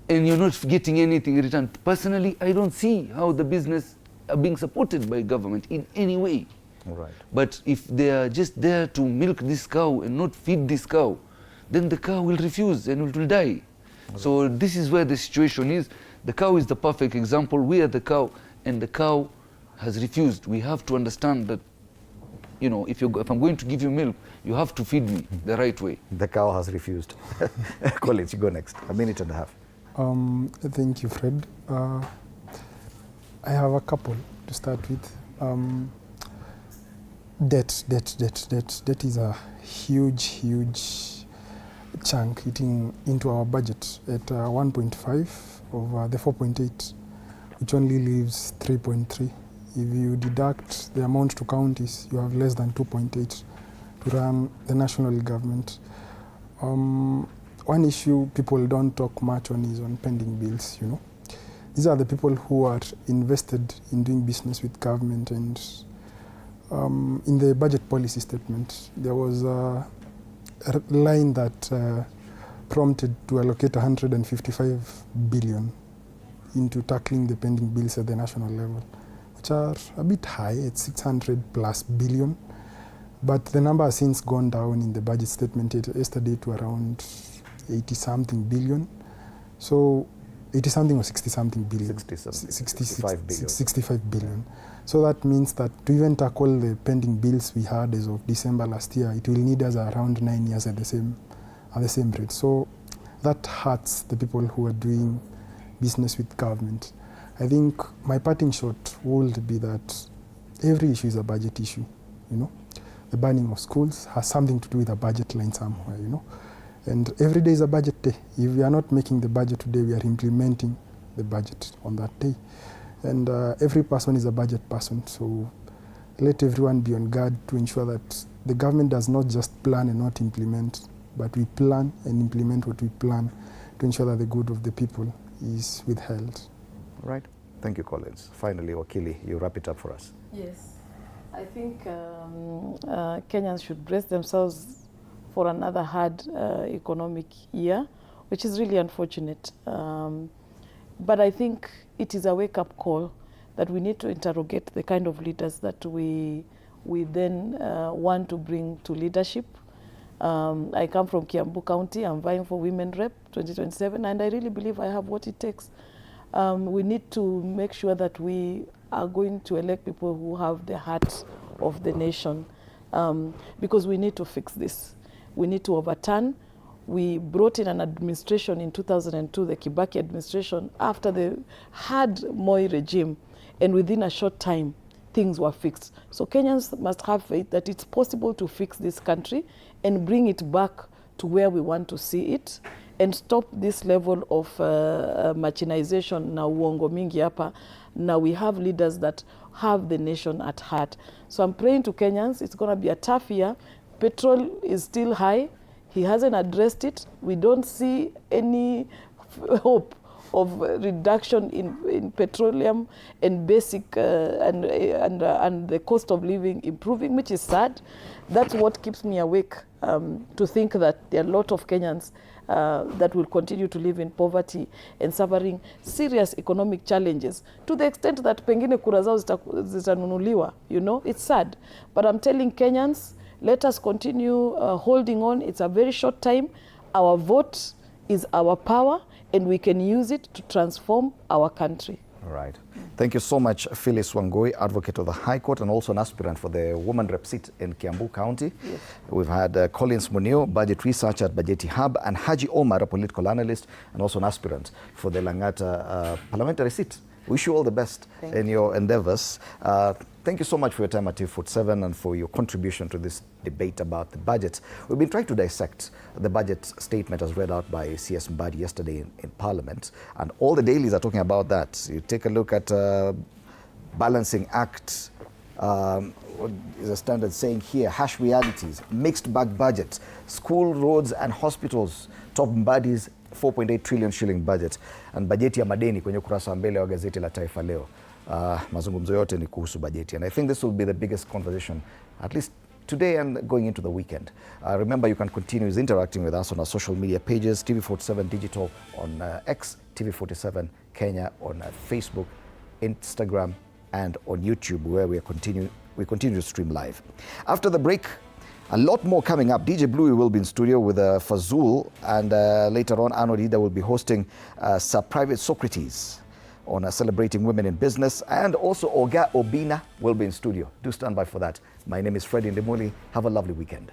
and you're not getting anything in return, personally, I don't see how the business are being supported by government in any way. Right. But if they are just there to milk this cow and not feed this cow, then the cow will refuse and it will die. So this is where the situation is. The cow is the perfect example. We are the cow, and the cow has refused. We have to understand that, if I'm going to give you milk, you have to feed me the right way. The cow has refused. College, you go next. A minute and a half. Thank you, Fred. I have a couple to start with. Debt is a huge chunk eating into our budget at 1.5 of the 4.8, which only leaves 3.3. If you deduct the amount to counties, you have less than 2.8 to run the national government. One issue people don't talk much on is on pending bills, These are the people who are invested in doing business with government, and in the budget policy statement, there was a line that prompted to allocate 155 billion into tackling the pending bills at the national level, which are a bit high at 600 plus billion. But the number has since gone down in the budget statement yesterday to around 80-something billion. So 80-something or 60-something billion? 65 billion. So that means that to even tackle the pending bills we had as of December last year, it will need us around 9 years at the same rate. So that hurts the people who are doing business with government. I think my parting shot would be that every issue is a budget issue, The banning of schools has something to do with a budget line somewhere, And every day is a budget day. If we are not making the budget today, we are implementing the budget on that day. And every person is a budget person, so let everyone be on guard to ensure that the government does not just plan and not implement, but we plan and implement what we plan to ensure that the good of the people is withheld. Right. Thank you, Collins. Finally, Wakili, you wrap it up for us. Yes. I think Kenyans should brace themselves for another hard economic year, which is really unfortunate. But I think it is a wake-up call that we need to interrogate the kind of leaders that we then want to bring to leadership. I come from Kiambu County. I'm vying for Women Rep 2027, and I really believe I have what it takes. We need to make sure that we are going to elect people who have the heart of the nation, because we need to fix this. We need to overturn. We brought in an administration in 2002, the Kibaki administration, after the hard Moi regime, and within a short time, things were fixed. So Kenyans must have faith that it's possible to fix this country and bring it back to where we want to see it, and stop this level of machinization na uongo mingi hapa. Now we have leaders that have the nation at heart. So I'm praying to Kenyans, it's going to be a tough year. Petrol is still high. He hasn't addressed it. We don't see any hope of reduction in petroleum and basic and the cost of living improving, which is sad. That's what keeps me awake, to think that there are a lot of Kenyans that will continue to live in poverty and suffering serious economic challenges to the extent that pengine kura zao zitanunuliwa. You know, it's sad. But I'm telling Kenyans, let us continue holding on. It's a very short time. Our vote is our power, and we can use it to transform our country. All right. Thank you so much, Phyllis Wangui, advocate of the High Court and also an aspirant for the woman rep seat in Kiambu County. Yes. We've had Collins Munio, budget researcher at Bajeti Hub, and Haji Omar, a political analyst and also an aspirant for the Langata parliamentary seat. Wish you all the best in your endeavors. Thank you so much for your time at TV47 and for your contribution to this debate about the budget. We've been trying to dissect the budget statement as read out by CS Mbadi yesterday in Parliament, and all the dailies are talking about that. You take a look at Balancing Act, what is a standard saying here, harsh realities, mixed bag budget, school, roads and hospitals, top Mbadi's 4.8 trillion shilling budget, and bajeti ya madeni kwenye ukurasa wa mbele wa gazeti la Taifa Leo. Mazungumzo yote ni kuhusu bajeti, and I think this will be the biggest conversation, at least today and going into the weekend. Remember, you can continue interacting with us on our social media pages, TV47 Digital on X, TV47 Kenya on Facebook, Instagram, and on YouTube, where we continue to stream live. After the break, a lot more coming up. DJ Bluey will be in studio with Fazul, and later on, Arnold Ida will be hosting Sir Private Socrates on celebrating women in business, and also Oga Obina will be in studio. Do stand by for that. My name is Freddie Ndimuli. Have a lovely weekend.